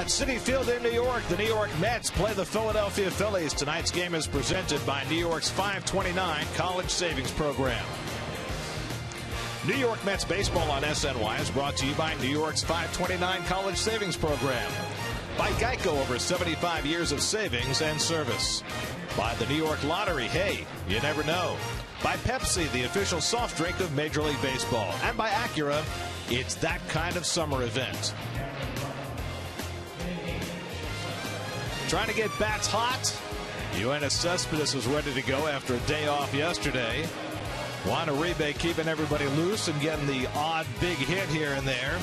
At Citi Field in New York, the New York Mets play the Philadelphia Phillies. Tonight's game is presented by New York's 529 College Savings Program. New York Mets baseball on SNY is brought to you by New York's 529 College Savings Program. By Geico, over 75 years of savings and service. By the New York Lottery, hey, you never know. By Pepsi, the official soft drink of Major League Baseball. And by Acura, it's that kind of summer event. Trying to get bats hot? Cespedes was ready to go after a day off yesterday. Juan Lagares keeping everybody loose and getting the odd big hit here and there.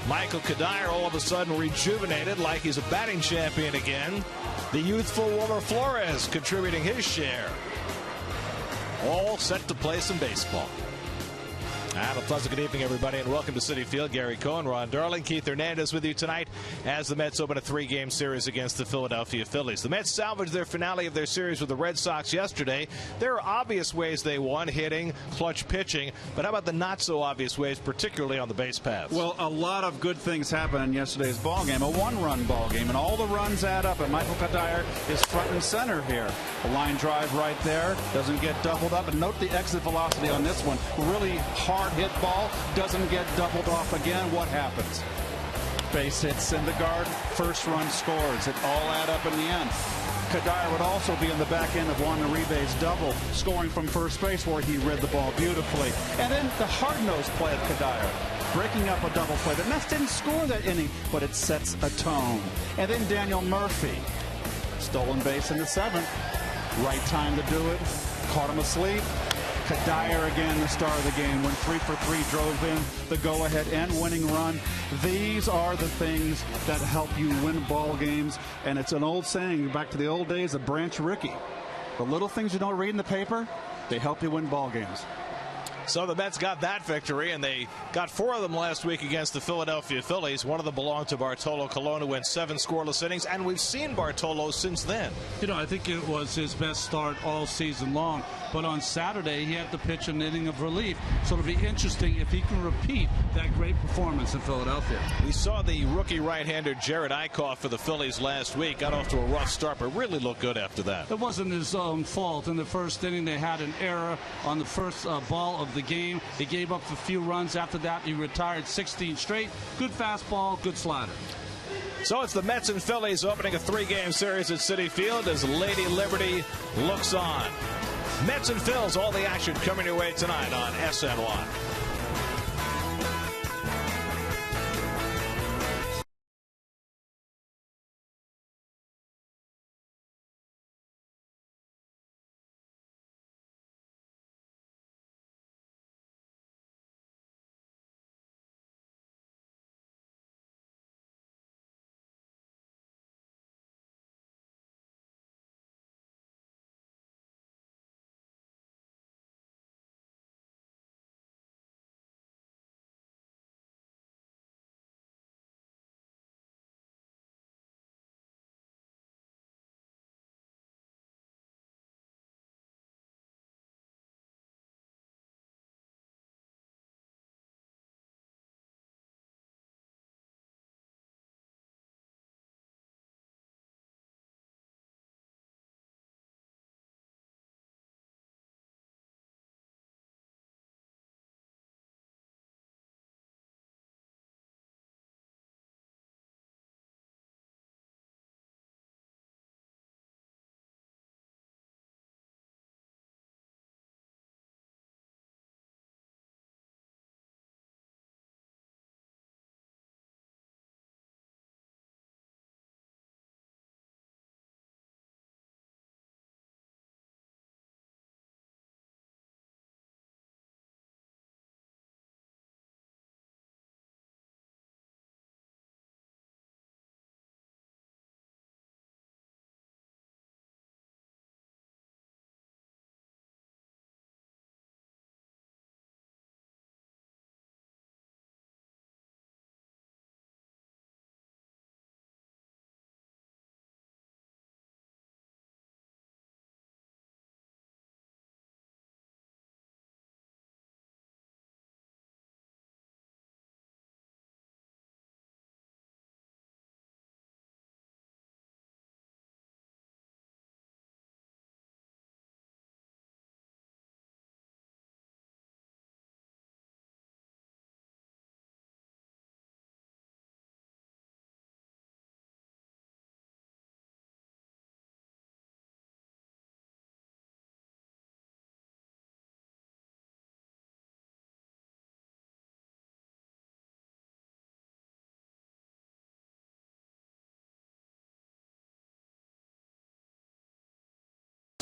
Michael Kidcaster all of a sudden rejuvenated like he's a batting champion again. The youthful Wilmer Flores contributing his share. All set to play some baseball. And a pleasant good evening, everybody, and welcome to Citi Field. Gary Cohen, Ron Darling, Keith Hernandez with you tonight as the Mets open a three-game series against the Philadelphia Phillies. The Mets salvaged their finale of their series with the Red Sox yesterday. There are obvious ways they won, hitting, clutch pitching, but how about the not-so-obvious ways, particularly on the base paths? Well, a lot of good things happened in yesterday's ball game, a one-run ball game, and all the runs add up, and Michael Kidcaster is front and center here. A line drive right there, doesn't get doubled up, and note the exit velocity on this one. Really hard hit ball, doesn't get doubled off again. What happens? Base hit Syndergaard, first run scores. It all add up in the end. Kidcaster would also be in the back end of Juan Lagares' double, scoring from first base where he read the ball beautifully. And then the hard-nosed play of Kidcaster, breaking up a double play. The Mets didn't score that inning, but it sets a tone. And then Daniel Murphy, stolen base in the seventh. Right time to do it. Caught him asleep. Kidcaster again, the star of the game, went 3 for 3, drove in the go-ahead and winning run. These are the things that help you win ball games, and it's an old saying, back to the old days of Branch Rickey. The little things you don't read in the paper, they help you win ball games. So the Mets got that victory, and they got 4 of them last week against the Philadelphia Phillies. One of them belonged to Bartolo Colon, who went 7 scoreless innings, and we've seen Bartolo since then. You know, I think it was his best start all season long, but on Saturday he had to pitch an inning of relief, so it'll be interesting if he can repeat that great performance in Philadelphia. We saw the rookie right-hander Jared Eickhoff for the Phillies last week. Got off to a rough start, but really looked good after that. It wasn't his own fault. In the first inning, they had an error on the first ball of the game. He gave up a few runs. After that, he retired 16 straight. Good fastball, good slider. So it's the Mets and Phillies opening a 3-game series at Citi Field as Lady Liberty looks on. Mets and Phils, all the action coming your way tonight on SNY.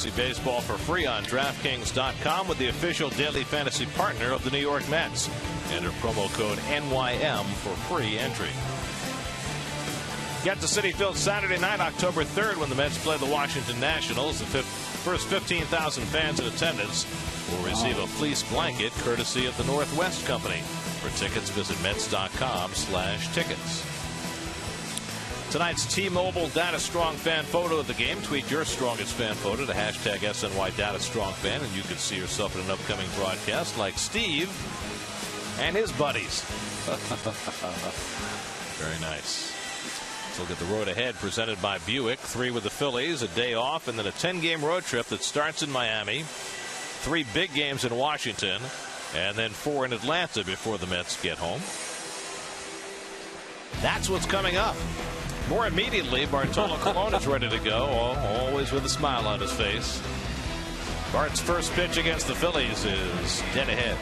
fantasy baseball for free on DraftKings.com with the official daily fantasy partner of the New York Mets. Enter promo code NYM for free entry. Get to Citi Field Saturday night, October 3rd, when the Mets play the Washington Nationals. The first 15,000 fans in attendance will receive a fleece blanket courtesy of the Northwest Company. For tickets, visit Mets.com/tickets. Tonight's T-Mobile Data Strong fan photo of the game. Tweet your strongest fan photo to hashtag SNY Data Strong Fan, and you can see yourself in an upcoming broadcast like Steve and his buddies. Very nice. So look at the road ahead, presented by Buick. 3 with the Phillies, a day off, and then a 10-game road trip that starts in Miami. 3 big games in Washington, and then 4 in Atlanta before the Mets get home. That's what's coming up. More immediately, Bartolo Colon is ready to go, always with a smile on his face. Bart's first pitch against the Phillies is dead ahead.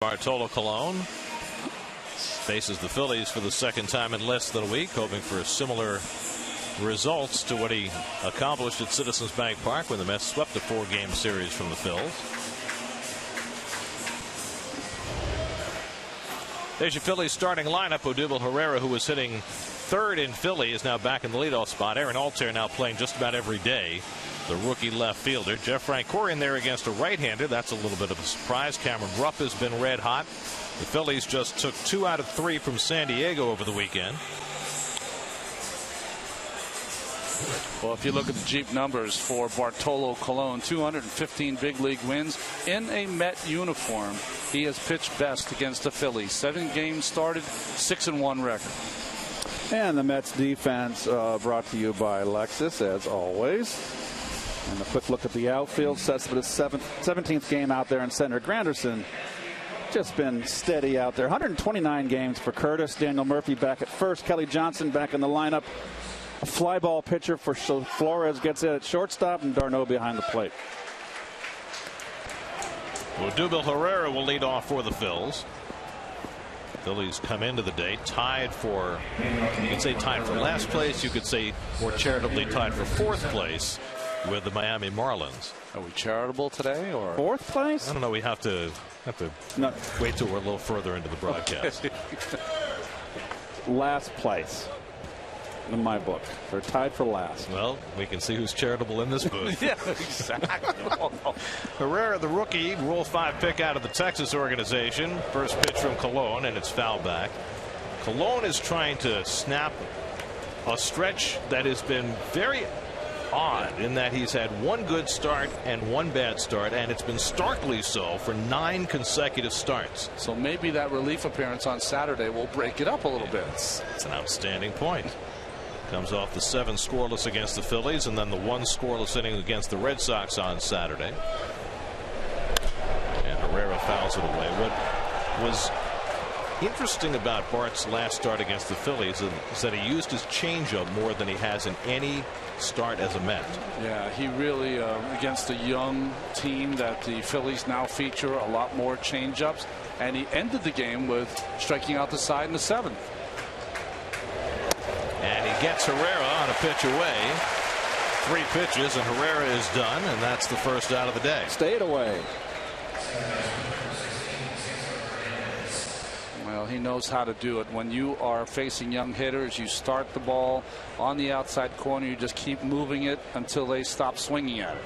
Bartolo Colon faces the Phillies for the second time in less than a week, hoping for similar results to what he accomplished at Citizens Bank Park when the Mets swept a 4-game series from the Phils. There's your Phillies starting lineup. Odubel Herrera, who was hitting third in Philly, is now back in the leadoff spot. Aaron Altair now playing just about every day, the rookie left fielder. Jeff Francoeur in there against a right-hander. That's a little bit of a surprise. Cameron Rupp has been red hot. The Phillies just took 2 out of 3 from San Diego over the weekend. Well, if you look at the Jeep numbers for Bartolo Colon, 215 big league wins in a Met uniform. He has pitched best against the Phillies. 7 games started, 6-1 record. And the Mets defense brought to you by Lexus, as always. And a quick look at the outfield. Cespedes' 17th game out there in center. Granderson just been steady out there. 129 games for Curtis. Daniel Murphy back at first. Kelly Johnson back in the lineup. A fly ball pitcher for Flores gets it at shortstop, and d'Arnaud behind the plate. Odubel Herrera will lead off for the Phils. Phillies come into the day tied for, you could say tied for last place. You could say more charitably tied for fourth place with the Miami Marlins. Are we charitable today or fourth place? I don't know. We have to wait till we're a little further into the broadcast. Last place in my book. They're tied for last. Well, we can see who's charitable in this booth. Yeah, exactly. Herrera, the rookie, Rule 5 pick out of the Texas organization. First pitch from Colon, and it's foul back. Colon is trying to snap a stretch that has been very odd in that he's had one good start and one bad start, and it's been starkly so for 9 consecutive starts. So maybe that relief appearance on Saturday will break it up a little bit. It's an outstanding point. Comes off the 7 scoreless against the Phillies and then the 1 scoreless inning against the Red Sox on Saturday. And Herrera fouls it away. What was interesting about Bart's last start against the Phillies is that he used his changeup more than he has in any start as a Met. Yeah, he really against a young team that the Phillies now feature a lot more changeups, and he ended the game with striking out the side in the 7th. And he gets Herrera on a pitch away. 3 pitches and Herrera is done, and that's the first out of the day. Stayed away. Well, he knows how to do it. When you are facing young hitters, you start the ball on the outside corner. You just keep moving it until they stop swinging at it.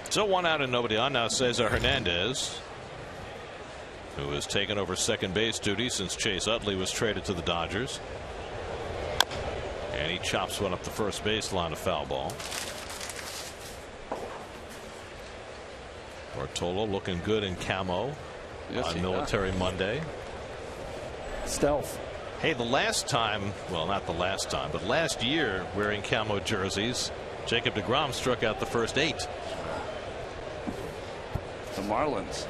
So 1 out and nobody on. Now Cesar Hernandez, who has taken over second base duty since Chase Utley was traded to the Dodgers. And he chops one up the first baseline, a foul ball. Bartolo looking good in camo on Military Monday. Stealth. Hey, the last time, well, not the last time, but last year wearing camo jerseys, Jacob deGrom struck out the first 8. The Marlins.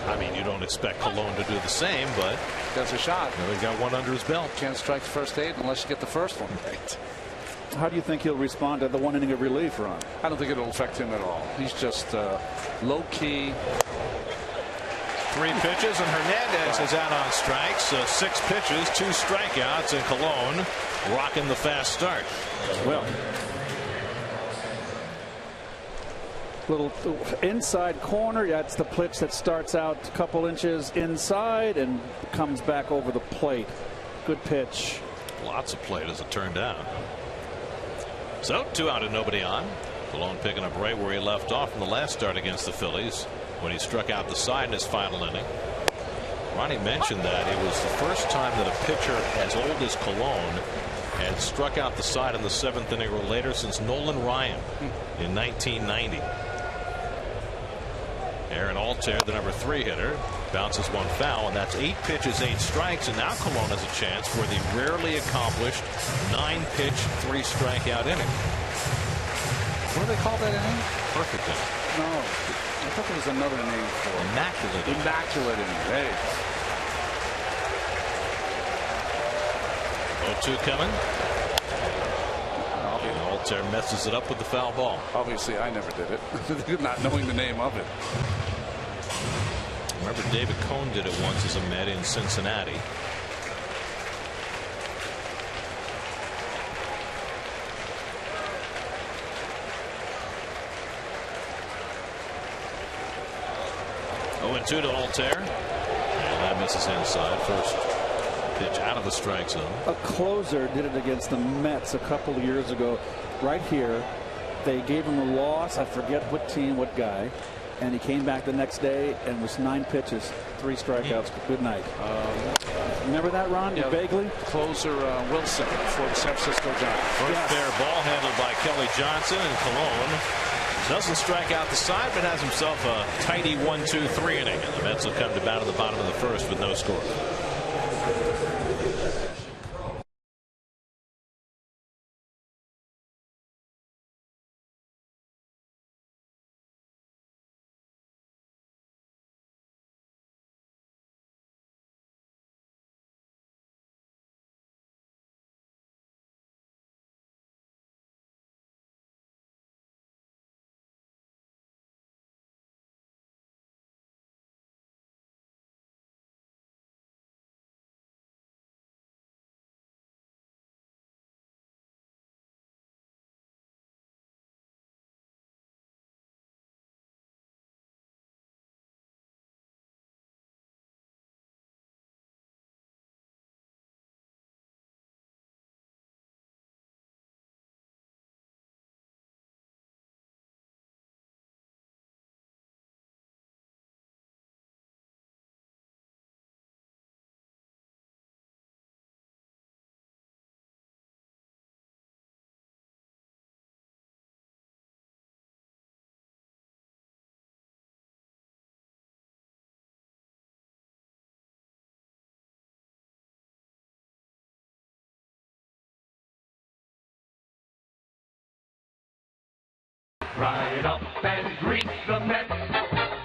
I mean, you don't expect Colon to do the same, but that's a shot. You know, he's got 1 under his belt. Can't strike the first 8 unless you get the first one right. How do you think he'll respond to the 1 inning of relief run? I don't think it'll affect him at all. He's just low key. 3 pitches and Hernandez is out on strikes. 6 pitches, 2 strikeouts, and Colon rocking the fast start. Well, little inside corner. That's the pitch that starts out a couple inches inside and comes back over the plate. Good pitch. Lots of plate as it turned out. So 2 out and nobody on. Colon picking up right where he left off in the last start against the Phillies when he struck out the side in his final inning. Ronnie mentioned that it was the first time that a pitcher as old as Colon had struck out the side in the 7th inning or later since Nolan Ryan in 1990. Aaron Altair, the number 3 hitter, bounces 1 foul, and that's 8 pitches, 8 strikes, and now Colon has a chance for the rarely accomplished 9-pitch, 3 strikeout inning. What do they call that inning? Perfect inning. No, I thought there was another name for it. Immaculate inning. Immaculate inning. Hey. 0-2 coming. And Altair messes it up with the foul ball. Obviously, I never did it, not knowing the name of it. Remember, David Cone did it once as a Met in Cincinnati. Oh, and 2 to Altair. And that misses inside. First pitch out of the strike zone. A closer did it against the Mets a couple of years ago. Right here, they gave him a loss. I forget what team, what guy. And he came back the next day and was 9 pitches, 3 strikeouts. Good night. Remember that, Ron? Yeah, vaguely? Closer Wilson for the San Francisco Giants. First fair ball handled by Kelly Johnson, and Colon doesn't strike out the side, but has himself a tidy 1-2-3 inning. And the Mets will come to bat in the bottom of the first with no score. Ride up and greet the Mets.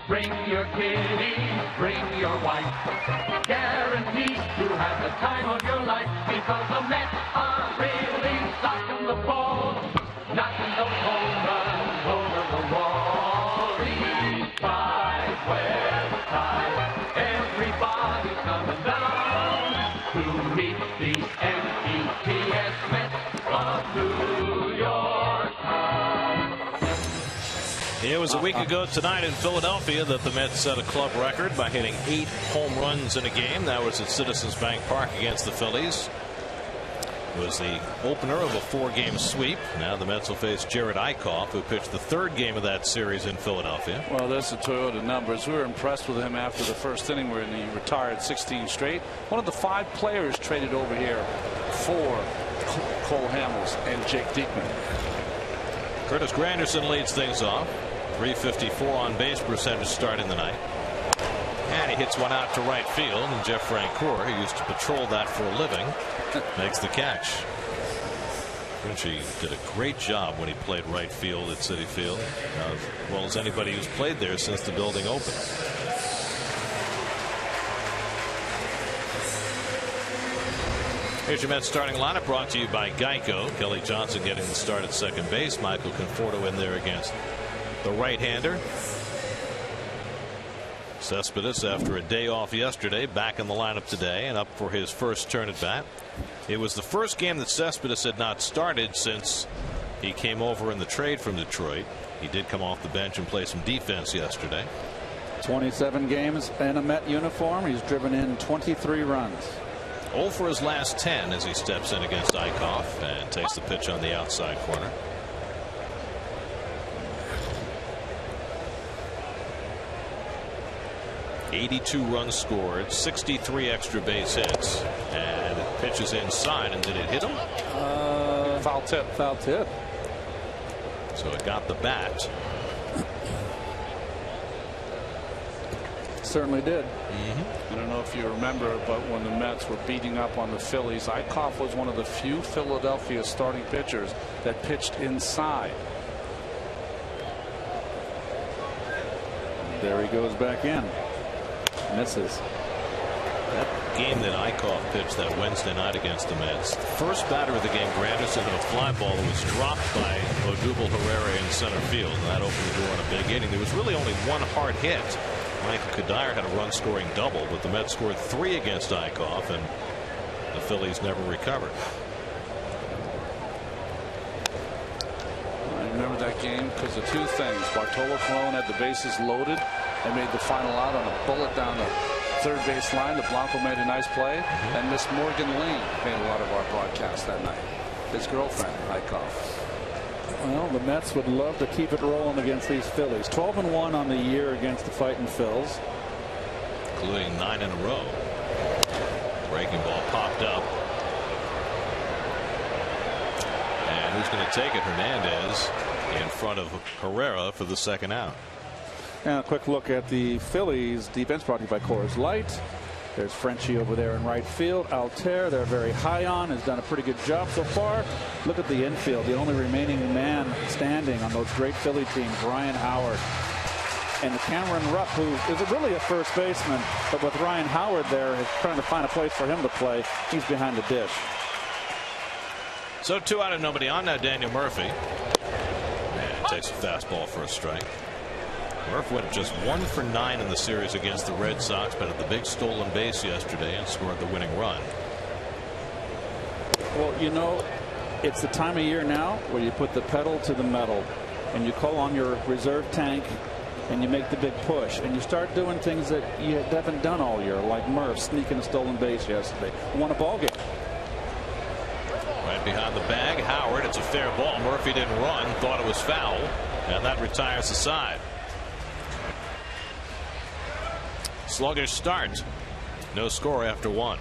Bring your kiddies, bring your wife. Guaranteed to have the time of your life, because the Mets are really stocking the ball, knocking those home runs over the wall. These five west side, everybody's coming down to meet the METS Mets of New York town. It was a week ago tonight in Philadelphia that the Mets set a club record by hitting 8 home runs in a game. That was at Citizens Bank Park against the Phillies. It was the opener of a 4-game sweep. Now the Mets will face Jared Eickhoff, who pitched the 3rd game of that series in Philadelphia. Well, there's the Toyota numbers. We were impressed with him after the first inning where he retired 16 straight. One of the 5 players traded over here for Cole Hamels and Jake Diekman. Curtis Granderson leads things off. 354 on base percentage starting the night. And he hits one out to right field, and Jeff Francoeur, who used to patrol that for a living, makes the catch. Frenchie did a great job when he played right field at Citi Field, as well as anybody who's played there since the building opened. Here's your Mets starting lineup, brought to you by Geico. Kelly Johnson getting the start at second base. Michael Conforto in there against the right-hander. Cespedes, after a day off yesterday, back in the lineup today and up for his first turn at bat. It was the first game that Cespedes had not started since he came over in the trade from Detroit. He did come off the bench and play some defense yesterday. 27 games in a Met uniform. He's driven in 23 runs. 0 for his last 10 as he steps in against Eickhoff and takes the pitch on the outside corner. '82 runs scored, 63 extra base hits, and it pitches inside. And did it hit him? Foul tip. Foul tip. So it got the bat. Certainly did. I don't know if you remember, but when the Mets were beating up on the Phillies, Eickhoff was one of the few Philadelphia starting pitchers that pitched inside. There he goes back in. Misses. That game that Eickhoff pitched that Wednesday night against the Mets, the first batter of the game, Granderson, hit a fly ball that was dropped by Odubel Herrera in center field, and that opened the door on a big inning. There was really only one hard hit. Michael Kadire had a run scoring double, but the Mets scored 3 against Eickhoff, and the Phillies never recovered. I remember that game because of 2 things. Bartolo Colon had the bases loaded and made the final out on a bullet down the third base line. The Blanco made a nice play, and Miss Morgan Lane made a lot of our broadcast that night. His girlfriend, Eickhoff. Well, the Mets would love to keep it rolling against these Phillies. 12-1 on the year against the Fightin' Phils, including 9 in a row. Breaking ball popped up, and who's going to take it? Hernandez in front of Herrera for the second out. And a quick look at the Phillies defense, brought to you by Coors Light. There's Frenchie over there in right field. Altair, they're very high on, has done a pretty good job so far. Look at the infield. The only remaining man standing on those great Philly teams, Ryan Howard. And Cameron Rupp, who is really a first baseman, but with Ryan Howard there, is trying to find a place for him to play. He's behind the dish. So 2 out and nobody on. Now Daniel Murphy. And takes a fastball for a strike. Murph went just 1 for 9 in the series against the Red Sox, but had the big stolen base yesterday and scored the winning run. Well, you know, it's the time of year now where you put the pedal to the metal and you call on your reserve tank and you make the big push and you start doing things that you haven't done all year, like Murph sneaking a stolen base yesterday. Won a ball game. Right behind the bag, Howard. It's a fair ball. Murphy didn't run, thought it was foul, and that retires the side. Sluggish start. No score after 1.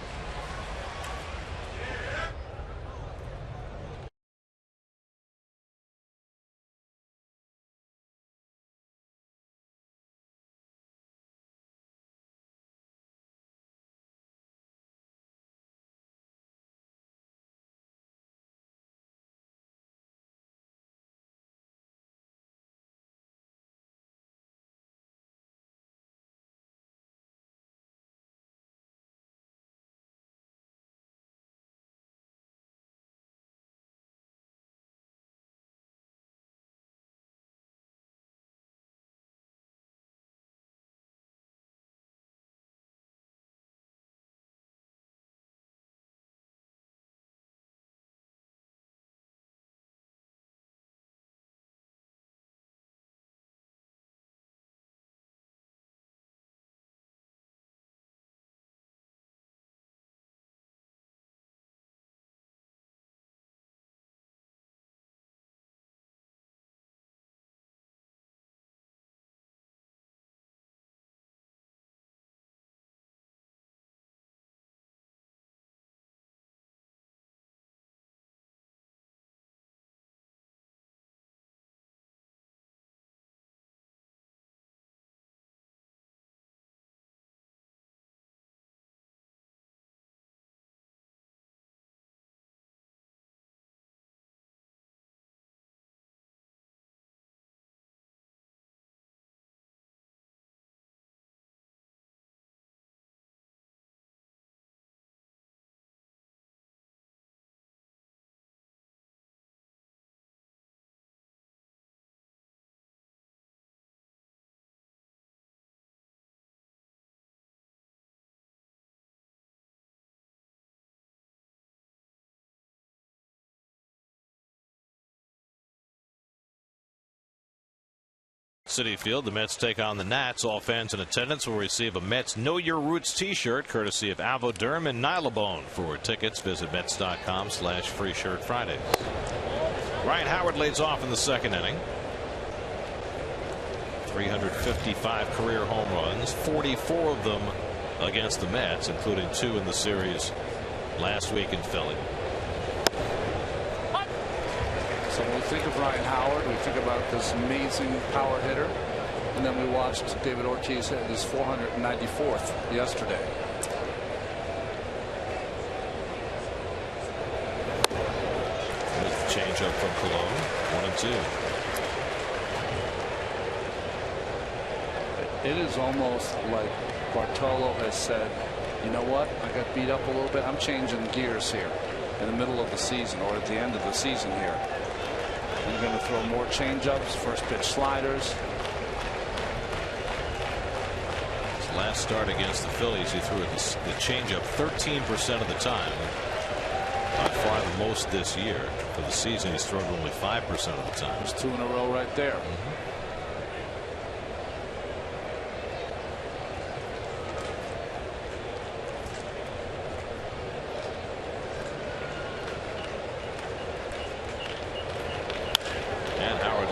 Citi Field, the Mets take on the Nats. All fans in attendance will receive a Mets Know Your Roots t-shirt courtesy of Avoderm and Nylabone. For tickets, visit Mets.com/free shirt Fridays. Ryan Howard leads off in the second inning. 355 career home runs, 44 of them against the Mets, including 2 in the series last week in Philly. So when we think of Ryan Howard, we think about this amazing power hitter, and then we watched David Ortiz hit his 494th yesterday. There's the changeup from Cologne, 1-2. It is almost like Bartolo has said, you know what, I got beat up a little bit, I'm changing gears here in the middle of the season or at the end of the season here. I'm going to throw more changeups, first pitch sliders. His last start against the Phillies, he threw the changeup 13% of the time. By far the most this year. For the season, he's thrown only 5% of the time. There's 2 in a row right there.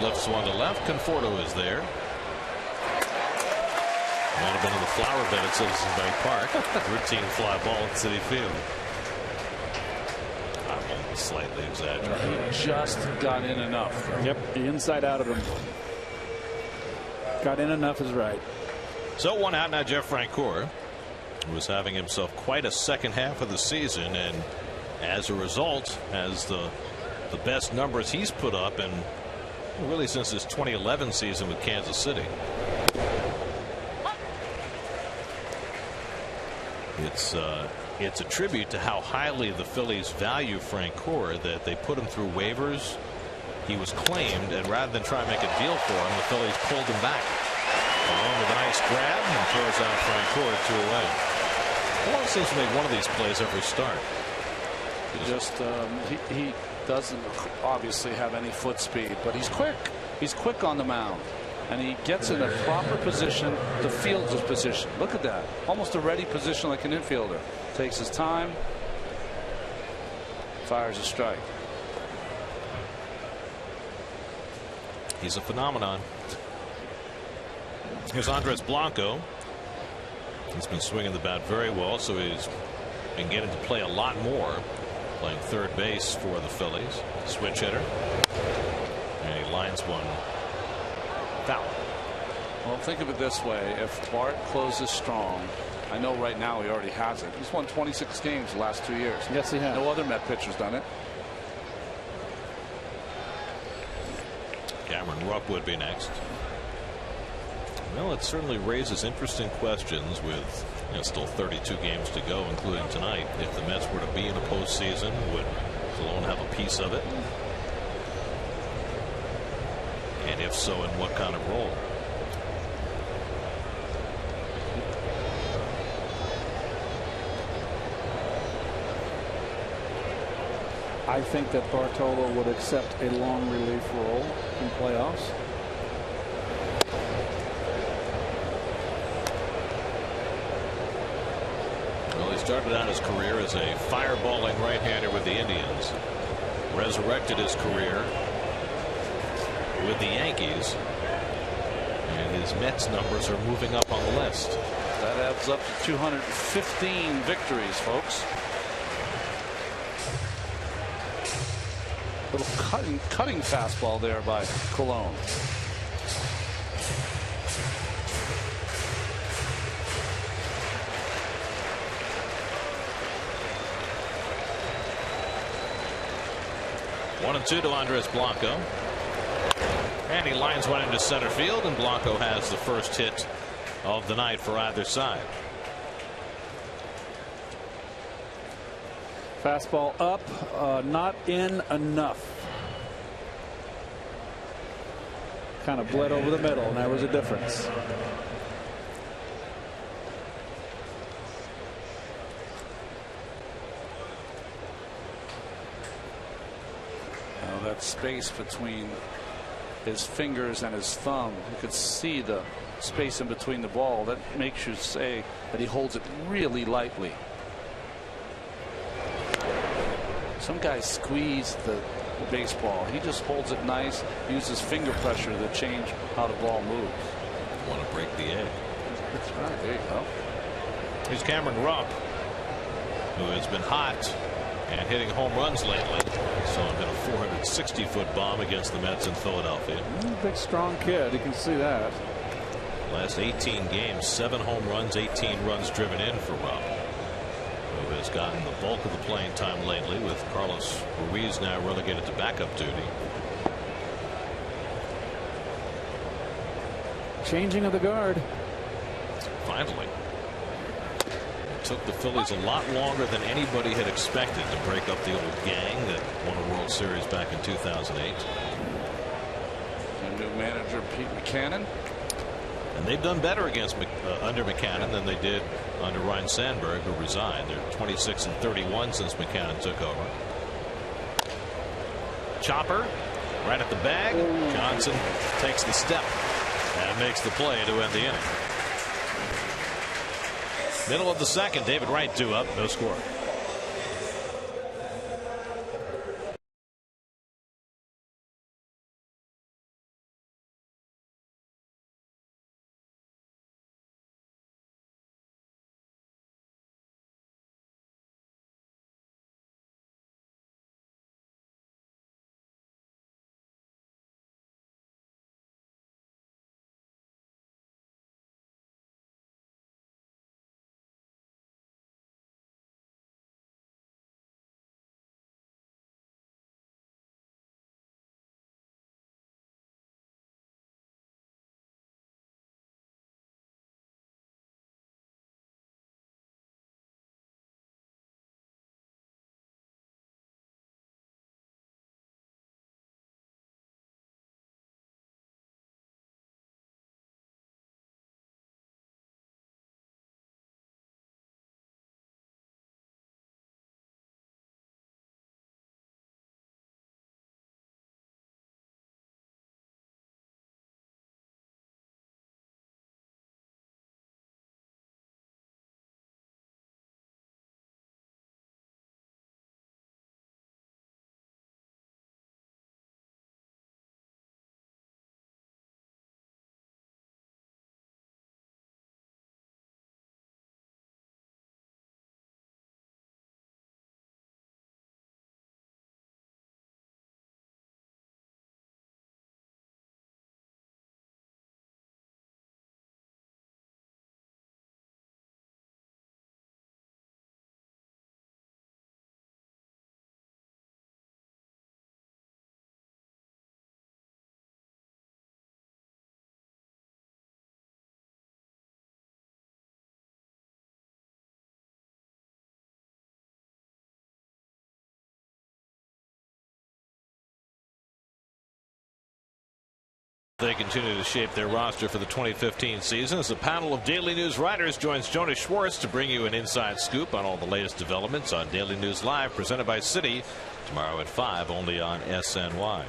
Lifts one to left. Conforto is there. Might have been in the flower bed at Citizens Bank Park. Routine fly ball at Citi Field. I'm slightly exaggerating. He just got in enough. Yep, the inside out of him. Got in enough is right. So 1 out now. Jeff Francoeur was having himself quite a second half of the season, and as a result has the best numbers he's put up and really since his 2011 season with Kansas City. It's a tribute to how highly the Phillies value Francoeur that they put him through waivers. He was claimed, and rather than try and make a deal for him, the Phillies pulled him back. Along with a nice grab and throws out Francoeur 2 away. Well, it seems to make one of these plays every start. He doesn't obviously have any foot speed, but he's quick. He's quick on the mound, and he gets in a proper position to field his position. Look at that, almost a ready position like an infielder. Takes his time, fires a strike. He's a phenomenon. Here's Andres Blanco. He's been swinging the bat very well, so he's been getting to play a lot more. Playing third base for the Phillies. Switch hitter. And he lines one foul. Well, think of it this way. If Bart closes strong, I know right now he already has it. He's won 26 games the last 2 years. Yes, he has. No other Met pitcher's done it. Cameron Rupp would be next. Well, it certainly raises interesting questions with still 32 games to go, including tonight. If the Mets were to be in a postseason, would Cologne have a piece of it? And if so, in what kind of role? I think that Bartolo would accept a long relief role in playoffs. Well, he started out his career as a fireballing right-hander with the Indians. Resurrected his career with the Yankees. And his Mets numbers are moving up on the list. That adds up to 215 victories, folks. Little cutting fastball there by Cologne. One and two to Andres Blanco. And he lines one into center field, and Blanco has the first hit of the night for either side. Fastball up, not in enough. Kind of bled over the middle, and there was a difference. Now that space between his fingers and his thumb. You could see the space in between the ball. That makes you say that he holds it really lightly. Some guys squeeze the baseball. He just holds it nice, uses finger pressure to change how the ball moves. Want to break the egg. That's right. There you go. Here's Cameron Rupp, who has been hot and hitting home runs lately. So hit a 460-foot bomb against the Mets in Philadelphia. Big, strong kid. You can see that. Last 18 games, 7 home runs, 18 runs driven in for Rupp, who has gotten the bulk of the playing time lately, with Carlos Ruiz now relegated to backup duty. Changing of the guard. Finally. It took the Phillies a lot longer than anybody had expected to break up the old gang that won a World Series back in 2008. And new manager Pete Mackanin. And they've done better against under Mackanin than they did under Ryan Sandberg, who resigned. They're 26-31 since Mackanin took over. Chopper right at the bag. Johnson takes the step and makes the play to end the inning. Middle of the second, David Wright 2 up, no score. They continue to shape their roster for the 2015 season as the panel of Daily News writers joins Jonas Schwartz to bring you an inside scoop on all the latest developments on Daily News Live, presented by Citi, tomorrow at 5 only on SNY.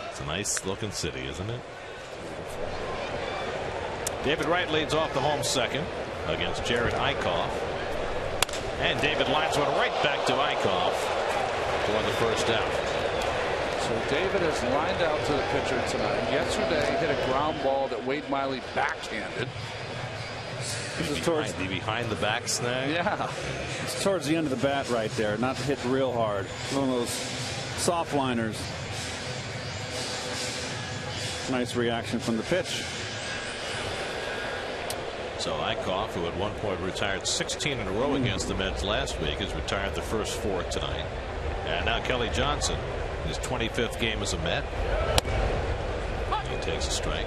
It's a nice looking city, isn't it? David Wright leads off the home second against Jared Eickhoff, and David lines one right back to Eickhoff for the first out. So David has lined out to the pitcher tonight. Yesterday he hit a ground ball that Wade Miley backhanded. Behind the back snag? Yeah. It's towards the end of the bat right there. Not to hit real hard. One of those soft liners. Nice reaction from the pitch. So Eickhoff, who at one point retired 16 in a row against the Mets last week, has retired the first 4 tonight. And now Kelly Johnson, his 25th game as a Met. He takes a strike.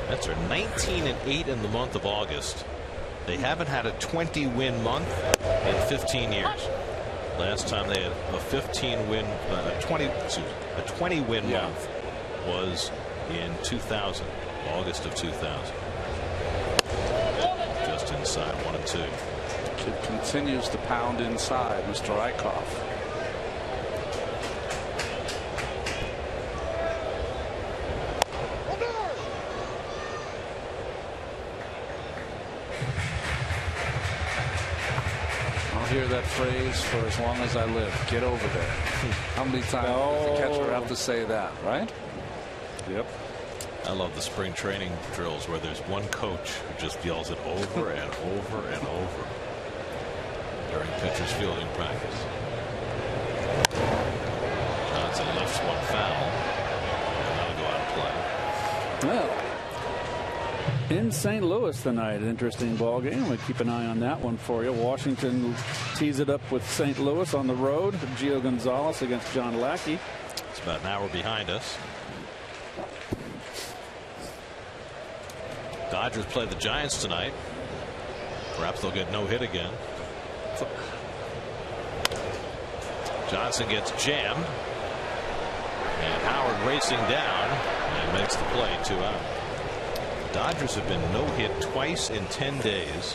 Mets are 19-8 in the month of August. They haven't had a 20-win month in 15 years. Last time they had a 15-win, a 20-win month was in 2000, August of 2000. Just inside 1-2. Kid continues to pound inside, Mr. Eickhoff. hear that phrase for as long as I live. Get over there. How many times does the catcher have to say that, right? Yep. I love the spring training drills where there's one coach who just yells it over and over and over during pitchers fielding practice. Johnson lifts one foul, and that'll go out of play. Well, in St. Louis tonight, an interesting ball game. We'll keep an eye on that one for you. Washington tees it up with St. Louis on the road. Gio Gonzalez against John Lackey. It's about an hour behind us. Dodgers play the Giants tonight. Perhaps they'll get no hit again. Johnson gets jammed, and Howard racing down and makes the play. 2 out. Dodgers have been no hit twice in 10 days,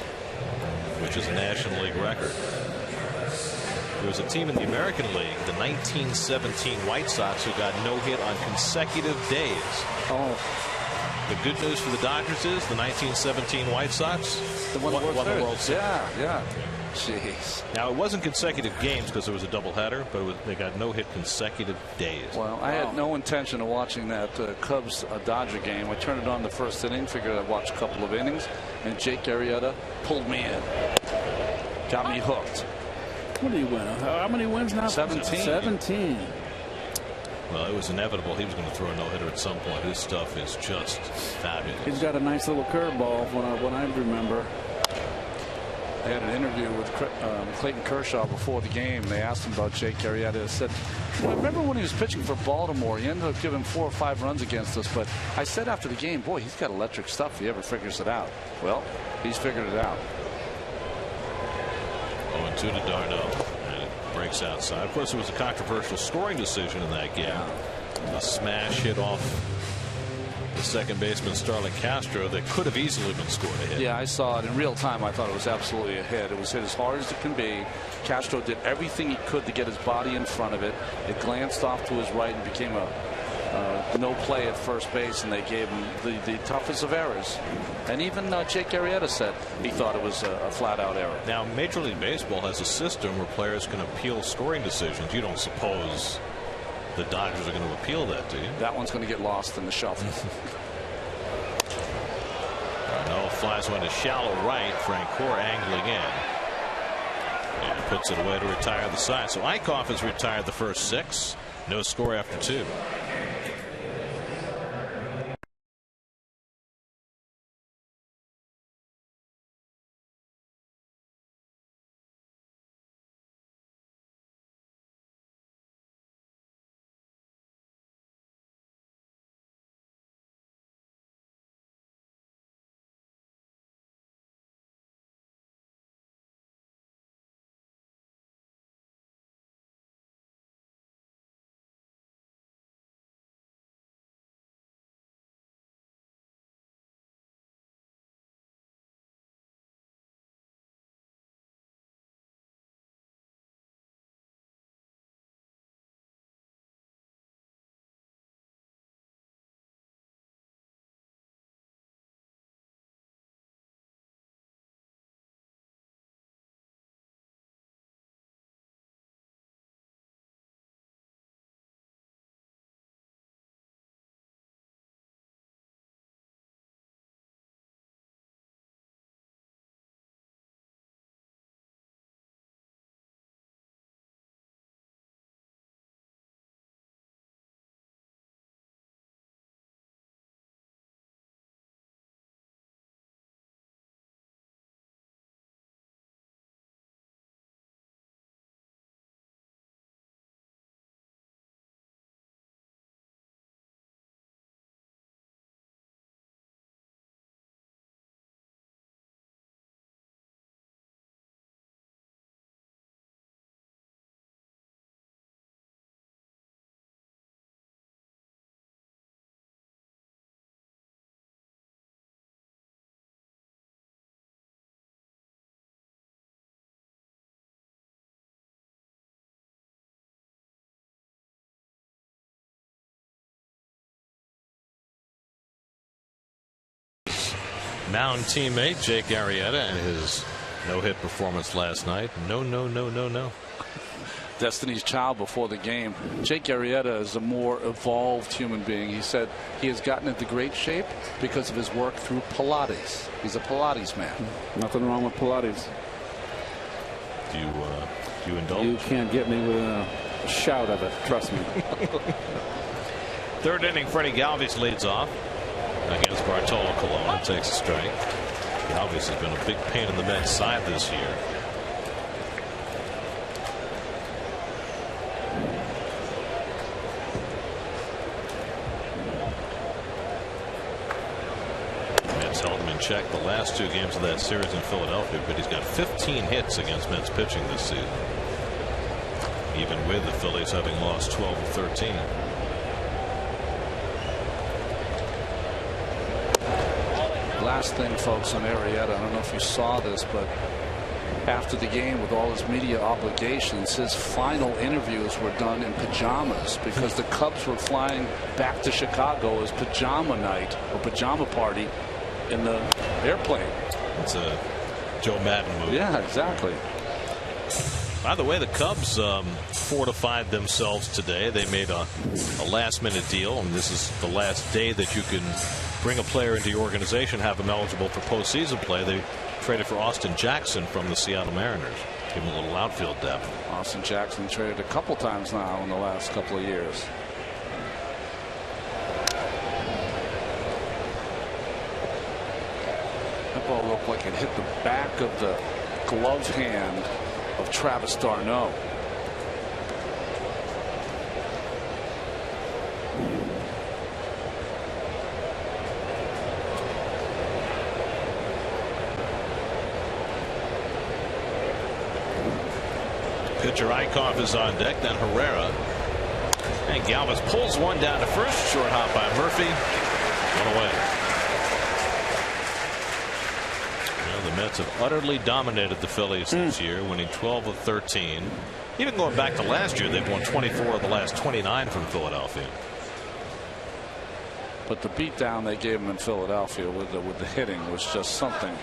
which is a National League record. There was a team in the American League, the 1917 White Sox, who got no hit on consecutive days. Oh. The good news for the Dodgers is the 1917 White Sox won the World Series. Yeah. Jeez. Now, it wasn't consecutive games because there was a doubleheader, but they got no hit consecutive days. Well, I had no intention of watching that Cubs Dodger game. I turned it on the first inning, figured I'd watch a couple of innings, and Jake Arrieta pulled me in. Got me hooked. What do you win? How many wins now? 17. 17. Well, it was inevitable he was going to throw a no-hitter at some point. His stuff is just fabulous. He's got a nice little curveball when I remember. I had an interview with Clayton Kershaw before the game. They asked him about Jake Arrieta. They said, remember when he was pitching for Baltimore? He ended up giving 4 or 5 runs against us. But I said after the game, boy, he's got electric stuff if he ever figures it out. Well, he's figured it out. 0-2 to Darno. And it breaks outside. Of course, there was a controversial scoring decision in that game. A smash hit off the second baseman Starlin Castro that could have easily been scored a hit. Yeah, I saw it in real time. I thought it was absolutely a hit. It was hit as hard as it can be. Castro did everything he could to get his body in front of it. It glanced off to his right and became a no play at first base, and they gave him the toughest of errors. And even Jake Arrieta said he thought it was a flat-out error. Now, Major League Baseball has a system where players can appeal scoring decisions. You don't suppose the Dodgers are going to appeal that, do you? That one's going to get lost in the shuffle. No, flies one to shallow right. Francoeur angling in. And puts it away to retire the side. So Eickhoff has retired the first 6. No score after 2. Mound teammate Jake Arrieta and his No-hit performance last night. No. Destiny's Child before the game. Jake Arrieta is a more evolved human being. He said he has gotten into great shape because of his work through Pilates. He's a Pilates man. Nothing wrong with Pilates. Do you indulge? You can't get me with a shout of it. Trust me. Third inning, Freddie Galvis leads off against Bartolo Colon and takes a strike. Galvis has been a big pain in the Mets side this year. Mets held him in check the last 2 games of that series in Philadelphia, but he's got 15 hits against Mets pitching this season, even with the Phillies having lost 12 of 13. Last thing, folks, on Arrieta, I don't know if you saw this, but after the game, with all his media obligations, his final interviews were done in pajamas because the Cubs were flying back to Chicago as pajama night or pajama party in the airplane. It's a Joe Madden move. Yeah, exactly. By the way, the Cubs fortified themselves today. They made a last-minute deal, and this is the last day that you can bring a player into your organization, have him eligible for postseason play. They traded for Austin Jackson from the Seattle Mariners. Give him a little outfield depth. Austin Jackson traded a couple times now in the last couple of years. That ball looked like it hit the back of the glove hand of Travis d'Arnaud. Pitcher Eickhoff is on deck, then Herrera. And Galvis pulls one down to first. Short hop by Murphy. One away. Well, the Mets have utterly dominated the Phillies this year, winning 12 of 13. Even going back to last year, they've won 24 of the last 29 from Philadelphia. But the beatdown they gave them in Philadelphia with the hitting was just something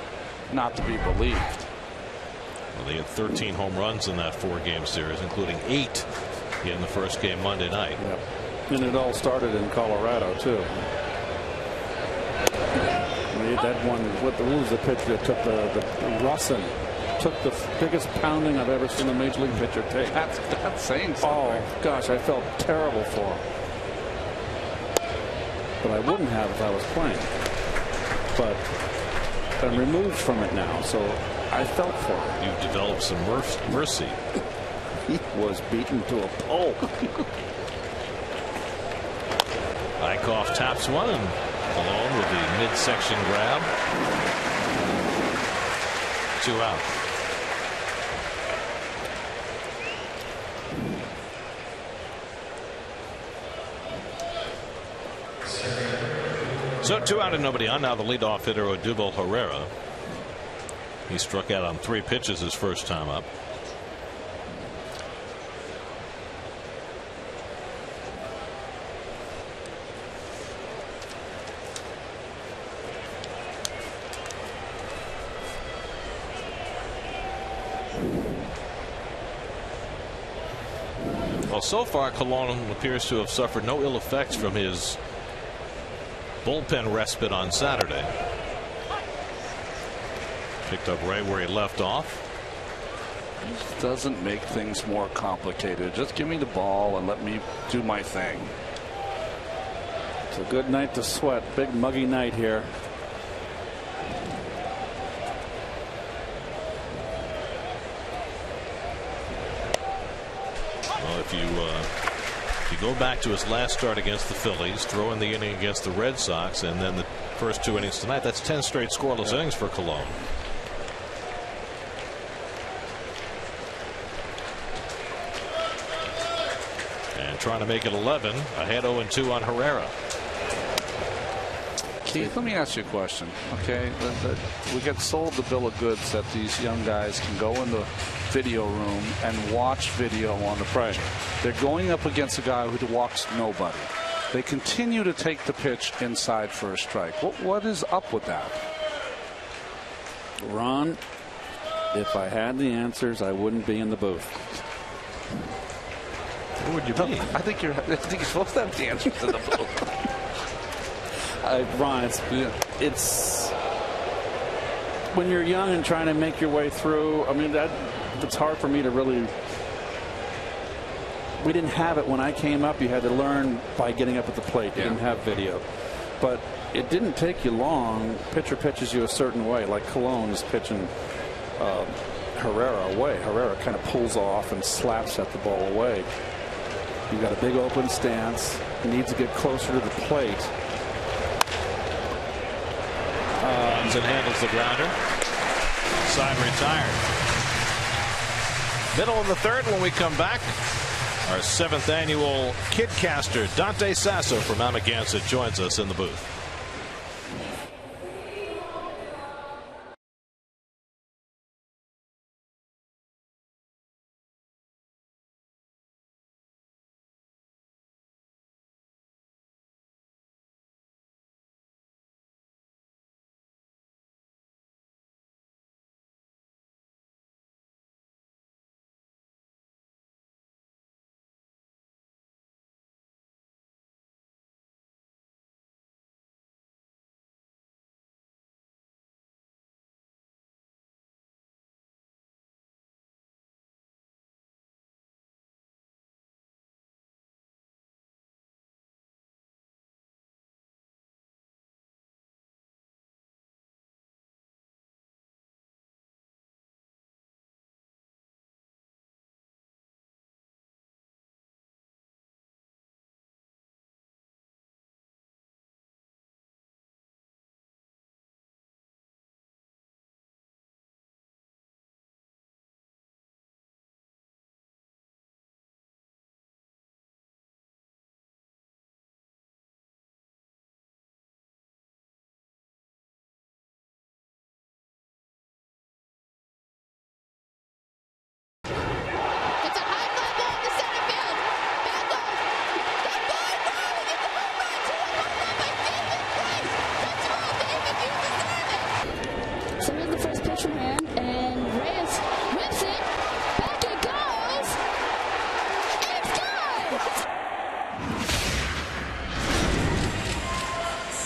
not to be believed. Well, they had 13 home runs in that 4-game series, including 8 in the first game Monday night. Yep. And it all started in Colorado, too. That one, what was the pitch that took the Russin? Took the biggest pounding I've ever seen a major league pitcher take. That's saying something. Oh, gosh, I felt terrible for him. But I wouldn't have if I was playing. But I'm removed from it now, so I felt for him. You've developed some mercy. He was beaten to a pulp. Eickhoff taps one and alone with the midsection grab. 2 out. So 2 out and nobody on. Now the leadoff hitter Odubel Herrera. He struck out on 3 pitches his first time up. Well, so far Colon appears to have suffered no ill effects from his bullpen respite on Saturday. Picked up right where he left off. This doesn't make things more complicated. Just give me the ball and let me do my thing. It's a good night to sweat. Big muggy night here. Well, if you go back to his last start against the Phillies, throw in the inning against the Red Sox, and then the first 2 innings tonight, that's 10 straight scoreless innings for Colon. And trying to make it 11, ahead 0-2 on Herrera. Keith, let me ask you a question. Okay, we get sold the bill of goods that these young guys can go in the video room and watch video on the pitcher. They're going up against a guy who walks nobody. They continue to take the pitch inside for a strike. What is up with that? Ron, If I had the answers, I wouldn't be in the booth. Who would you be? I think you're supposed to have the answers to the booth. Ron, it's when you're young and trying to make your way through. I mean, it's hard for me to really. We didn't have it when I came up. You had to learn by getting up at the plate. You didn't have video. But it didn't take you long. Pitcher pitches you a certain way, like Colon is pitching Herrera away. Herrera kind of pulls off and slaps at the ball away. You've got a big open stance. He needs to get closer to the plate. And handles the grounder. Side retired. Middle of the third when we come back. Our 7th annual Kidcaster, Dante Sasso from Amagansett, joins us in the booth.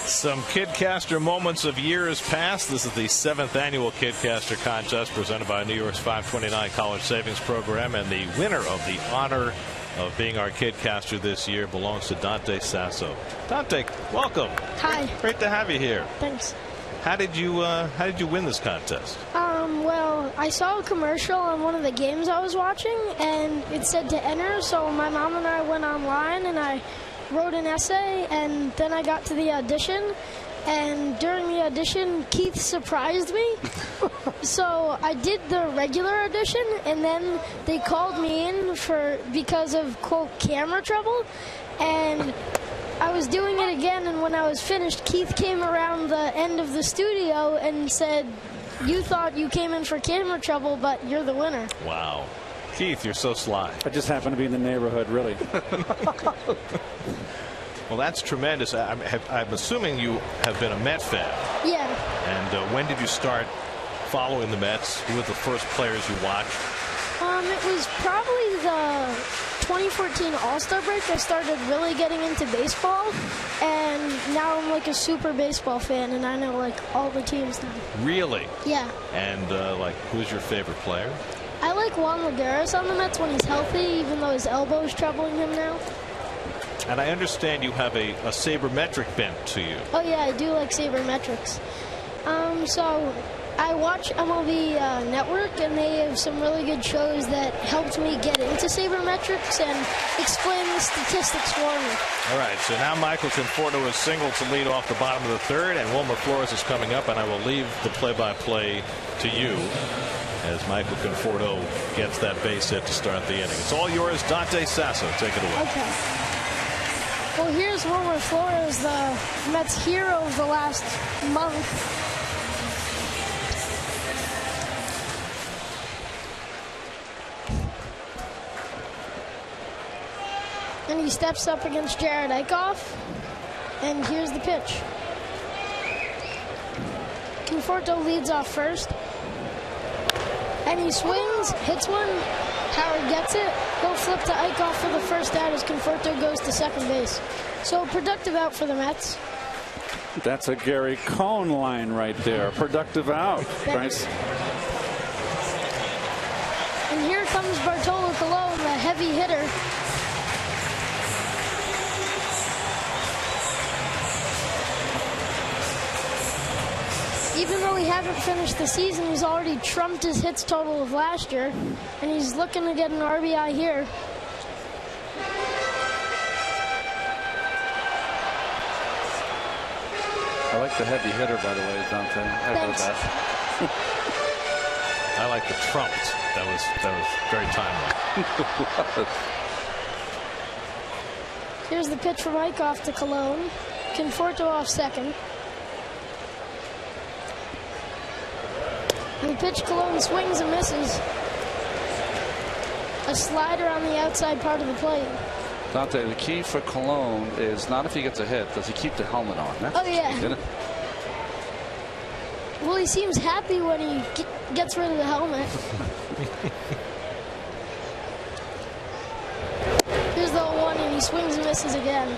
Some Kidcaster moments of years past. This is the 7th annual Kidcaster contest presented by New York's 529 College Savings Program, and the winner of the honor of being our Kidcaster this year belongs to Dante Sasso. Dante, welcome. Hi. Great to have you here. Thanks. How did you win this contest? Well, I saw a commercial on one of the games I was watching, and it said to enter, so my mom and I went online and I wrote an essay, and then I got to the audition, and during the audition Keith surprised me. So I did the regular audition, and then they called me in because of quote camera trouble, and I was doing it again, and when I was finished, Keith came around the end of the studio and said, "You thought you came in for camera trouble, but you're the winner." Wow. Keith, you're so sly. I just happen to be in the neighborhood, really. Well, that's tremendous. I'm assuming you have been a Met fan. Yeah. And when did you start following the Mets? Who were the first players you watched? It was probably the 2014 All-Star break. I started really getting into baseball, and now I'm like a super baseball fan, and I know like all the teams now. Really? Yeah. And like, who's your favorite player? I like Juan Lagares on the Mets when he's healthy, even though his elbow is troubling him now. And I understand you have a sabermetric bent to you. Oh yeah, I do like sabermetrics. So I watch MLB Network, and they have some really good shows that helped me get into sabermetrics and explain the statistics for me. All right, so now Michael Conforto is single to lead off the bottom of the third, and Wilmer Flores is coming up, and I will leave the play-by-play to you as Michael Conforto gets that base hit to start the inning. It's all yours, Dante Sasso. Take it away. Okay. Well, here's Wilmer Flores, the Mets hero of the last month. And he steps up against Jared Eickhoff, and here's the pitch. Conforto leads off first, And he swings, hits one. Howard gets it. He'll flip to Eickhoff for the first out as Conforto goes to second base. So productive out for the Mets. That's a Gary Cohn line right there. Productive out. Nice. And here comes Bartolo Colon, the heavy hitter. Even though he hasn't finished the season, he's already trumped his hits total of last year, and he's looking to get an RBI here. I like the heavy hitter, by the way, Dante. I heard that. I like the trumped. That was very timely. Here's the pitch from Eickhoff to Colon. Conforto off second. And the pitch, Colon swings and misses. A slider on the outside part of the plate. Dante, the key for Colon is not if he gets a hit, does he keep the helmet on? That's oh, yeah. key, isn't it? Well, he seems happy when he gets rid of the helmet. Here's the 0-1, and he swings and misses again.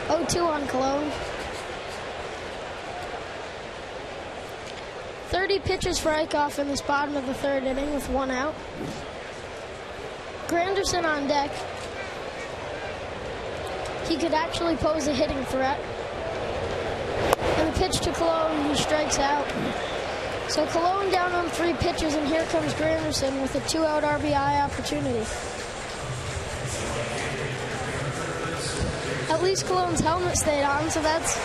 0-2 on Colon. 30 pitches for Eickhoff in this bottom of the third inning with 1 out. Granderson on deck. He could actually pose a hitting threat. And the pitch to Colon, he strikes out. So Colon down on 3 pitches, and here comes Granderson with a 2-out RBI opportunity. At least Colon's helmet stayed on, so that's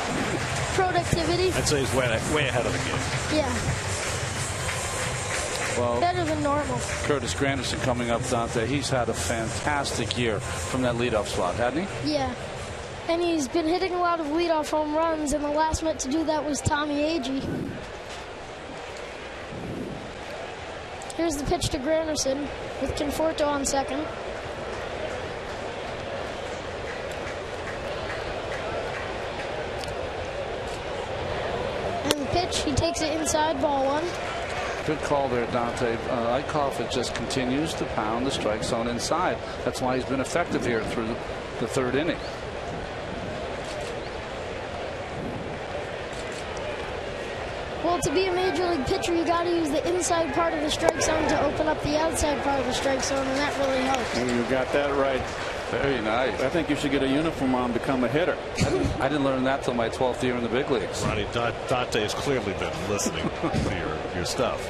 productivity. I'd say he's way ahead of the game. Yeah. Well, better than normal. Curtis Granderson coming up, Dante. He's had a fantastic year from that leadoff slot, hasn't he? Yeah. And he's been hitting a lot of leadoff home runs, and the last Met to do that was Tommy Agee. Here's the pitch to Granderson with Conforto on second. And the pitch, he takes it inside, ball 1. Good call there, Dante. Eickhoff just continues to pound the strike zone inside. That's why he's been effective here through the third inning. Well, to be a major league pitcher, you got to use the inside part of the strike zone to open up the outside part of the strike zone, and that really helps. You got that right. Very nice. I think you should get a uniform on and become a hitter. I didn't learn that till my 12th year in the big leagues. Ronnie, Dante has clearly been listening to your stuff.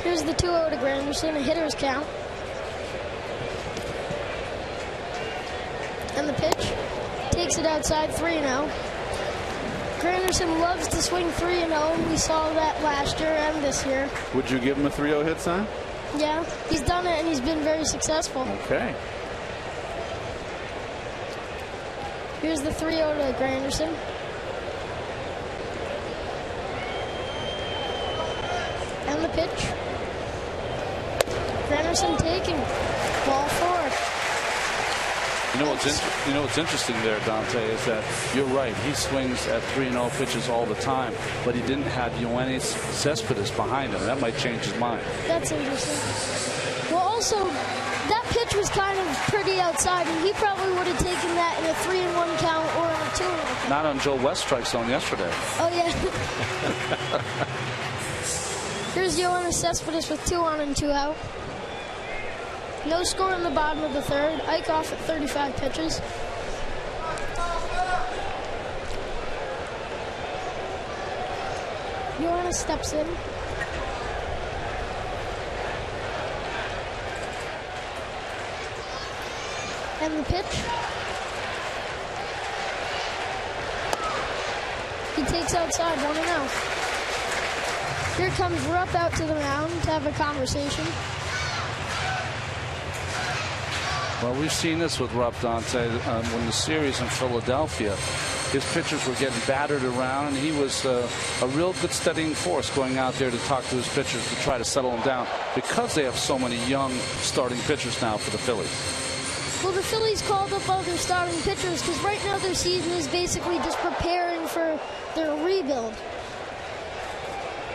Here's the 2-0 to Granderson, a hitter's count. And the pitch takes it outside, 3-0. Granderson loves to swing 3-0. We saw that last year and this year. Would you give him a 3-0 hit sign? Yeah, he's done it, and he's been very successful. Okay. Here's the 3-0 to Granderson. And the pitch. Granderson taking. Ball 4. You know what's interesting there, Dante, is that you're right. He swings at 3-0 pitches all the time, but he didn't have Yoenis Cespedes behind him. That might change his mind. That's interesting. Well, also, that pitch was kind of pretty outside, and he probably would have taken that in a 3-1 count or in a 2-1 count. Not on Joe West's strike zone yesterday. Oh, yeah. Here's Yoenis Cespedes with 2 on and 2 out. No score in the bottom of the third. Eickhoff at 35 pitches. Yoenis steps in. And the pitch. He takes outside, 1-0. Here comes Rupp out to the mound to have a conversation. Well, we've seen this with Rupp, Dante. When the series in Philadelphia, his pitchers were getting battered around, and he was a real good steadying force going out there to talk to his pitchers to try to settle them down because they have so many young starting pitchers now for the Phillies. Well, the Phillies called up all their starting pitchers because right now their season is basically just preparing for their rebuild.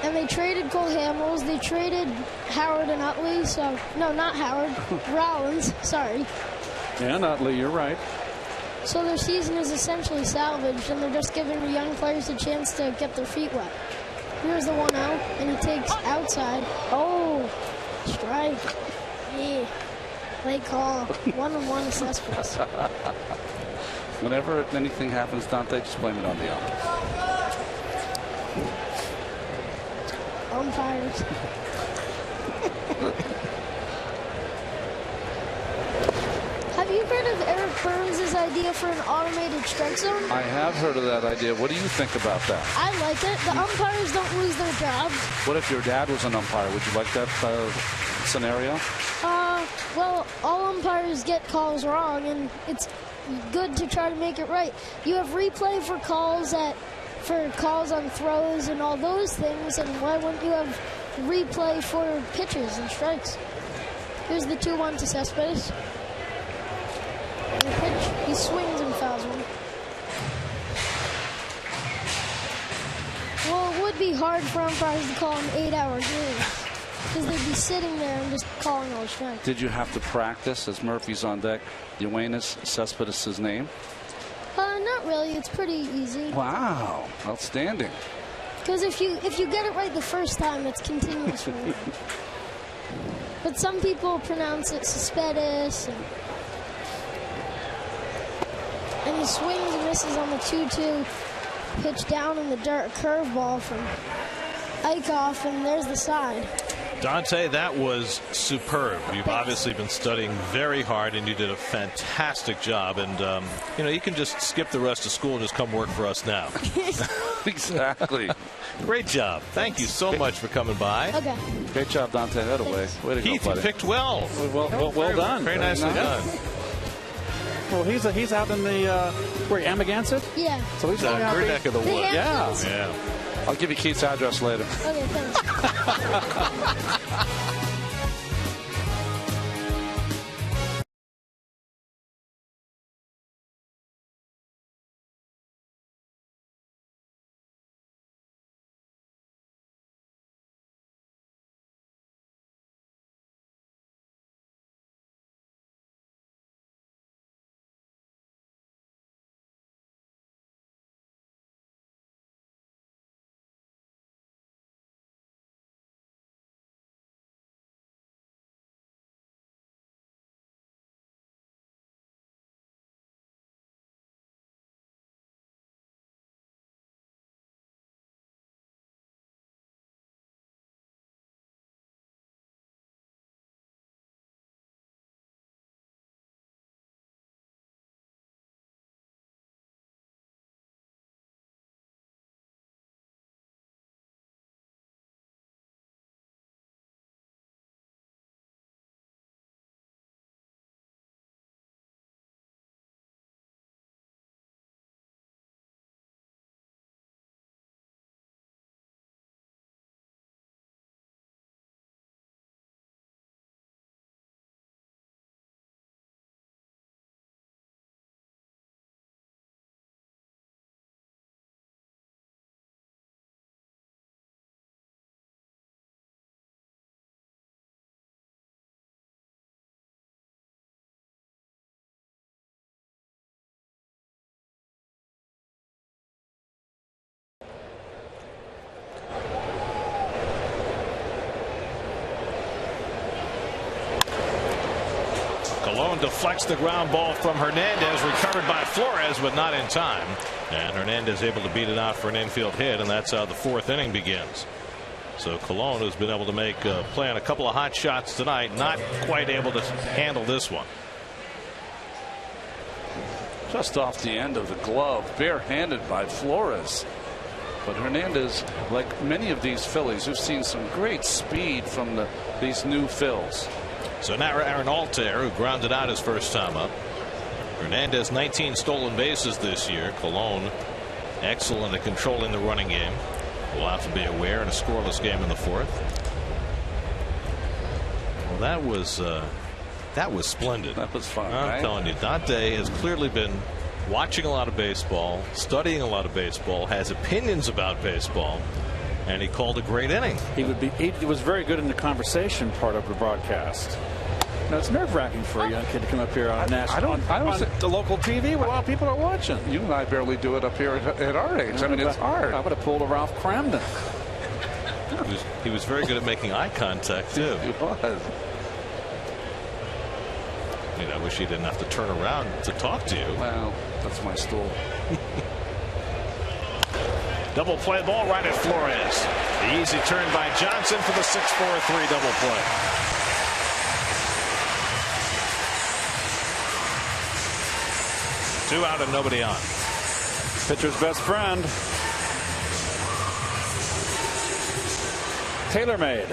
And they traded Cole Hamels. They traded Howard and Utley. So, no, not Howard. Rollins. Sorry. And Utley, you're right. So their season is essentially salvaged, and they're just giving the young players a chance to get their feet wet. Here's the 1-0, and he takes outside. Oh, strike. Yeah. Late call. 1-1 Cespedes. Whenever anything happens, Dante, just blame it on the umpires. Have you heard of Eric Burns' idea for an automated strike zone? I have heard of that idea. What do you think about that? I like it. The umpires don't lose their jobs. What if your dad was an umpire? Would you like that scenario? Well, all umpires get calls wrong, and it's good to try to make it right. You have replay for calls on throws and all those things, and why wouldn't you have replay for pitches and strikes? Here's the 2-1 to Cespedes. And the pitch, he swings and fouls one. Well, it would be hard for umpires to call an 8-hour game, because they'd be sitting there and just calling all strikes. Did you have to practice, as Murphy's on deck, Yoenis Cespedes' name? Not really. It's pretty easy. Wow, outstanding. Because if you get it right the first time, it's continuous. But some people pronounce it Cespedes, and he swings and misses on the 2-2 pitch down in the dirt, curveball from Eickhoff, and there's the side. Dante, that was superb. You've obviously been studying very hard, and you did a fantastic job. And, you can just skip the rest of school and just come work for us now. Exactly. Great job. Thank you so much for coming by. Okay. Great job, Dante. That away. Way to Keith, go, buddy. You picked well. Well done. Very nicely done. Well, he's out in the where Amagansett? Yeah. So he's out your neck of the woods. Yeah. I'll give you Keith's address later. Okay, thanks. Colon deflects the ground ball from Hernandez, recovered by Flores, but not in time. And Hernandez able to beat it out for an infield hit, and that's how the 4th inning begins. So Colon has been able to make play on a couple of hot shots tonight, not quite able to handle this one. Just off the end of the glove, barehanded by Flores. But Hernandez, like many of these Phillies, who've seen some great speed from these new Phils. So now Aaron Altair, who grounded out his first time up. Hernandez 19 stolen bases this year. Colon excellent at controlling the running game. We'll have to be aware in a scoreless game in the 4th. Well, that was splendid. That was fun. I'm telling you, Dante has clearly been watching a lot of baseball, studying a lot of baseball, has opinions about baseball, and he called a great inning. He was very good in the conversation part of the broadcast. Now, it's nerve-wracking for a young kid to come up here on national, on the local TV while people are watching. You and I barely do it up here at our age. I mean, it's hard. I would have pulled a Ralph Cramden. He was very good at making eye contact, too. He was. I wish he didn't have to turn around to talk to you. Well, that's my stool. Double play ball right at Flores. The easy turn by Johnson for the 6-4-3 double play. Two out and nobody on. Pitcher's best friend. TaylorMade.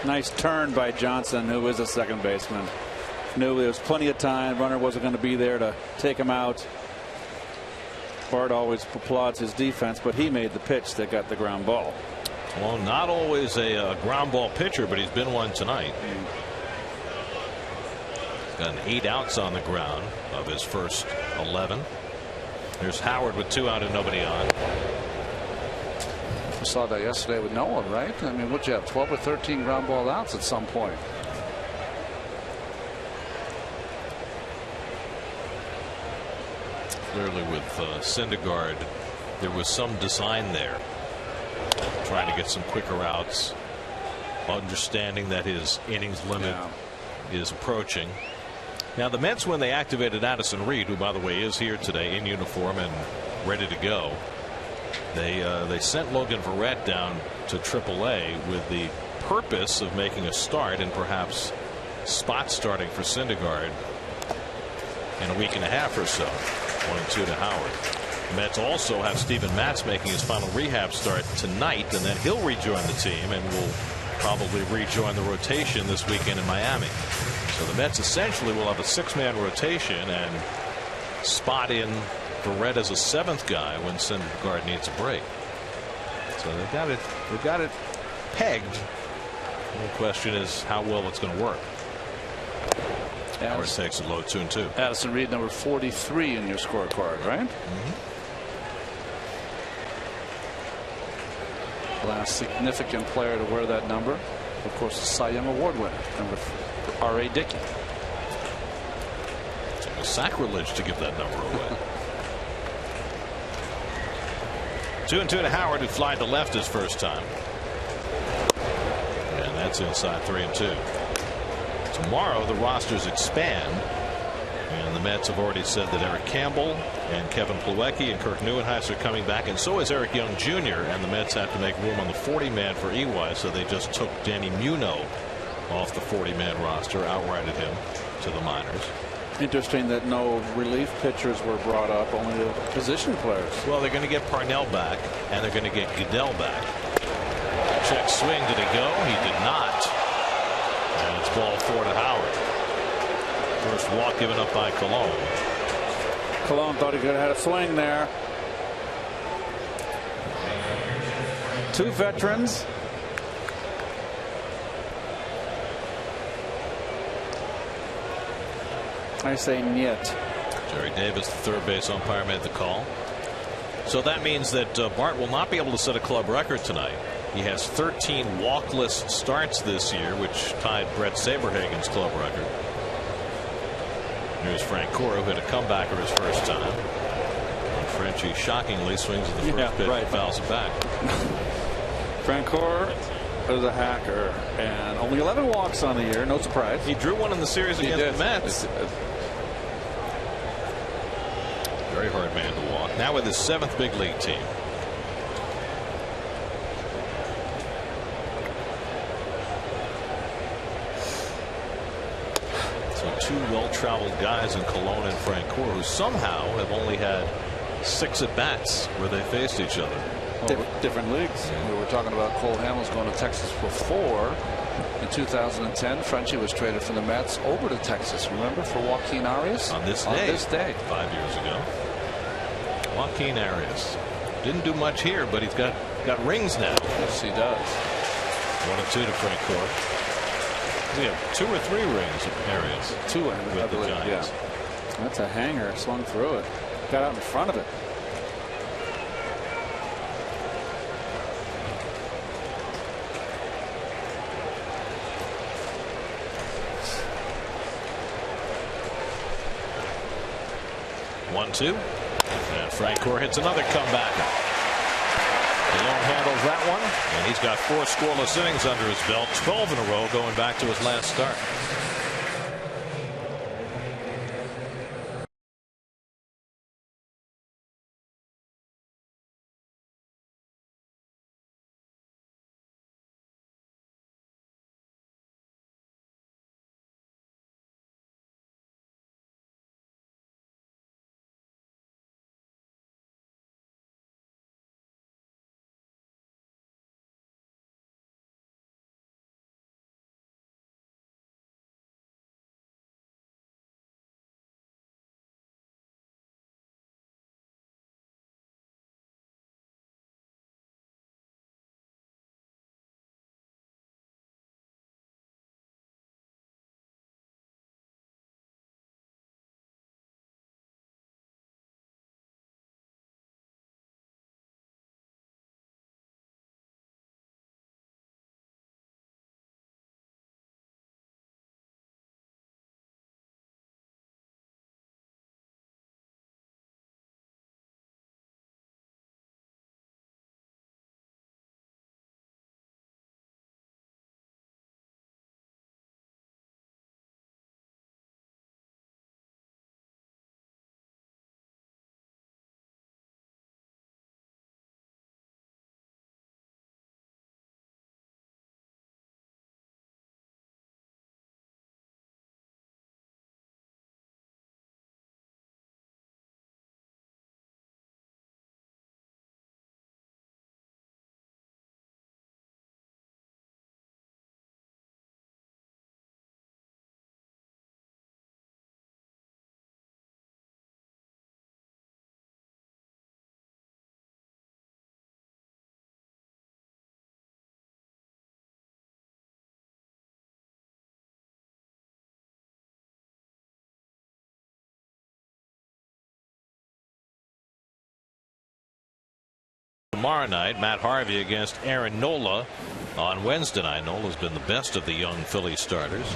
Nice turn by Johnson, who is a second baseman. Knew there was plenty of time. Runner wasn't going to be there to take him out. Bart always applauds his defense, but he made the pitch that got the ground ball. Well, not always a ground ball pitcher, but he's been one tonight. He's gotten 8 outs on the ground of his first 11. There's Howard with 2 out and nobody on. We saw that yesterday with Noah, right? I mean, what'd you have, 12 or 13 ground ball outs at some point? Clearly with Syndergaard, there was some design there. Trying to get some quicker outs. Understanding that his innings limit is approaching. Now the Mets, when they activated Addison Reed, who by the way is here today in uniform and ready to go, they sent Logan Verrett down to AAA with the purpose of making a start and perhaps spot starting for Syndergaard in a week and a half or so. 1-2 to Howard. The Mets also have Steven Matz making his final rehab start tonight, and then he'll rejoin the team and will probably rejoin the rotation this weekend in Miami. So the Mets essentially will have a 6-man rotation and spot in Verrett as a 7th guy when Syndergaard needs a break. So they've got it pegged. The question is how well it's going to work. Howard takes it low, 2-2. Addison Reed, number 43 in your scorecard, right? Last significant player to wear that number, of course, the Cy Young Award winner, number R.A. Dickey. It's like a sacrilege to give that number away. 2-2 to Howard, who flied to left his first time. And that's inside 3-2. Tomorrow the rosters expand, and the Mets have already said that Eric Campbell and Kevin Plawecki and Kirk Neuenhuis are coming back, and so is Eric Young Jr. And the Mets have to make room on the 40-man for EY, so they just took Danny Muno off the 40-man roster, outrighted him to the minors. Interesting that no relief pitchers were brought up, only the position players. Well, they're going to get Parnell back, and they're going to get Goodell back. Check swing, did he go? He did not. And it's ball 4 to Howard. First walk given up by Colon. Colon thought he could have had a swing there. 2 veterans. I say niet. Jerry Davis, the third base umpire, made the call. So that means that Bart will not be able to set a club record tonight. He has 13 walkless starts this year, which tied Brett Saberhagen's club record. Here's Frank Coro, who hit a comebacker his first time. And Frenchie shockingly swings at the first pitch and fouls it back. Frank Coro is a hacker, and only 11 walks on the year. No surprise. He drew one in the series against the Mets. Very hard man to walk. Now with his 7th big league team. So 2 well-traveled guys in Colon and Francoeur, who somehow have only had 6 at-bats where they faced each other. Different leagues. We were talking about Cole Hamels going to Texas before. In 2010, Frenchie was traded from the Mets over to Texas, remember, for Joaquin Arias? On this day. 5 years ago. Joaquin Arias didn't do much here, but he's got rings now. Yes, he does. 1-2 to Francoeur. He have 2 or 3 rings of Arias. 2 with the Giants. Yeah. That's a hanger. Swung through it. Got out in front of it. 1-2. And Francoeur hits another comebacker. Leone handles that one, and he's got 4 scoreless innings under his belt, 12 in a row going back to his last start. Tomorrow night, Matt Harvey against Aaron Nola on Wednesday night. Nola's been the best of the young Phillies starters.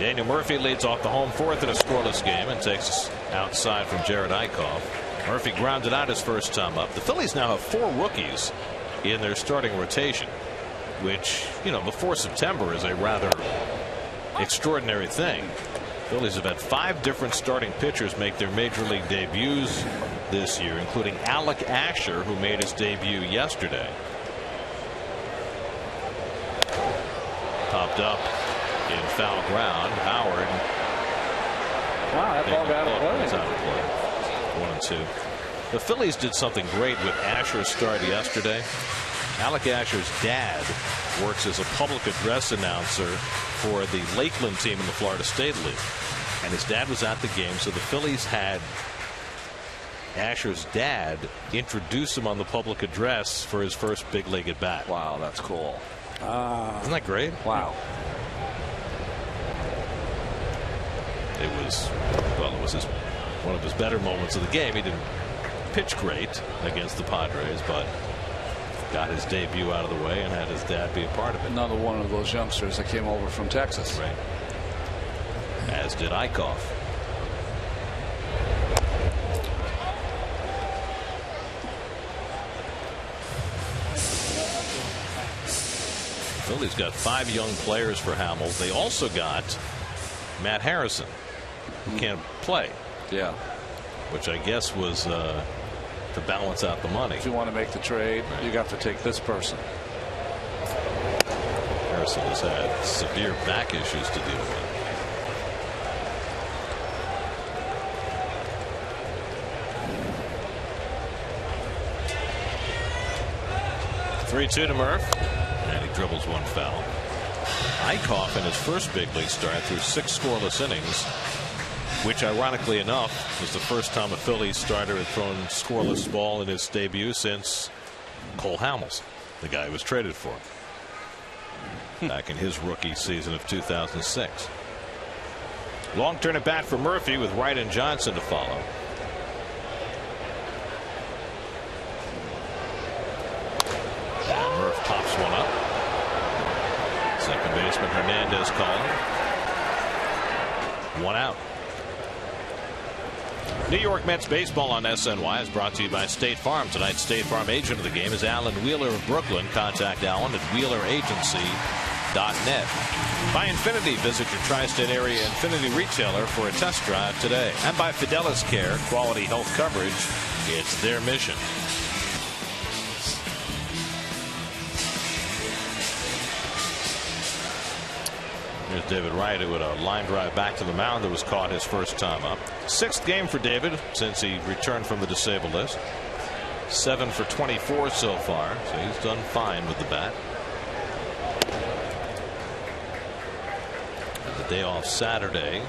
Daniel Murphy leads off the home fourth in a scoreless game and takes us outside from Jared Eickhoff. Murphy grounded out his first time up. The Phillies now have 4 rookies in their starting rotation, which, before September is a rather extraordinary thing. Phillies have had 5 different starting pitchers make their major league debuts this year, including Alec Asher, who made his debut yesterday. Popped up in foul ground. Howard. Wow, that ball got out of play. 1-2. The Phillies did something great with Asher's start yesterday. Alec Asher's dad works as a public address announcer for the Lakeland team in the Florida State League. And his dad was at the game, so the Phillies had Asher's dad introduce him on the public address for his first big league at bat. Wow, that's cool. Isn't that great? Wow. It was one of his better moments of the game. He didn't pitch great against the Padres, but got his debut out of the way and had his dad be a part of it. Another one of those youngsters that came over from Texas. Right. As did Eickhoff. Phillies got 5 young players for Hamels. They also got Matt Harrison, who can't play. Yeah. Which I guess was to balance out the money. If you want to make the trade, right, you got to take this person. Harrison has had severe back issues to deal with. Three-2 to Murph, and he dribbles one foul. Eickhoff in his first big league start through 6 scoreless innings, which ironically enough was the first time a Phillies starter had thrown scoreless ball in his debut since Cole Hamels, the guy who was traded for him back in his rookie season of 2006. Long turn at bat for Murphy with Wright and Johnson to follow. And Murph pops one up. Second baseman Hernandez calling. 1 out. New York Mets baseball on SNY is brought to you by State Farm. Tonight's State Farm agent of the game is Alan Wheeler of Brooklyn. Contact Alan at WheelerAgency.net. By Infinity, visit your tri-state area Infinity retailer for a test drive today. And by Fidelis Care, quality health coverage. It's their mission. Here's David Wright, who had a line drive back to the mound that was caught his first time up. 6th game for David since he returned from the disabled list. 7 for 24 so far, so he's done fine with the bat. And the day off Saturday.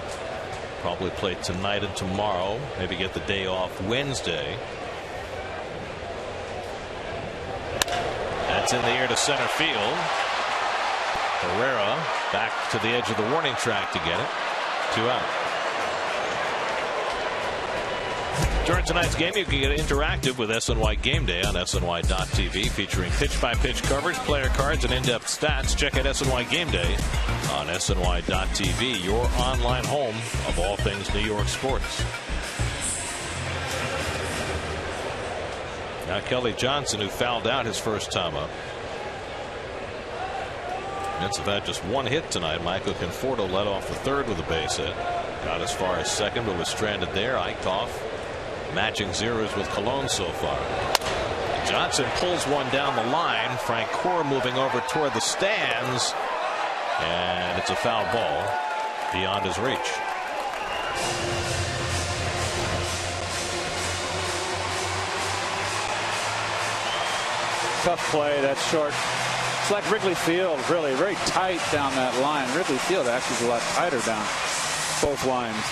Probably play tonight and tomorrow. Maybe get the day off Wednesday. That's in the air to center field. Herrera back to the edge of the warning track to get it. 2 out. During tonight's game, you can get interactive with SNY Game Day on SNY.TV, featuring pitch-by-pitch coverage, player cards, and in-depth stats. Check out SNY Game Day on SNY.TV, your online home of all things New York sports. Now Kelly Johnson, who fouled out his first time up. Mets have had just 1 hit tonight. Michael Conforto led off the 3rd with a base hit. Got as far as 2nd, but was stranded there. Eickhoff matching zeros with Cologne so far. Johnson pulls one down the line. Frank Core moving over toward the stands. And it's a foul ball beyond his reach. Tough play. That's short. It's like Wrigley Field, really very tight down that line. Wrigley Field actually is a lot tighter down both lines.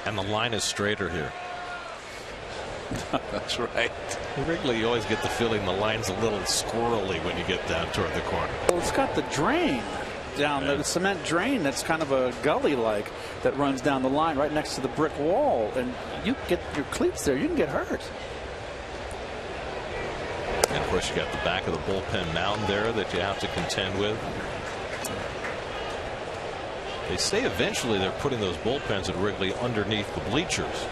And the line is straighter here. That's right. Wrigley, you always get the feeling the line's a little squirrely when you get down toward the corner. Well, it's got the drain down, the cement drain that's kind of a gully like that runs down the line right next to the brick wall, and you get your cleats there, you can get hurt. And of course you got the back of the bullpen mound there that you have to contend with. They say eventually they're putting those bullpens at Wrigley underneath the bleachers,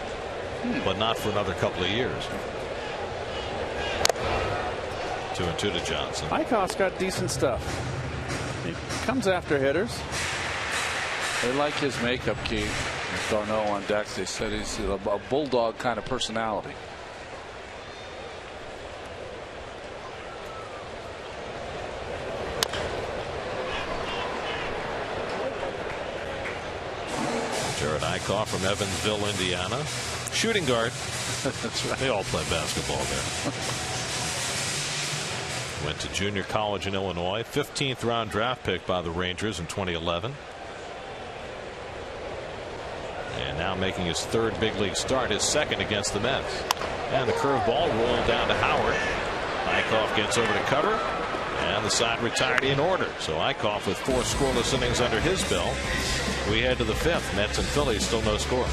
but not for another couple of years. 2-2 to Johnson. Eickhoff's got decent stuff. He comes after hitters. They like his makeup, Keith. Darno on deck. They said he's a bulldog kind of personality. Jared Eickhoff from Evansville, Indiana. Shooting guard. That's right. They all play basketball there. Went to junior college in Illinois. 15th round draft pick by the Rangers in 2011. And now making his 3rd big league start, his 2nd against the Mets. And the curveball rolled down to Howard. Eickhoff gets over to cover. And the side retired in order. So Eickhoff with 4 scoreless innings under his belt. We head to the 5th. Mets and Phillies still no score.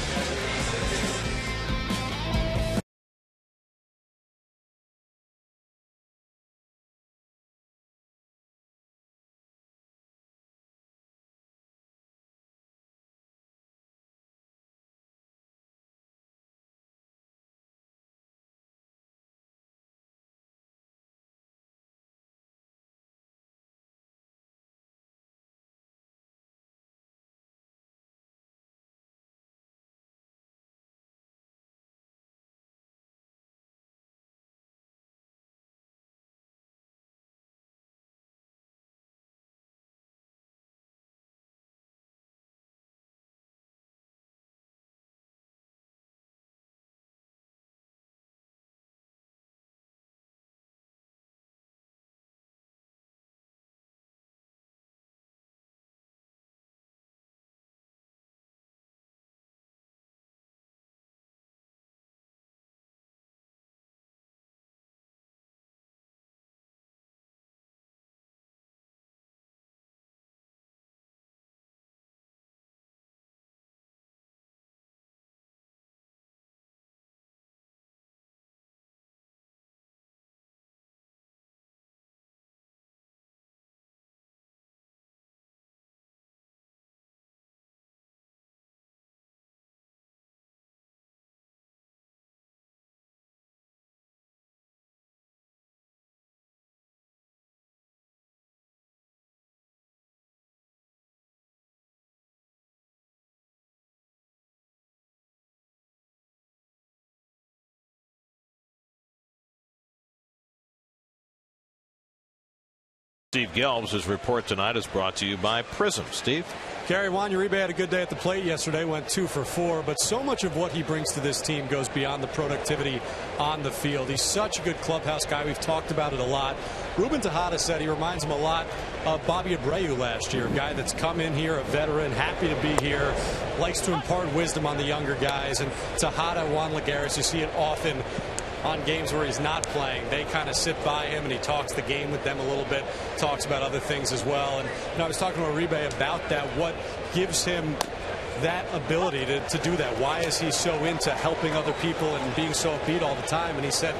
Steve Gelbs' his report tonight is brought to you by Prism. Steve? Gary, Juan Uribe had a good day at the plate yesterday, went 2 for 4, but so much of what he brings to this team goes beyond the productivity on the field. He's such a good clubhouse guy. We've talked about it a lot. Ruben Tejada said he reminds him a lot of Bobby Abreu last year, a guy that's come in here, a veteran, happy to be here, likes to impart wisdom on the younger guys. And Tejada, Juan Lagares, you see it often on games where he's not playing. They kind of sit by him and he talks the game with them a little bit, talks about other things as well. And I was talking to Uribe about that, what gives him that ability to do that. Why is he so into helping other people and being so upbeat all the time? And he said,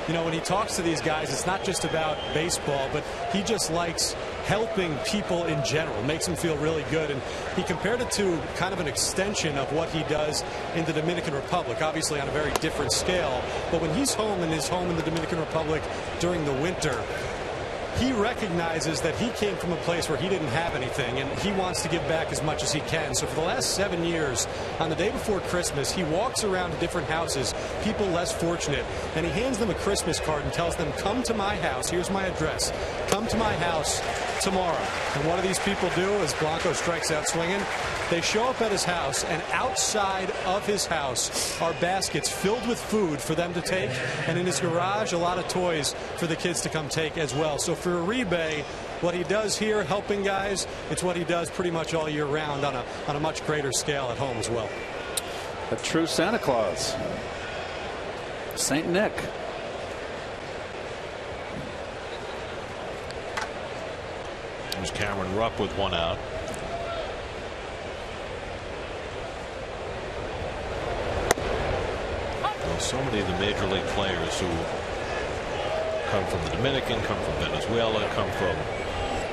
when he talks to these guys, it's not just about baseball, but he just likes helping people in general, makes him feel really good. And he compared it to kind of an extension of what he does in the Dominican Republic, obviously on a very different scale. But when he's home in the Dominican Republic during the winter, he recognizes that he came from a place where he didn't have anything, and he wants to give back as much as he can. So for the last 7 years, on the day before Christmas, he walks around to different houses, people less fortunate, and he hands them a Christmas card and tells them, come to my house. Here's my address. Come to my house tomorrow. And what do these people do as Blanco strikes out swinging? They show up at his house, and outside of his house are baskets filled with food for them to take, and in his garage, a lot of toys for the kids to come take as well. So for Uribe, what he does here, helping guys, it's what he does pretty much all year round on a much greater scale at home as well. A true Santa Claus. St. Nick. There's Cameron Rupp with one out. Well, so many of the major league players who come from the Dominican, come from Venezuela, come from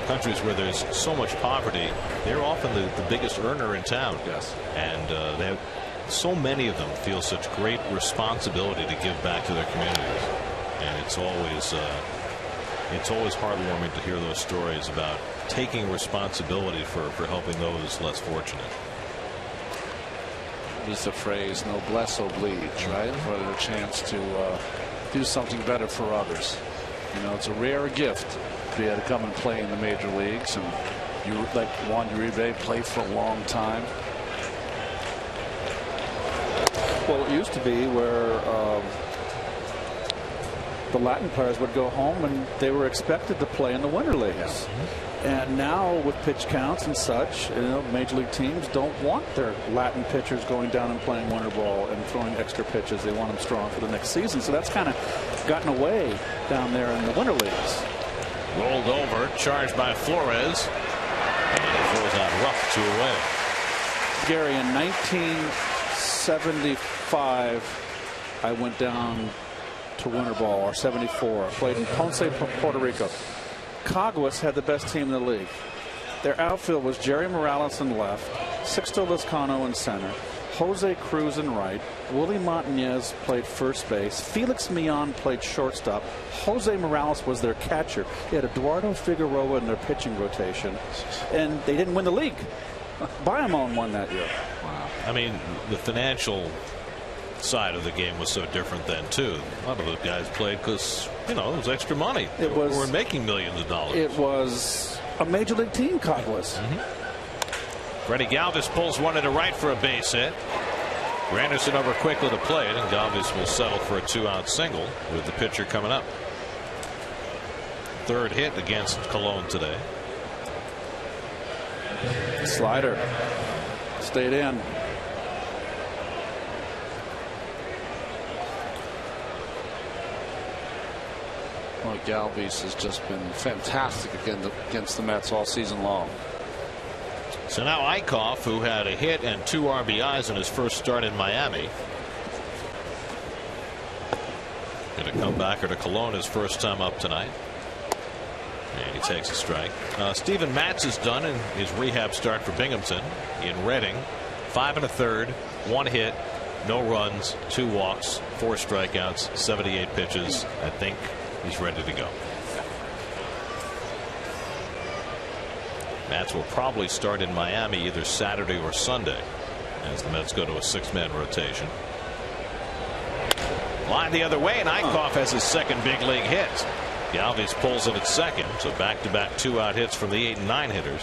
countries where there's so much poverty, they're often the biggest earner in town. Yes. And they have, so many of them feel such great responsibility to give back to their communities. And it's always heartwarming to hear those stories about taking responsibility for helping those less fortunate. There's the phrase noblesse oblige, right? For a chance to do something better for others. It's a rare gift to be able to come and play in the major leagues, and you, like Juan Uribe, play for a long time. Well, it used to be where the Latin players would go home and they were expected to play in the winter leagues. Yeah. And now with pitch counts and such, major league teams don't want their Latin pitchers going down and playing winter ball and throwing extra pitches. They want them strong for the next season. So that's kind of gotten away down there in the winter leagues. Rolled over, charged by Flores, and he throws out rough 2 away. Gary, in 1975, I went down to winter ball, or 74. I played in Ponce, Puerto Rico. Caguas had the best team in the league. Their outfield was Jerry Morales in left, Sixto Lizcano in center, Jose Cruz in right, Willie Montañez played first base, Felix Millon played shortstop, Jose Morales was their catcher. They had Eduardo Figueroa in their pitching rotation, and they didn't win the league. Bayamon won that year. Wow. I mean, the financial side of the game was so different then too. A lot of those guys played because it was extra money. They were making millions of dollars. It was a major league team, Caguas. Freddie Galvis pulls one into right for a base hit. Granderson over quickly to play it, and Galvis will settle for a 2-out single with the pitcher coming up. Third hit against Colon today. Slider stayed in. Well, Galvis has just been fantastic against the Mets all season long. So now Eickhoff, who had a hit and 2 RBIs in his first start in Miami, going to come back to Colon his first time up tonight. And he takes a strike. Steven Matz is done in his rehab start for Binghamton in Reading. 5 1/3, 1 hit, no runs, 2 walks, 4 strikeouts, 78 pitches. I think he's ready to go. Matz will probably start in Miami either Saturday or Sunday as the Mets go to a 6-man rotation. Line the other way, and Eickhoff has his second big league hit. Galvis pulls it at second, so back-to-back 2-out hits from the 8 and 9 hitters.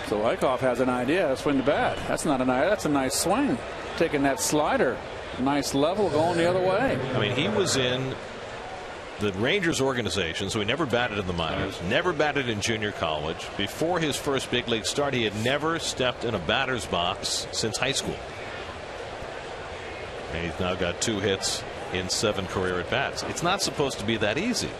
So Eickhoff has an idea to swing the bat. That's not an idea. That's a nice swing. Taking that slider. Nice level going the other way. I mean, he was in the Rangers organization, so he never batted in the minors, never batted in junior college. Before his first big league start, he had never stepped in a batter's box since high school. And he's now got 2 hits in 7 career at bats. It's not supposed to be that easy.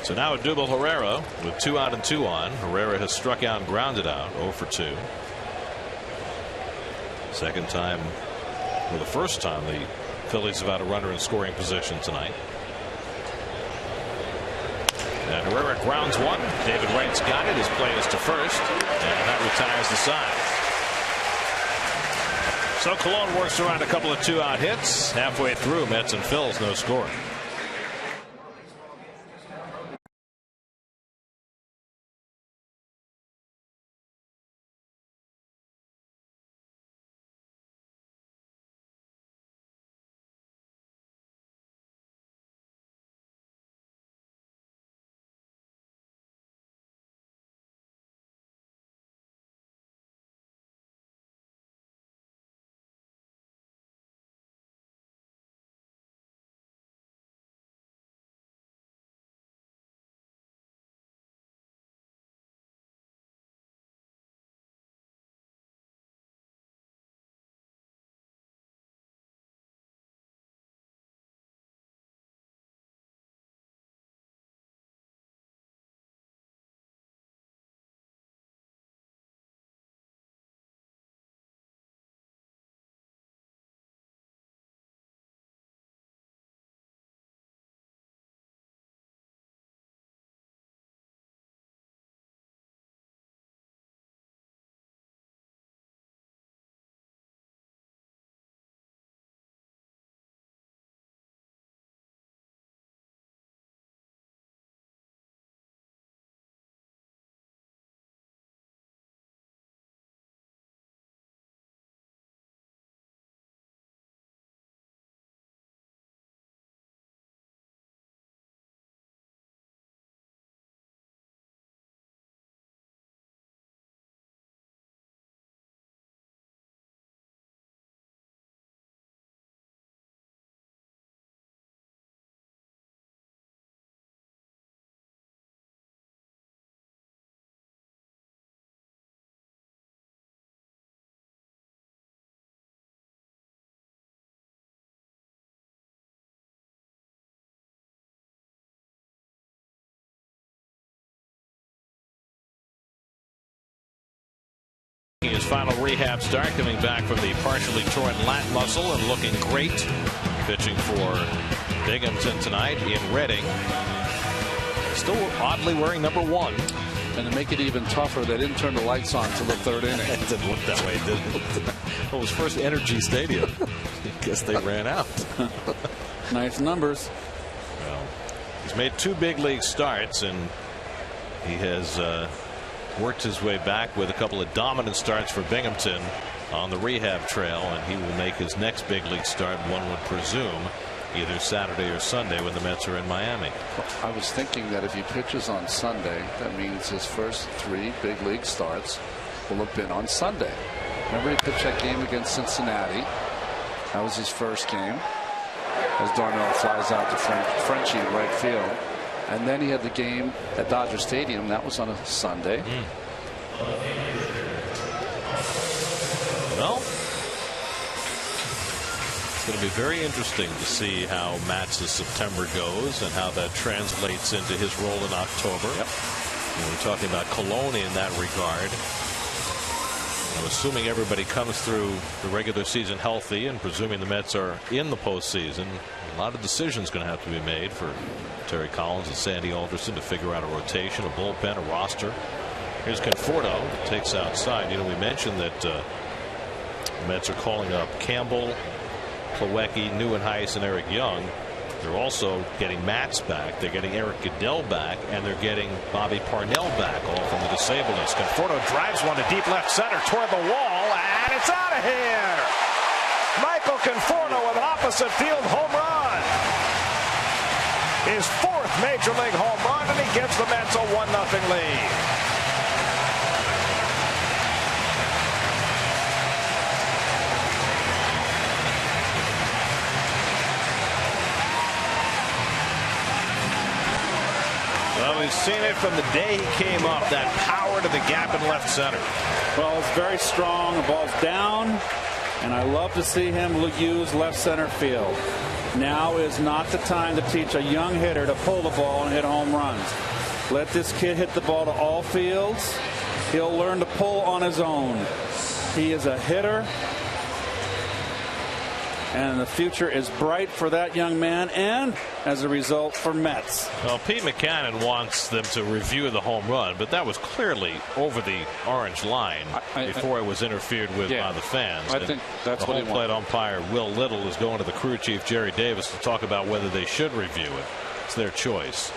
So now Odubel Herrera with 2 out and 2 on. Herrera has struck out and grounded out, 0 for 2. Second time, or the first time, the Phillies have had a runner in scoring position tonight. And Herrera grounds one. David Wright's got it. His play is to first, and that retires the side. So Colon works around a couple of 2-out hits. Halfway through, Mets and Phils, no score. His final rehab start, coming back from the partially torn lat muscle and looking great. Pitching for Binghamton tonight in Reading. Still oddly wearing number 1. And to make it even tougher, they didn't turn the lights on until the 3rd inning. It didn't look that way, did it? Well, it was First Energy Stadium. I guess they ran out. Nice numbers. Well, he's made 2 big league starts, and he has worked his way back with a couple of dominant starts for Binghamton on the rehab trail, and he will make his next big league start, one would presume, either Saturday or Sunday when the Mets are in Miami. I was thinking that if he pitches on Sunday, that means his first 3 big league starts will have been on Sunday. Remember, he pitched that game against Cincinnati. That was his first game, as Darnell flies out to Frenchie in right field. And then he had the game at Dodger Stadium. That was on a Sunday. Well, it's going to be very interesting to see how Matz's September goes and how that translates into his role in October. Yep. We're talking about Cologne in that regard. I'm assuming everybody comes through the regular season healthy, and presuming the Mets are in the postseason, a lot of decisions going to have to be made for Terry Collins and Sandy Alderson to figure out a rotation, a bullpen, a roster. Here's Conforto, takes outside. You know, we mentioned that the Mets are calling up Campbell, Plawecki, Neuenhuis, and Eric Young. They're also getting Matz back. They're getting Eric Goodell back, and they're getting Bobby Parnell back, all from the disabled list. Conforto drives one to deep left center toward the wall, and it's out of here. Michael Conforto with an opposite field home run. His 4th major league home run, and he gives the Mets a 1-0 lead. Well, we've seen it from the day he came up, that power to the gap in left center. Well, it's very strong. The ball's down, and I love to see him use left center field. Now is not the time to teach a young hitter to pull the ball and hit home runs. Let this kid hit the ball to all fields. He'll learn to pull on his own. He is a hitter, and the future is bright for that young man, and as a result for Mets. Well, Pete Mackanin wants them to review the home run, but that was clearly over the orange line before it was interfered with by the fans. I think that's what he wants. The home plate umpire Will Little is going to the crew chief Jerry Davis to talk about whether they should review it. It's their choice.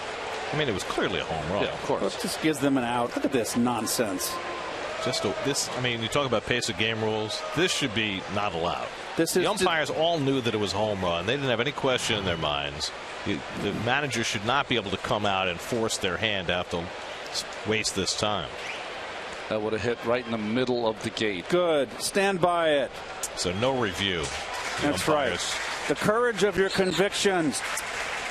I mean, it was clearly a home run. Yeah, of course. Well, it just gives them an out. Look at this nonsense. I mean, you talk about pace of game rules. This should be not allowed. The umpires all knew that it was a home run. They didn't have any question in their minds. The manager should not be able to come out and force their hand to have to waste this time. That would have hit right in the middle of the gate. Good. Stand by it. So no review. That's right. The courage of your convictions.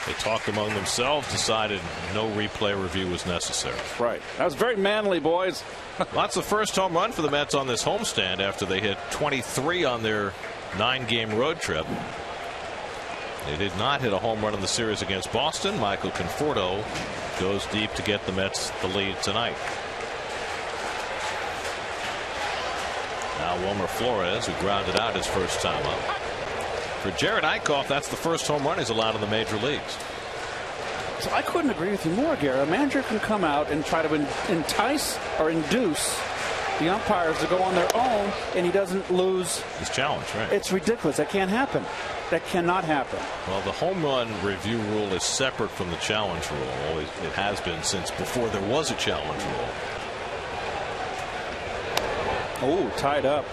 They talked among themselves, decided no replay review was necessary. Right. That was very manly, boys. That's the first home run for the Mets on this homestand after they hit 23 on their 9-game road trip. They did not hit a home run in the series against Boston. Michael Conforto goes deep to get the Mets the lead tonight. Now Wilmer Flores, who grounded out his first time up. For Jared Eickhoff, that's the first home run he's allowed in the major leagues. So I couldn't agree with you more, Gary. A manager can come out and try to entice or induce the umpires to go on their own, and he doesn't lose his challenge, right? It's ridiculous. That can't happen. That cannot happen. Well, the home run review rule is separate from the challenge rule. Always, it has been since before there was a challenge rule. Oh, tied up.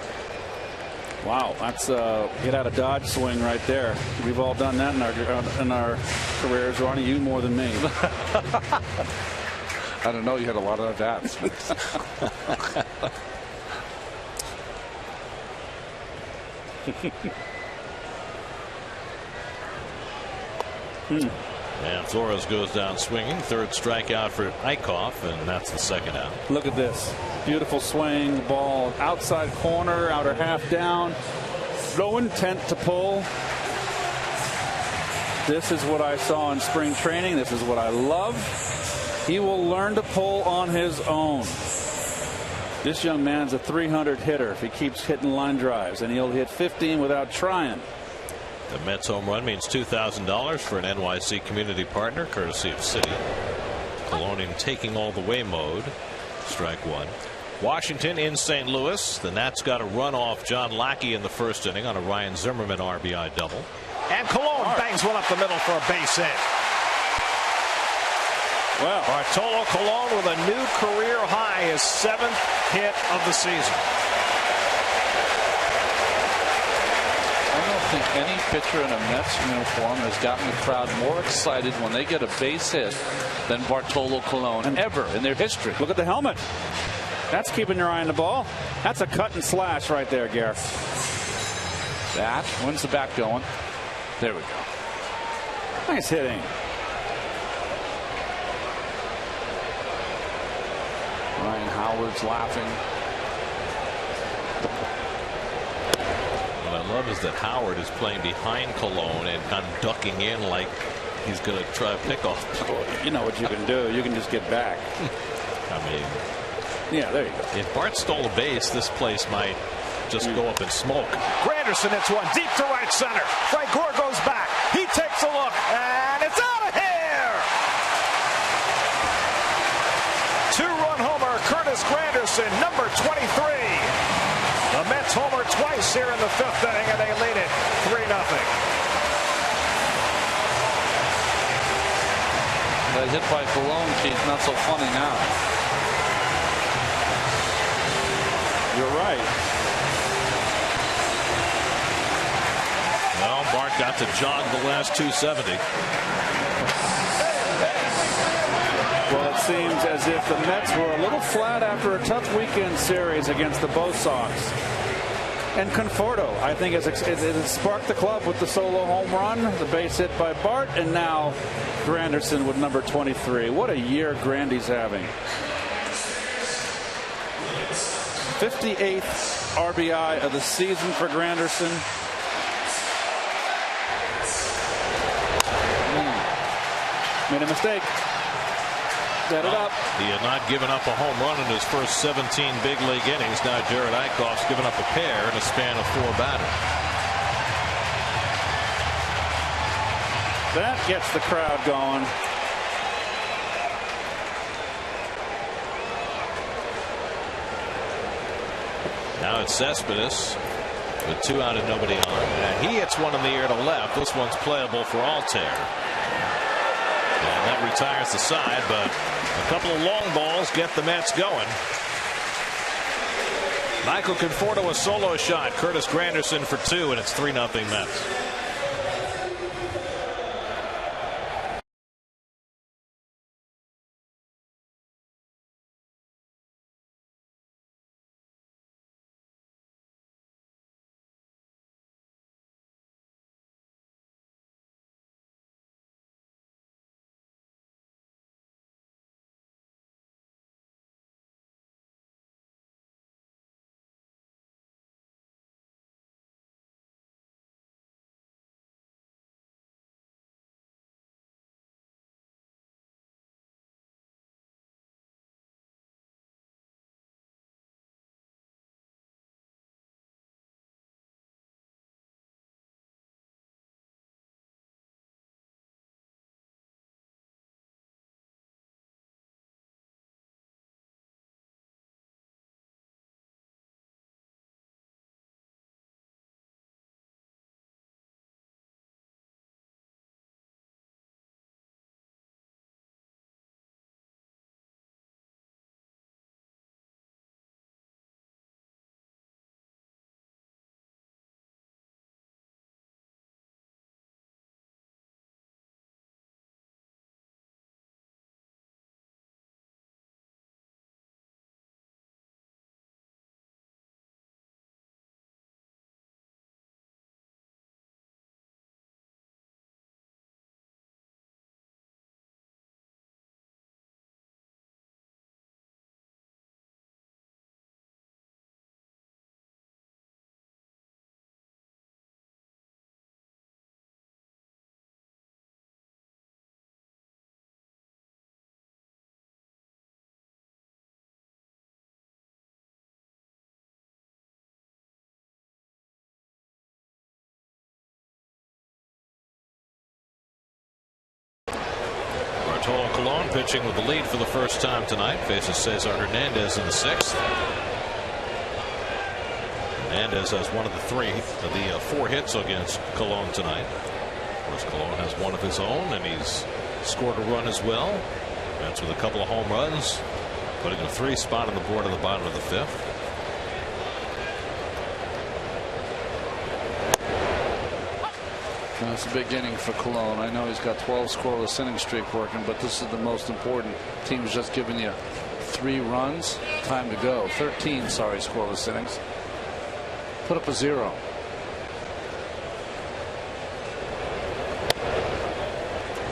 Wow, that's get out of dodge swing right there. We've all done that in our careers. Ronnie, you more than me. I don't know. You had a lot of that. And Flores goes down swinging. Third strikeout for Eickhoff, and that's the second out. Look at this. Beautiful swing. Ball outside corner, outer half down. No intent to pull. This is what I saw in spring training. This is what I love. He will learn to pull on his own. This young man's a 300 hitter if he keeps hitting line drives, and he'll hit 15 without trying. The Mets home run means $2,000 for an NYC community partner, courtesy of Citi. Cologne in taking all the way mode. Strike one. Washington in St. Louis. The Nats got a run off John Lackey in the first inning on a Ryan Zimmerman RBI double. And Cologne bangs one up the middle for a base hit. Well, Bartolo Colon with a new career high, his 7th hit of the season. I don't think any pitcher in a Mets uniform has gotten the crowd more excited when they get a base hit than Bartolo Colon ever in their history. Look at the helmet. That's keeping your eye on the ball. That's a cut and slash right there, Gare. That. When's the bat going? There we go. Nice hitting. Ryan Howard's laughing. What I love is that Howard is playing behind Colon and kind of ducking in like he's going to try a pickoff. You know what you can do. You can just get back. I mean, yeah, there you go. If Bart stole a base, this place might just go up in smoke. Granderson hits one deep to right center. Frank Gore goes back. He takes a look, and it's out of here. 2-run homer, Curtis Granderson, number 23. The Mets homer twice here in the 5th inning, and they lead it 3-0. That hit by Cologne, Keith, not so funny now. You're right. Well, Bart got to jog the last 270. Well, it seems as if the Mets were a little flat after a tough weekend series against the Bo Sox. And Conforto, I think, has sparked the club with the solo home run, the base hit by Bart, and now Granderson with number 23. What a year Grandy's having. 58th RBI of the season for Granderson. Made a mistake. Set it up. He had not given up a home run in his first 17 big league innings. Now Jared Eickhoff's given up a pair in a span of 4 batters. That gets the crowd going. Now it's Cespedes with 2 out and nobody on. And he hits one in the air to left. This one's playable for Altair. And that retires the side, but a couple of long balls get the Mets going. Michael Conforto a solo shot. Curtis Granderson for 2, and it's 3-0 Mets. Cologne pitching with the lead for the first time tonight. Faces Cesar Hernandez in the 6th. Hernandez has one of the 4 hits against Cologne tonight. Of course, Cologne has one of his own, and he's scored a run as well. That's with a couple of home runs, putting a 3 spot on the board at the bottom of the 5th. It's a big inning for Cologne. I know he's got 12 scoreless inning streak working, but this is the most important. Team's just giving you 3 runs. Time to go. 13, scoreless innings. Put up a 0.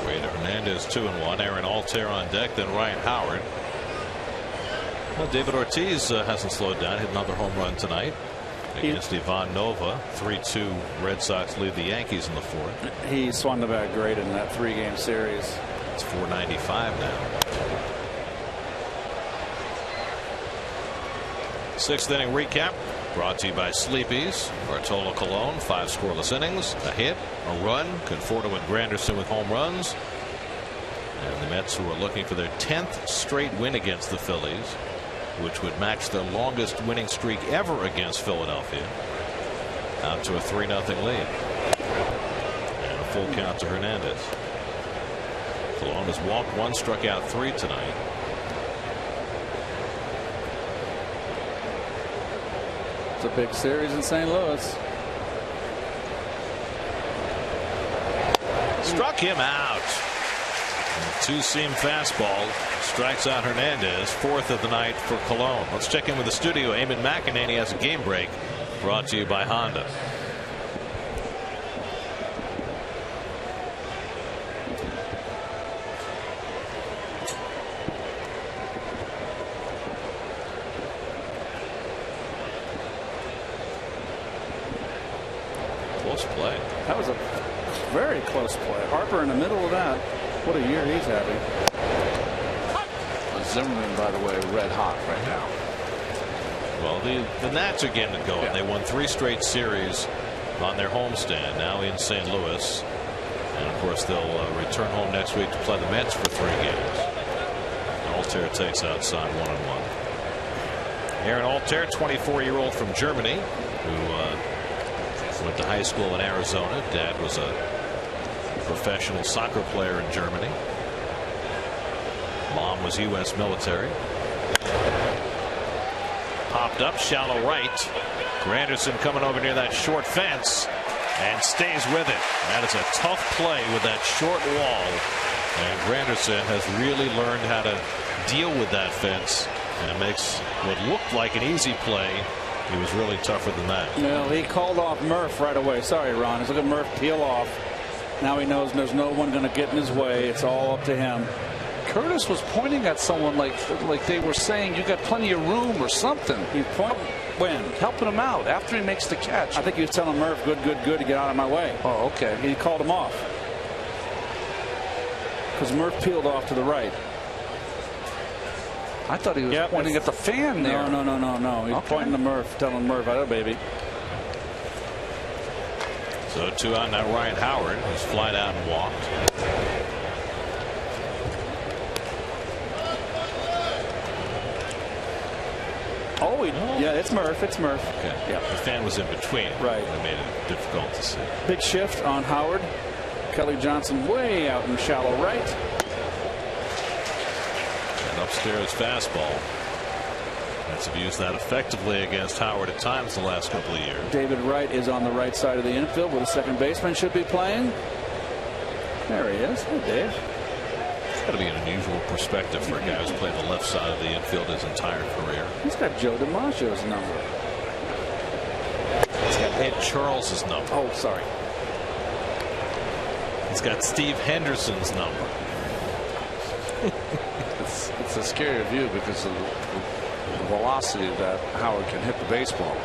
Wade Hernandez 2-1. Aaron Altair on deck, then Ryan Howard. Well, David Ortiz hasn't slowed down. Hit another home run tonight against Ivan Nova. 3-2 Red Sox lead the Yankees in the 4th. He swung the bat great in that 3-game series. It's 495 now. 6th inning recap brought to you by Sleepy's. Bartolo Colon, 5 scoreless innings, a hit, a run. Conforto and Granderson with home runs. And the Mets, who are looking for their 10th straight win against the Phillies, which would match their longest winning streak ever against Philadelphia, out to a 3-0 lead. And a full count to Hernandez. Cologne has walked 1, struck out 3 tonight. It's a big series in St. Louis. Struck him out. Two-seam fastball strikes out Hernandez, 4th of the night for Cologne. Let's check in with the studio. Eamon McEnany has a game break brought to you by Honda. Close play. That was a very close play. Harper in the middle of that. What a year he's having. Zimmerman, by the way, red hot right now. Well, the Nats are getting it going. Yeah. They won 3 straight series on their homestand, now in St. Louis. And, of course, they'll return home next week to play the Mets for 3 games. Altair takes outside 1-1. Aaron Altair, 24-year-old from Germany, who went to high school in Arizona. Dad was a professional soccer player in Germany. Mom was U.S. military. Popped up, shallow right. Granderson coming over near that short fence and stays with it. That is a tough play with that short wall. And Granderson has really learned how to deal with that fence. And it makes what looked like an easy play. He was really tougher than that. Well, he called off Murph right away. Sorry, Ron. He's looking at Murph peel off. Now he knows there's no one going to get in his way. It's all up to him. Curtis was pointing at someone like they were saying, you got plenty of room or something. He's pointing when? Helping him out after he makes the catch. I think he was telling Murph, good to get out of my way. Oh, okay. He called him off. Because Murph peeled off to the right. I thought he was pointing at the fan there. No. He's pointing to Murph, telling Murph, "Oh, baby." So 2 on now. Ryan Howard, who's flied out and walked. Oh, yeah, it's Murph. It's Murph. Okay. Yeah. The fan was in between. Right. That made it difficult to see. Big shift on Howard. Kelly Johnson way out in shallow right. And upstairs fastball. Mets have used that effectively against Howard at times the last couple of years. David Wright is on the right side of the infield where the second baseman should be playing. There he is. Hey, Dave. It's got to be an unusual perspective for a guy who's played the left side of the infield his entire career. He's got Joe DiMaggio's number. He's got Ed Charles's number. Oh, sorry. He's got Steve Henderson's number. It's a scary view because of the velocity that Howard can hit the baseball.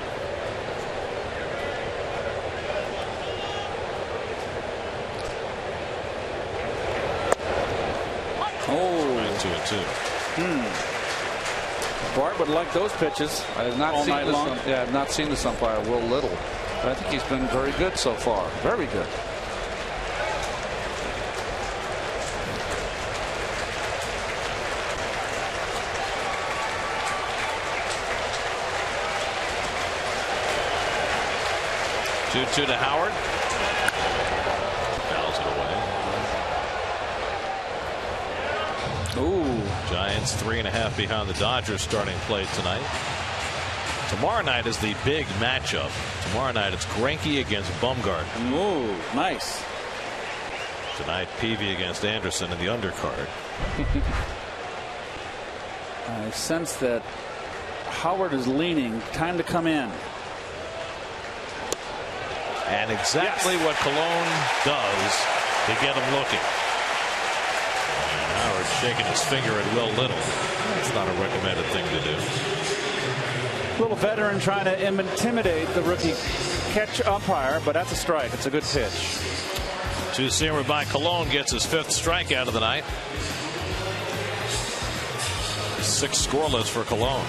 Oh, 2-2. Bart would like those pitches. I have not seen this. Yeah, I've not seen this umpire, Will Little. But I think he's been very good so far. Very good. Two to Howard. Fouls it away. Ooh. Giants 3.5 behind the Dodgers starting play tonight. Tomorrow night is the big matchup. Tomorrow night it's Greinke against Bumgarner. Ooh, nice. Tonight Peavy against Anderson in the undercard. I sense that Howard is leaning. Time to come in. And exactly what Cologne does to get him looking. And Howard shaking his finger at Will Little. That's not a recommended thing to do. Little veteran trying to intimidate the rookie catch umpire, but that's a strike. It's a good pitch. Two-seamer by Cologne gets his 5th strikeout of the night. 6 scoreless for Cologne.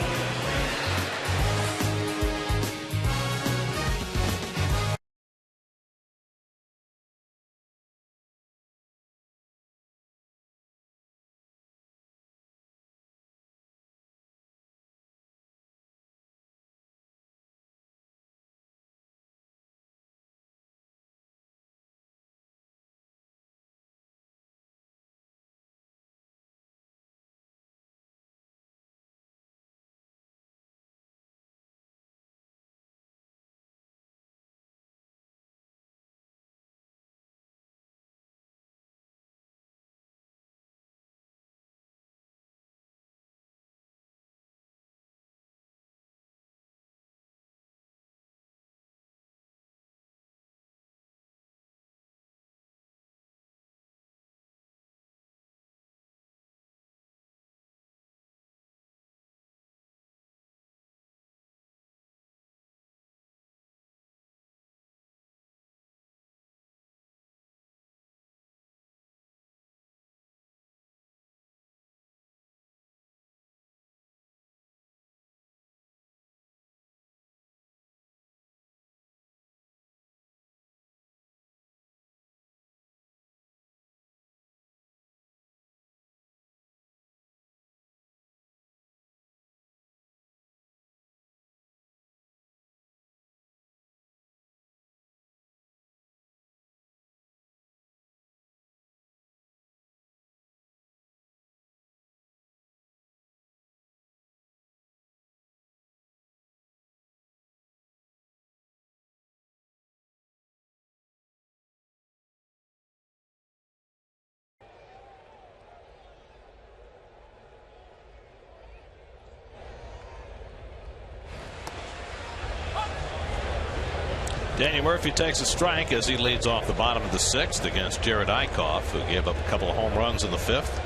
Danny Murphy takes a strike as he leads off the bottom of the 6th against Jared Eickhoff, who gave up a couple of home runs in the 5th.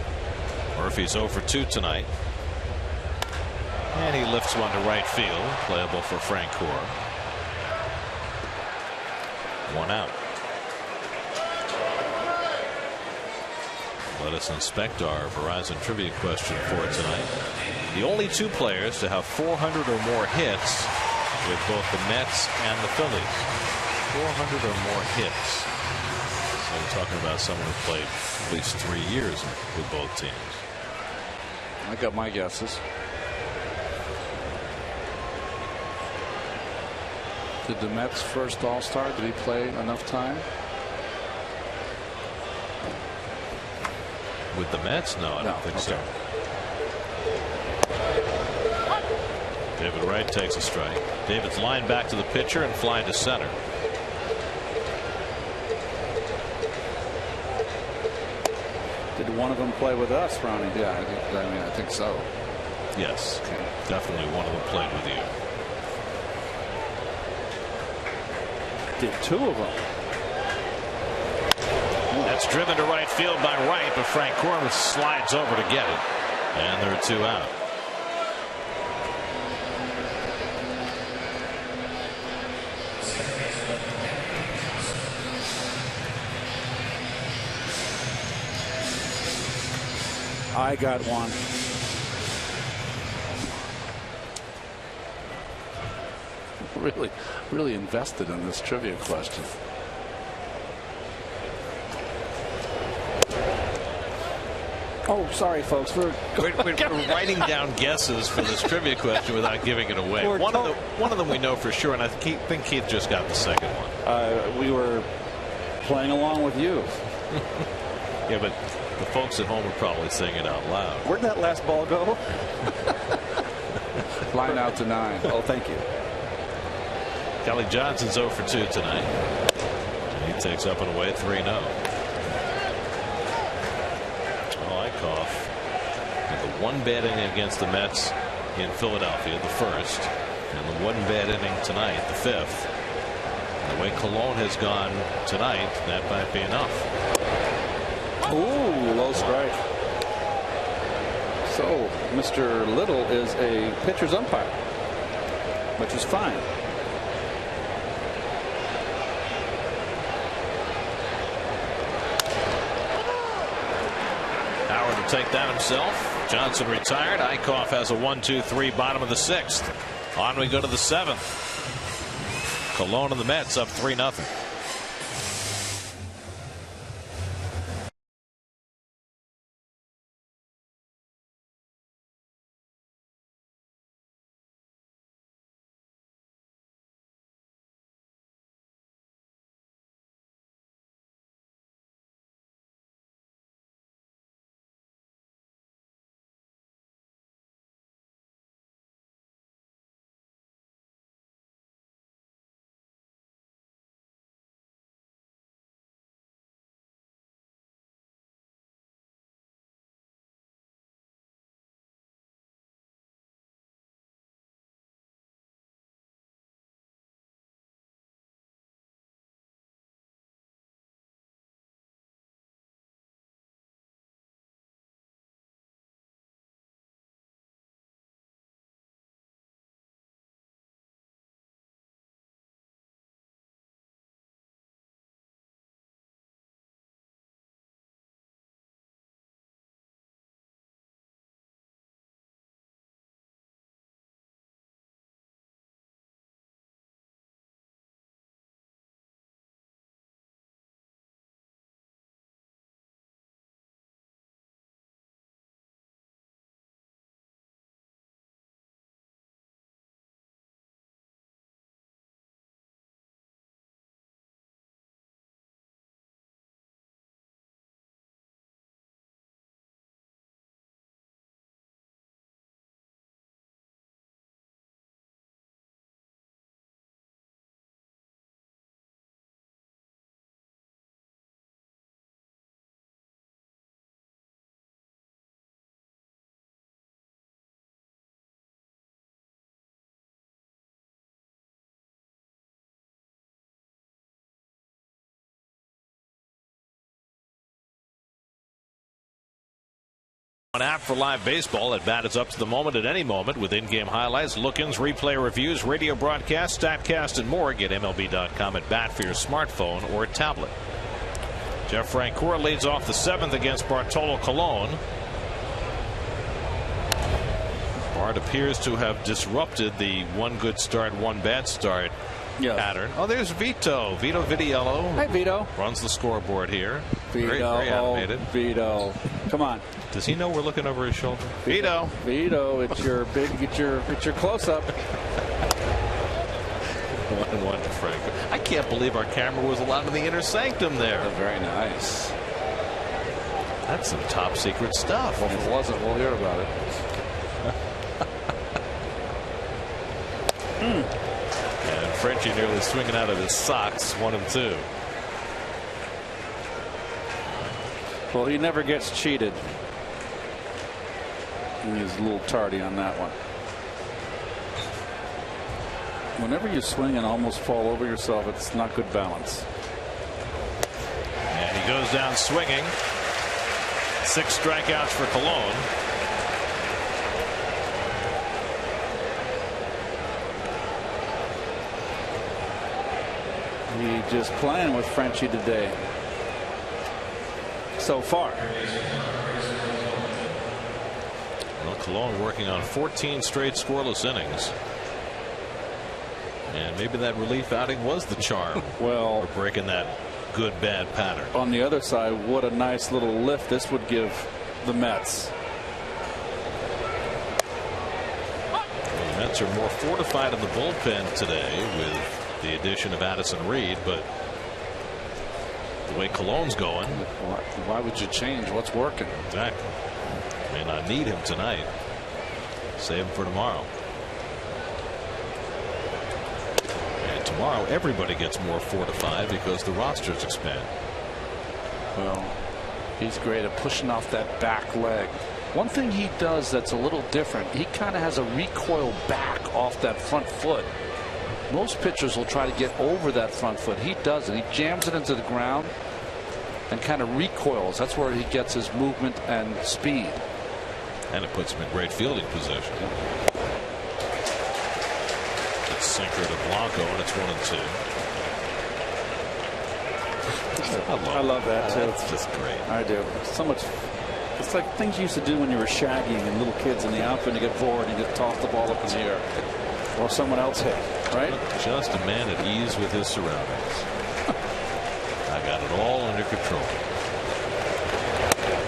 Murphy's 0 for 2 tonight. And he lifts one to right field, playable for Frank Core. 1 out. Let us inspect our Verizon trivia question for tonight. The only 2 players to have 400 or more hits with both the Mets and the Phillies. 400 or more hits. So we're talking about someone who played at least 3 years with both teams. I got my guesses. Did the Mets' first All-Star, did he play enough time? With the Mets? No, I don't think so. David Wright takes a strike. David's lined back to the pitcher and flying to center. Did one of them play with us, Ronnie? Yeah, I think so. Yes, definitely one of them played with you. Did 2 of them? That's driven to right field by Wright, but Frank Core slides over to get it. And there are 2 out. I got one. Really invested in this trivia question. Oh, sorry, folks. We're writing down guesses for this trivia question without giving it away. One of them we know for sure, and I think Keith just got the second one. We were playing along with you. Yeah, but the folks at home are probably saying it out loud. Where'd that last ball go? Line out to 9. Oh, thank you. Kelly Johnson's 0 for 2 tonight. And he takes up and away 3-0. Eickhoff with the 1 bad inning against the Mets in Philadelphia, the 1st, and the 1 bad inning tonight, the 5th. And the way Cologne has gone tonight, that might be enough. Ooh, low strike. So Mr. Little is a pitcher's umpire, which is fine. Howard to take that himself. Johnson retired. Eickhoff has a 1-2-3 bottom of the 6th. On we go to the 7th. Cologne and the Mets up 3-0. An app for live baseball. At bat, it's up to the moment at any moment with in-game highlights, look-ins, replay reviews, radio broadcasts, StatCast, and more. Get MLB.com at bat for your smartphone or tablet. Jeff Francoeur leads off the 7th against Bartolo Colon. Bart appears to have disrupted the one good start, one bad start pattern. Oh, there's Vito Vitiello. Hey, Vito. Runs the scoreboard here. Vito, very animated. Vito, come on. Does he know we're looking over his shoulder? Vito, it's your close-up. 1-1 to Frank. I can't believe our camera was allowed in the inner sanctum there. Very nice. That's some top secret stuff. Well, if it wasn't, we'll hear about it. And Frenchie nearly swinging out of his socks. 1-2. Well, he never gets cheated. He's a little tardy on that one. Whenever you swing and almost fall over yourself, it's not good balance. And he goes down swinging. 6 strikeouts for Colon. He just playing with Frenchie today. So far. Well, Colon working on 14 straight scoreless innings. And maybe that relief outing was the charm. Well, for breaking that good bad pattern. On the other side, what a nice little lift this would give the Mets. The Mets are more fortified in the bullpen today with the addition of Addison Reed, but the way Colon's going, why would you change what's working? Exactly. May not need him tonight. Save him for tomorrow. And tomorrow everybody gets more fortified because the rosters expand. Well, he's great at pushing off that back leg. One thing he does that's a little different, he kind of has a recoil back off that front foot. Most pitchers will try to get over that front foot. He doesn't. He jams it into the ground and kind of recoils. That's where he gets his movement and speed. And it puts him in great fielding position. It's sinker to Blanco, and it's 1-2. I love that too. It's just great. I do. So much. It's like things you used to do when you were shagging and little kids in the outfield. You get bored and you just toss the ball up in the air, or someone else hit. Right? Just a man at ease with his surroundings. I got it all under control.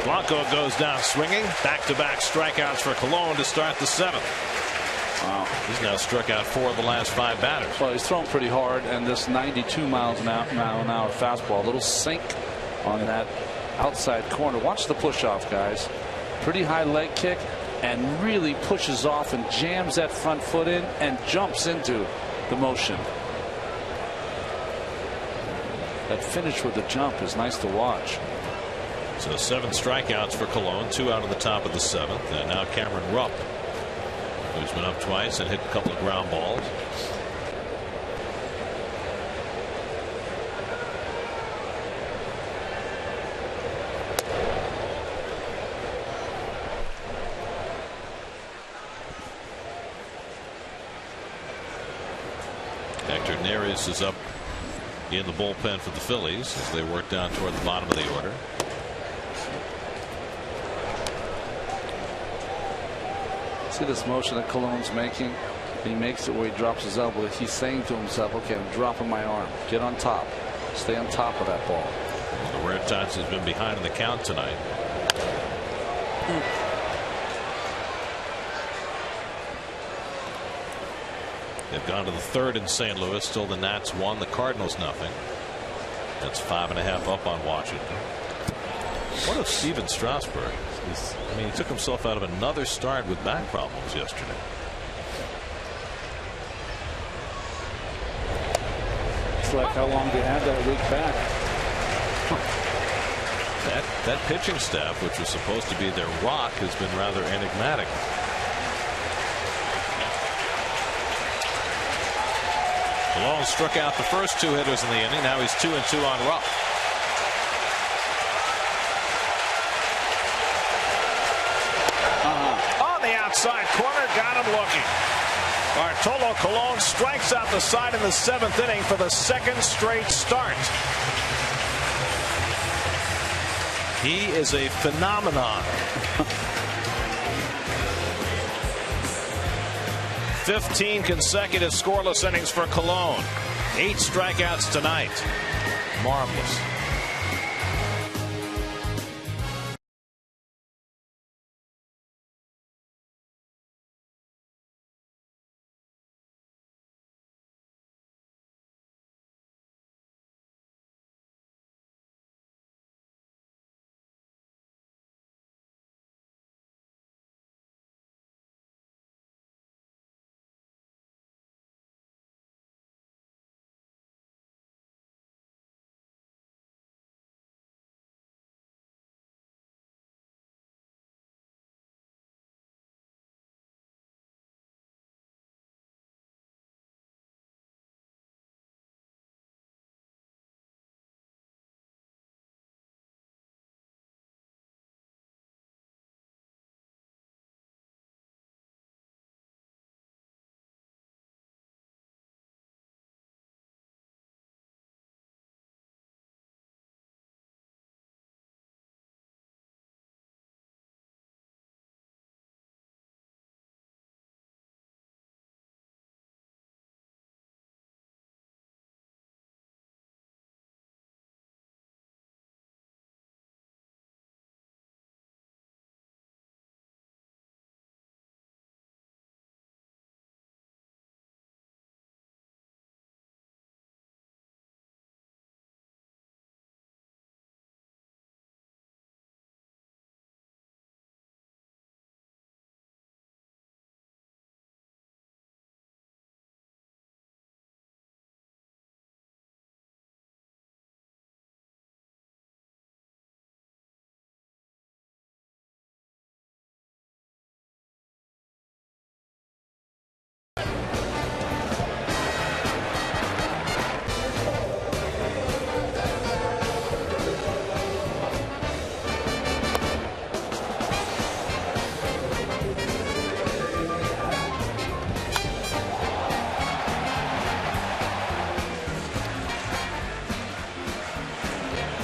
Blanco goes down swinging. Back-to-back strikeouts for Colon to start the 7th. Wow. He's now struck out 4 of the last 5 batters. Well, he's thrown pretty hard, and this 92 mile an hour fastball, a little sink on that outside corner. Watch the push-off, guys. Pretty high leg kick, and really pushes off and jams that front foot in and jumps into the motion. That finish with the jump is nice to watch. So 7 strikeouts for Colon, 2 out of the top of the 7th. And now Cameron Rupp, who's been up twice and hit a couple of ground balls. Hector Neris is up in the bullpen for the Phillies as they work down toward the bottom of the order. See this motion that Colon's making? He makes it where he drops his elbow. He's saying to himself, okay, I'm dropping my arm. Get on top. Stay on top of that ball. The rare times he's been behind in the count tonight. They've gone to the 3rd in St. Louis. Still the Nats 1, the Cardinals nothing. That's 5.5 up on Washington. What if Steven Strasburg? I mean, he took himself out of another start with back problems yesterday. It's like, how long do you have that week back? That pitching staff, which was supposed to be their rock, has been rather enigmatic. Malone struck out the first 2 hitters in the inning. Now he's 2-2 on Rupp. side corner, got him looking. Bartolo Colon strikes out the side in the 7th inning for the 2nd straight start. He is a phenomenon. 15 consecutive scoreless innings for Colon. 8 strikeouts tonight. Marvelous.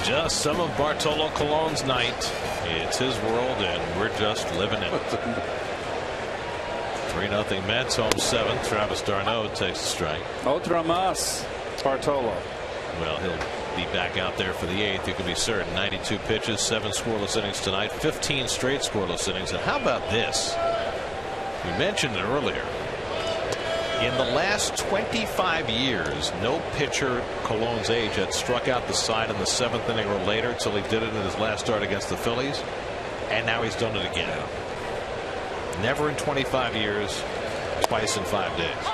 Just some of Bartolo Colon's night. It's his world, and we're just living it. 3-0 Mets, home 7th. Travis d'Arnaud takes a strike. Otra más, Bartolo. Well, he'll be back out there for the 8th. You can be certain. 92 pitches, 7 scoreless innings tonight, 15 straight scoreless innings. And how about this? We mentioned it earlier. In the last 25 years, no pitcher Colon's age had struck out the side in the 7th inning or later until he did it in his last start against the Phillies. And now he's done it again. Never in 25 years, twice in 5 days.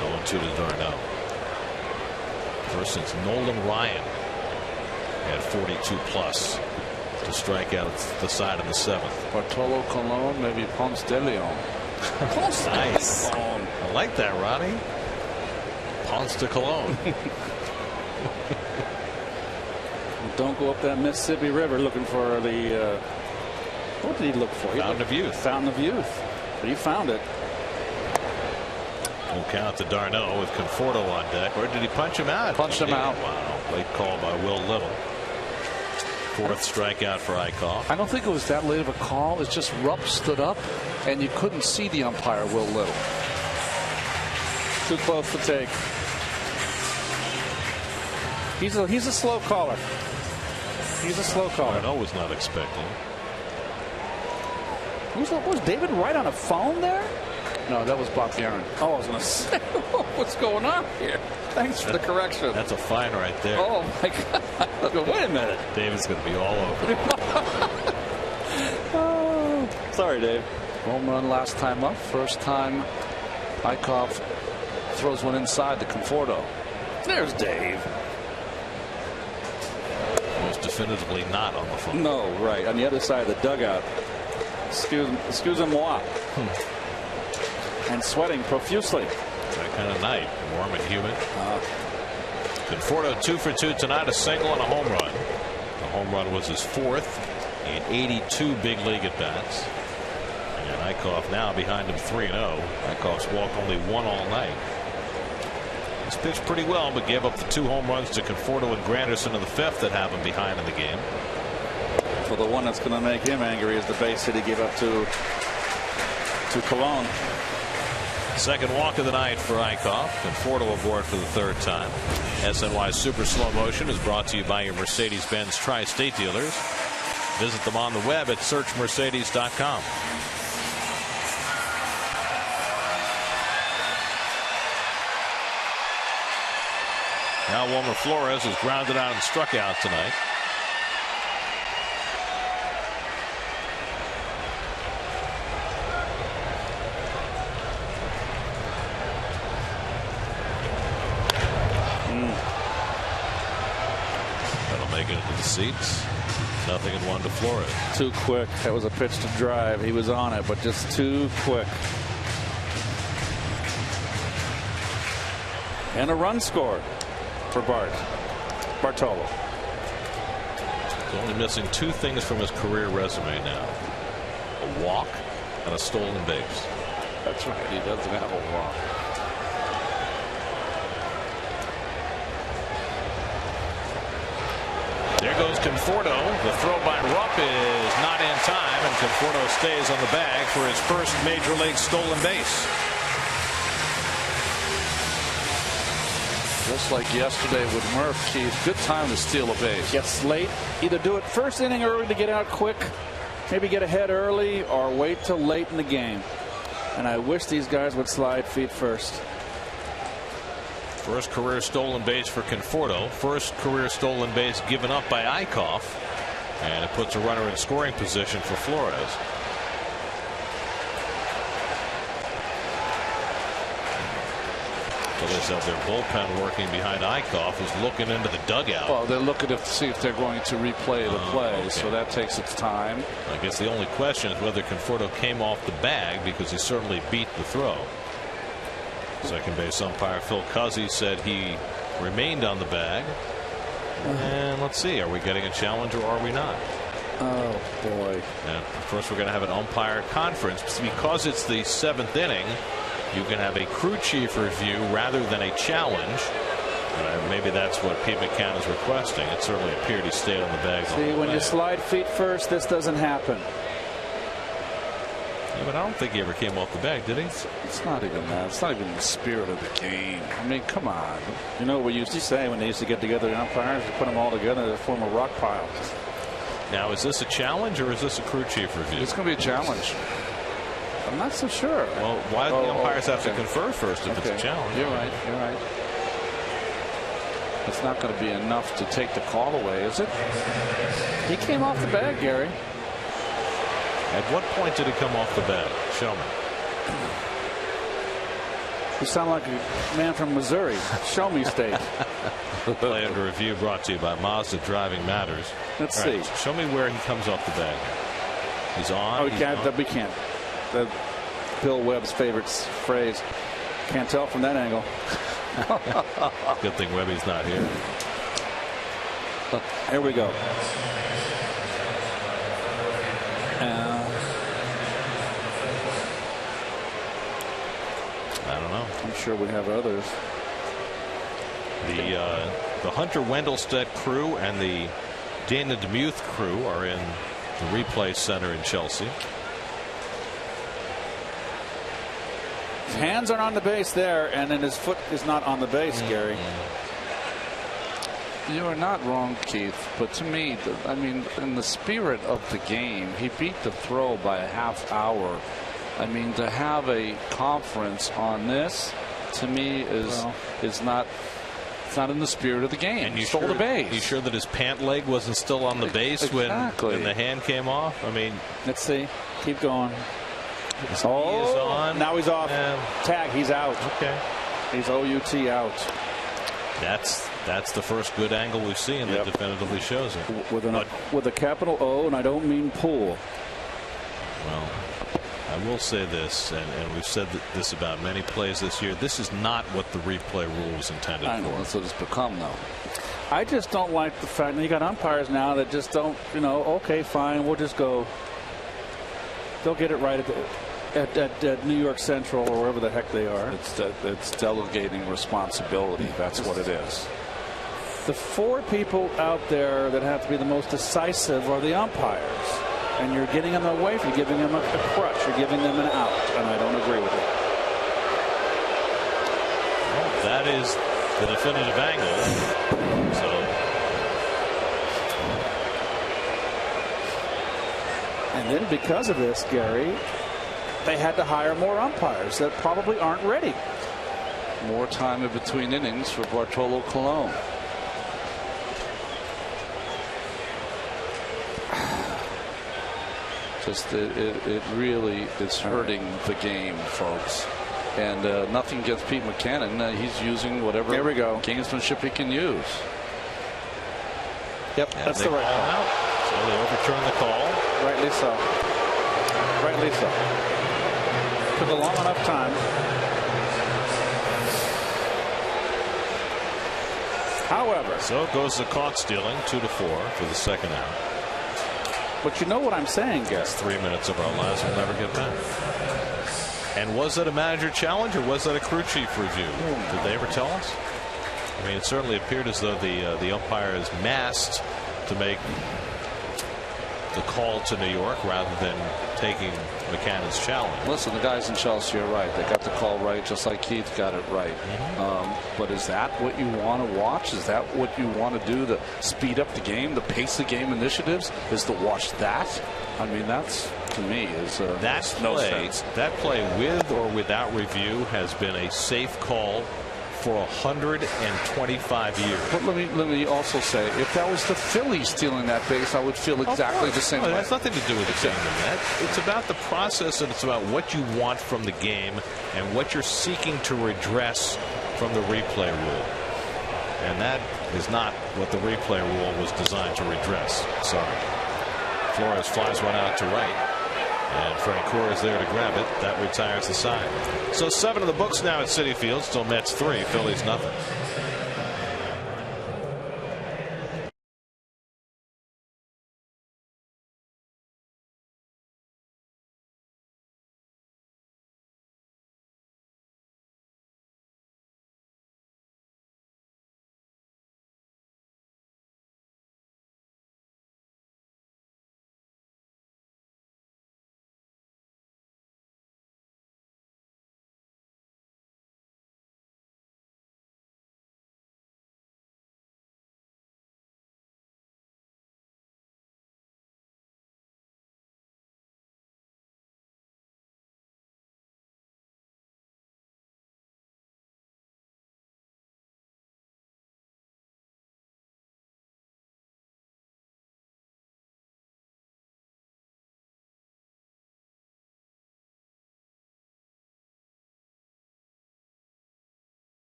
0-2 to d'Arnaud. First since Nolan Ryan had 42 plus to strike out the side in the 7th. Bartolo Colon, maybe Ponce de Leon. Nice. I like that, Ronnie. Ponce de Colon. Don't go up that Mississippi River looking for the what did he look for? Fountain of Youth. Fountain of Youth. But he found it. We'll count to d'Arnaud with Conforto on deck. Or did he punch him out? Punched him out. Wow. Late call by Will Little. 4th strikeout for Eickhoff. I don't think it was that late of a call. It's just Rupp stood up and you couldn't see the umpire, Will Little. Too close to take. He's a slow caller. He's a slow caller. d'Arnaud was not expecting. Was David Wright on a phone there? No, that was Bob Guerin. Oh, I was going to say, what's going on here? Thanks for the correction. That's a fine right there. Oh, my God. Wait a minute. David's going to be all over. Oh, sorry, Dave. Home run last time up. First time Eickhoff throws one inside the Conforto. There's Dave. Most definitively not on the phone. No, right. On the other side of the dugout. Excuse-moi. And sweating profusely. That kind of night. Warm and humid. Conforto 2 for 2 tonight. A single and a home run. The home run was his 4th in 82 big league at bats. And Eickhoff now behind him 3-0. Eickhoff's walked only one all night. He's pitched pretty well, but gave up the 2 home runs to Conforto and Granderson in the 5th that have him behind in the game. Well, the one that's going to make him angry is the base hit he gave up to Colon. Second walk of the night for Eickhoff. Conforto aboard for the 3rd time. SNY Super Slow Motion is brought to you by your Mercedes-Benz Tri-State dealers. Visit them on the web at searchmercedes.com. Now Wilmer Flores is grounded out and struck out tonight. That'll make it into the seats. 0-1 to Flores. Too quick. That was a pitch to drive. He was on it, but just too quick. And a run scored for Bartolo. He's only missing 2 things from his career resume now: a walk and a stolen base. That's right. He doesn't have a walk. There goes Conforto. The throw by Rupp is not in time, and Conforto stays on the bag for his first major league stolen base. Just like yesterday with Murph, Keith, good time to steal a base. Gets late. Either do it first inning early to get out quick, maybe get ahead early, or wait till late in the game. And I wish these guys would slide feet first. First career stolen base for Conforto. First career stolen base given up by Eickhoff. And it puts a runner in scoring position for Flores. Phillies have their bullpen working behind Eickhoff, who's looking into the dugout. Well, they're looking to see if they're going to replay the play, okay. So that takes its time. I guess the only question is whether Conforto came off the bag, because he certainly beat the throw. Second base umpire Phil Cuzzy said he remained on the bag. And let's see, are we getting a challenge or are we not? Oh boy. And first we're going to have an umpire conference, because it's the 7th inning. You can have a crew chief review rather than a challenge. Maybe that's what Pete McCann is requesting. It certainly appeared he stayed on the bag. See, when you slide feet first, this doesn't happen. Yeah, but I don't think he ever came off the bag, did he? It's not even that. It's not even the spirit of the game. I mean, come on. You know what we used to say when they used to get together, the umpires, to put them all together to form a rock pile. Now, is this a challenge or is this a crew chief review? It's going to be a challenge. I'm not so sure. Well, why do the umpires have to confer first if it's a challenge? You're right. You're right. It's not going to be enough to take the call away, is it? He came off the bag, Gary. At what point did he come off the bag? Show me. You sound like a man from Missouri. Show me state. Play under review brought to you by Mazda Driving Matters. Let's see. Show me where he comes off the bag. He's on. Oh, we can't. Bill Webb's favorite phrase. Can't tell from that angle. Good thing Webby's not here. Here we go. I don't know. I'm sure we have others. The Hunter Wendelstedt crew and the Dana DeMuth crew are in the replay center in Chelsea. His hands aren't on the base there, and then his foot is not on the base, Gary. You are not wrong, Keith, but to me, I mean, in the spirit of the game, he beat the throw by a half hour. I mean, to have a conference on this, to me, is not. It's not in the spirit of the game. And you stole the base. You sure that his pant leg wasn't still on the base when the hand came off? I mean, let's see. Keep going. He is on. Now he's off. Tag. He's out. Okay. He's OUT out. That's the first good angle we've seen that definitively shows it. With a capital O, and I don't mean pool. Well, I will say this, and we've said this about many plays this year. This is not what the replay rule was intended I know, for. that's what it's become, though. I just don't like the fact that you got umpires now that just don't, okay, fine, we'll just go. They'll get it right at New York Central or wherever the heck they are. It's delegating responsibility. That's what it is. The 4 people out there that have to be the most decisive are the umpires. And you're getting them away from, you're giving them a crutch. You're giving them an out. And I don't agree with it. Well, that is the definitive angle. So. And then because of this, Gary, they had to hire more umpires that probably aren't ready. More time in between innings for Bartolo Colon. Just it really is hurting the game, folks. And nothing against Pete McCannon. He's using whatever gamesmanship he can use. Yep, and that's the right call. Out. So they overturn the call. Rightly so. Rightly so. Took a long enough time. However, so goes the caught stealing, 2-4 for the second out. But you know what I'm saying, Gary? 3 minutes of our lives we'll never get back. And was that a manager challenge or was that a crew chief review? Did they ever tell us? I mean, it certainly appeared as though the umpire is masked to make the call to New York rather than taking McCannon's challenge. Listen, the guys in Chelsea are right. They got the call right, just like Keith got it right. But is that what you want to watch? Is that what you want to do to speed up the game, the pace of game initiatives? Is to watch that? I mean, that's, to me, is that no play. sense. That play, with or without review, has been a safe call for 125 years. But let me also say, if that was the Phillies stealing that base, I would feel exactly the same way. It has nothing to do with the game in that. It's about the process, and it's about what you want from the game and what you're seeking to redress from the replay rule. And that is not what the replay rule was designed to redress. Sorry. Flores flies one out to right. And Francoeur is there to grab it. That retires the side. So 7 in the books now at Citi Field. Still Mets 3, Phillies nothing.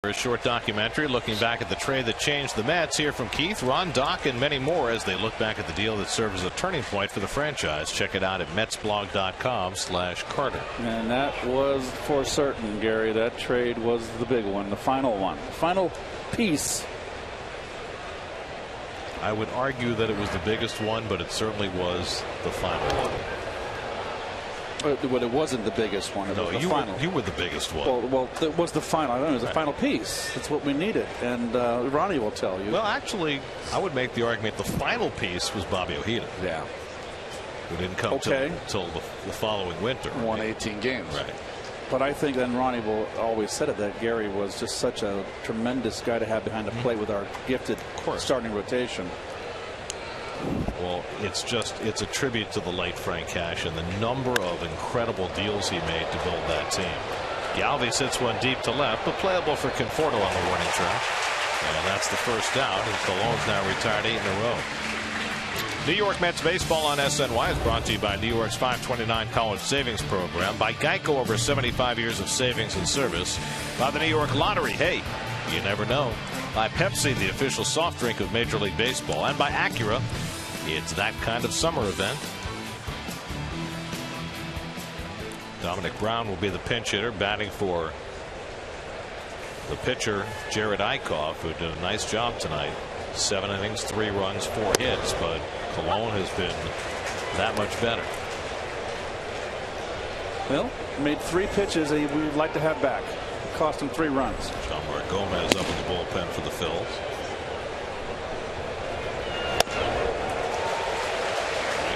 A short documentary looking back at the trade that changed the Mets. Here from Keith, Ron, Doc, and many more as they look back at the deal that served as a turning point for the franchise. Check it out at metsblog.com/Carter. And that was for certain, Gary. That trade was the big one, the final one, the final piece. I would argue that it was the biggest one, but it certainly was the final one. But it wasn't the biggest one. No, you were the biggest one. Well, it was the final. I don't know. It was the final piece. That's what we needed. And Ronnie will tell you. Well, actually, I would make the argument the final piece was Bobby Ojeda. Yeah. Who didn't come till the following winter. Won 18 games. Right. But I think, and Ronnie will always said it, that Gary was just such a tremendous guy to have behind the plate with our gifted starting rotation. Well, it's a tribute to the late Frank Cash and the number of incredible deals he made to build that team. Galvis hits one deep to left, but playable for Conforto on the warning track. And that's the first out, and Cologne's now retired 8 in a row. New York Mets baseball on SNY is brought to you by New York's 529 College Savings Program, by Geico, over 75 years of savings and service, by the New York Lottery. Hey, you never know. By Pepsi, the official soft drink of Major League Baseball, and by Acura. It's that kind of summer event. Dominic Brown will be the pinch hitter, batting for the pitcher, Jared Eickhoff, who did a nice job tonight. 7 innings, 3 runs, 4 hits, but Cologne has been that much better. Well, made 3 pitches that we'd like to have back. It cost him 3 runs. Jean-Marc Gomez up in the bullpen for the Phillies.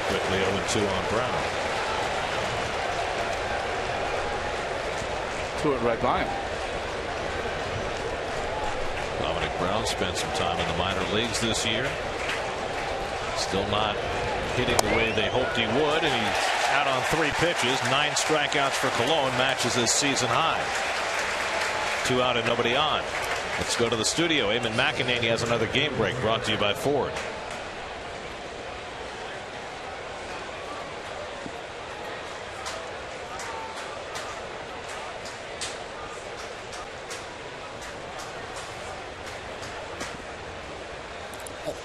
Quickly 0-2 on Brown. To it right by him. Dominic Brown spent some time in the minor leagues this year. Still not hitting the way they hoped he would, and he's out on 3 pitches. 9 strikeouts for Cologne, matches his season high. 2 out and nobody on. Let's go to the studio. Eamon McEnany has another game break brought to you by Ford.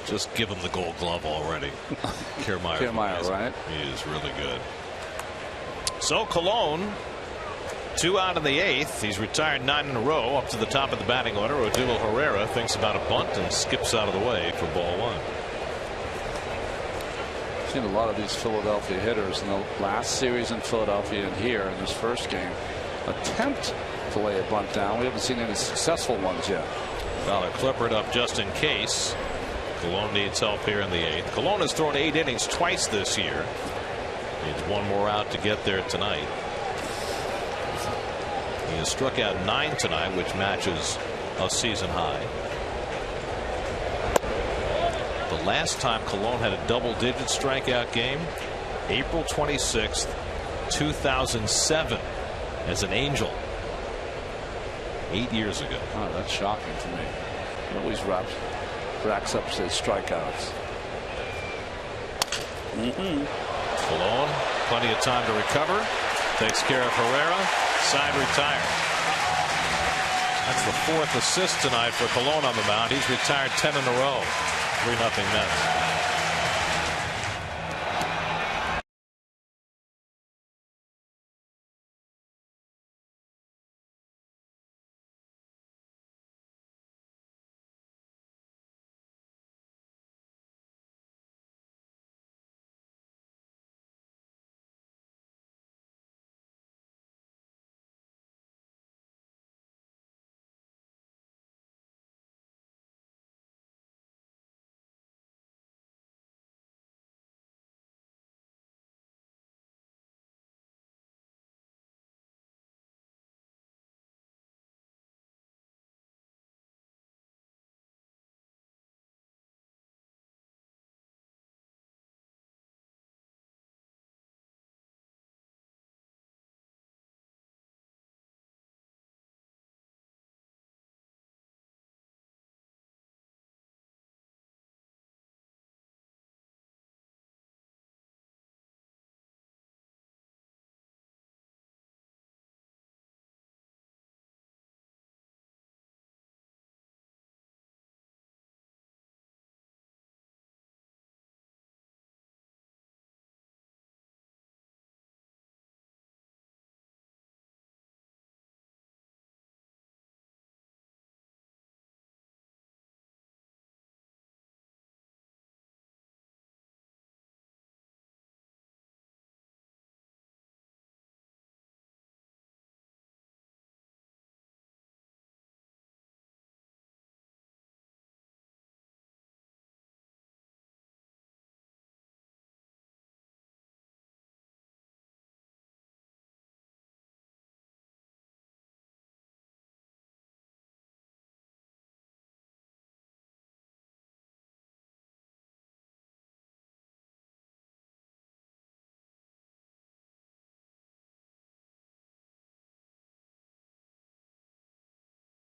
Just give him the Gold Glove already. Kiermaier, right? He is really good. So Cologne, 2 out in the 8th. He's retired 9 in a row, up to the top of the batting order. Odubel Herrera thinks about a bunt and skips out of the way for ball 1. I've seen a lot of these Philadelphia hitters in the last series in Philadelphia and here in this first game attempt to lay a bunt down. We haven't seen any successful ones yet. Fowler clippered up just in case. Cologne needs help here in the 8th. Cologne has thrown 8 innings twice this year. Needs 1 more out to get there tonight. He has struck out 9 tonight, which matches a season high. The last time Cologne had a double-digit strikeout game, April 26th, 2007, as an Angel. 8 years ago. Oh, that's shocking to me. He always racks up his strikeouts. Cologne, plenty of time to recover. Takes care of Herrera. Side retired. That's the 4th assist tonight for Cologne on the mound. He's retired 10 in a row. 3-0 Mets.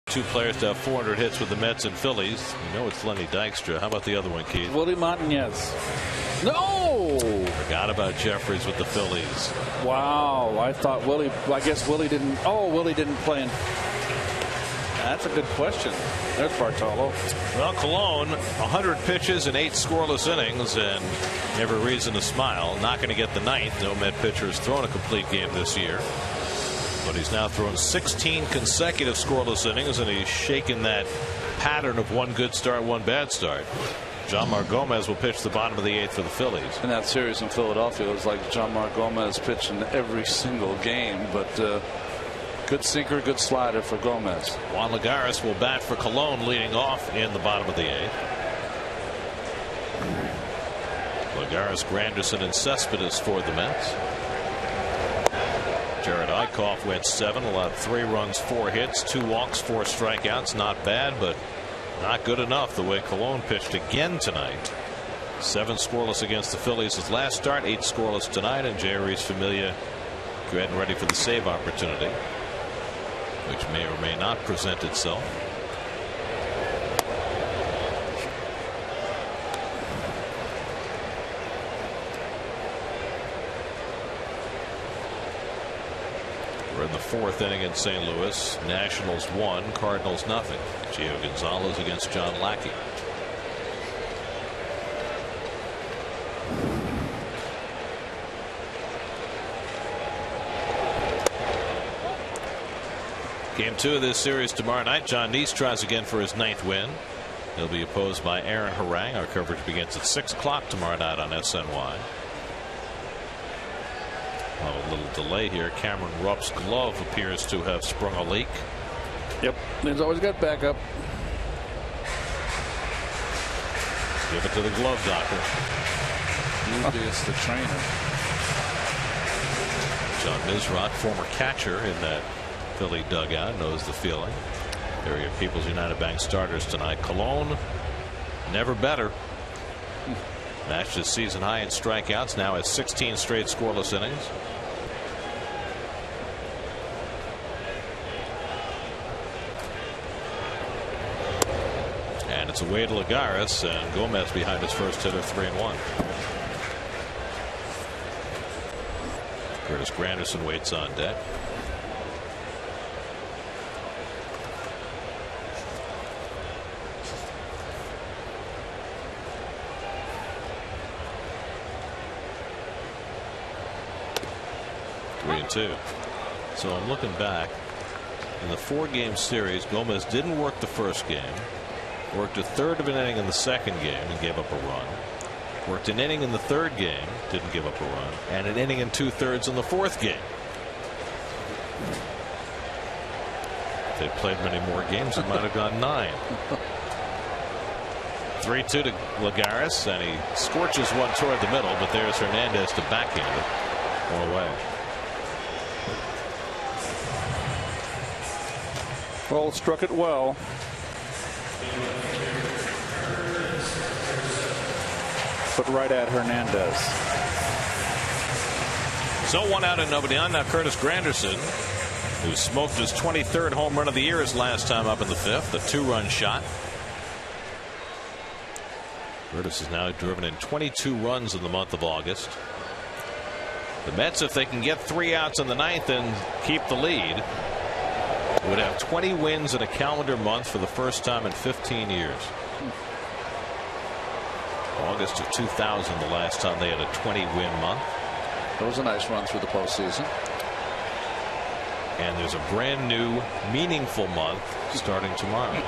Two players to have 400 hits with the Mets and Phillies. You know it's Lenny Dykstra. How about the other one, Keith? Willie Martinez. No! Forgot about Jeffries with the Phillies. Wow. I thought Willie. I guess Willie didn't. Oh, Willie didn't play in. That's a good question. There's Bartolo. Well, Colon, 100 pitches and 8 scoreless innings, and every reason to smile. Not going to get the ninth. No Met pitcher has thrown a complete game this year. But he's now thrown 16 consecutive scoreless innings, and he's shaken that pattern of one good start, one bad start. John Gomez will pitch the bottom of the 8th for the Phillies. In that series in Philadelphia, it was like John Gomez pitched in every single game, but good sinker, good slider for Gomez. Juan Lagares will bat for Colon, leading off in the bottom of the 8th. Lagares, Granderson, and Cespedes for the Mets. Jared Eickhoff went 7, allowed 3 runs, 4 hits, 2 walks, 4 strikeouts. Not bad, but not good enough the way Colon pitched again tonight. 7 scoreless against the Phillies his last start, 8 scoreless tonight, and J. Reese Familia getting ready for the save opportunity, which may or may not present itself. We're in the 4th inning in St. Louis. Nationals 1, Cardinals nothing. Gio Gonzalez against John Lackey. Game 2 of this series tomorrow night. John Neese tries again for his 9th win. He'll be opposed by Aaron Harang. Our coverage begins at 6 o'clock tomorrow night on SNY. A little delay here. Cameron Rupp's glove appears to have sprung a leak. Yep, he's always got backup. Give it to the glove doctor. Usually it's the trainer. John Mizratt, former catcher in that Philly dugout, knows the feeling. There are your People's United Bank starters tonight. Colon, never better. Matched his season high in strikeouts, now has 16 straight scoreless innings. And it's away to Lagares, and Gomez behind his first hitter, 3-1. Curtis Granderson waits on deck. So I'm looking back in the 4-game series. Gomez didn't work the first game, worked a third of an inning in the second game and gave up a run, worked an inning in the third game, didn't give up a run, and an inning and 2/3 in the 4th game. If they played many more games, it might have gone 9. 3-2 to Lagares, and he scorches one toward the middle, but there's Hernandez to backhand it one away. Well, struck it well. But right at Hernandez. So 1 out and nobody on. Now Curtis Granderson, who smoked his 23rd home run of the year his last time up in the 5th, a 2-run shot. Curtis has now driven in 22 runs in the month of August. The Mets, if they can get 3 outs in the 9th and keep the lead, would have 20 wins in a calendar month for the first time in 15 years. August of 2000, the last time they had a 20-win month. That was a nice run through the postseason. And there's a brand new, meaningful month starting tomorrow.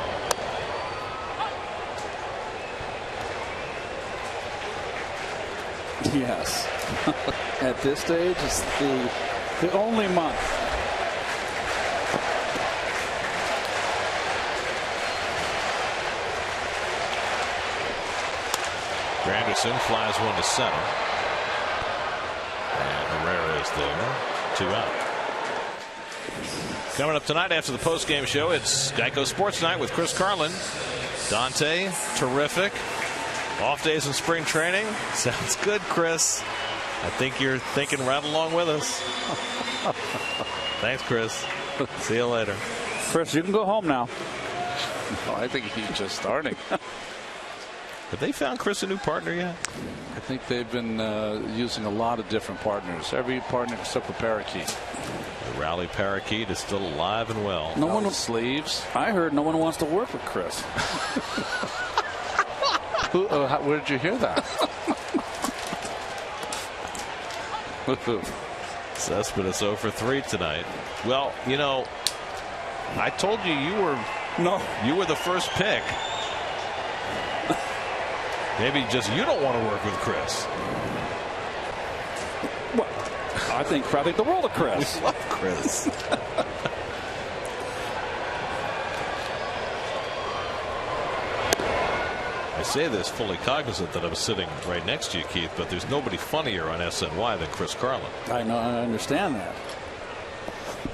Yes. At this stage, it's the only month. Granderson flies one to center. And Herrera is there. 2 out. Coming up tonight after the postgame show, it's Geico Sports Night with Chris Carlin. Dante, terrific. Off days in spring training. Sounds good, Chris. I think you're thinking right along with us. Thanks, Chris. See you later. Chris, you can go home now. No, I think he's just starting. Have they found Chris a new partner yet? I think they've been using a lot of different partners. Every partner except for Parakeet. The rally Parakeet is still alive and well. No one sleeves. I heard no one wants to work with Chris. Where did you hear that? Cespedes 0 for 3 tonight. Well, you know, I told you you were the first pick. Maybe just you don't want to work with Chris. Well, I think the world of Chris. We love Chris. I say this fully cognizant that I'm sitting right next to you, Keith, but there's nobody funnier on SNY than Chris Carlin. I know. I understand that.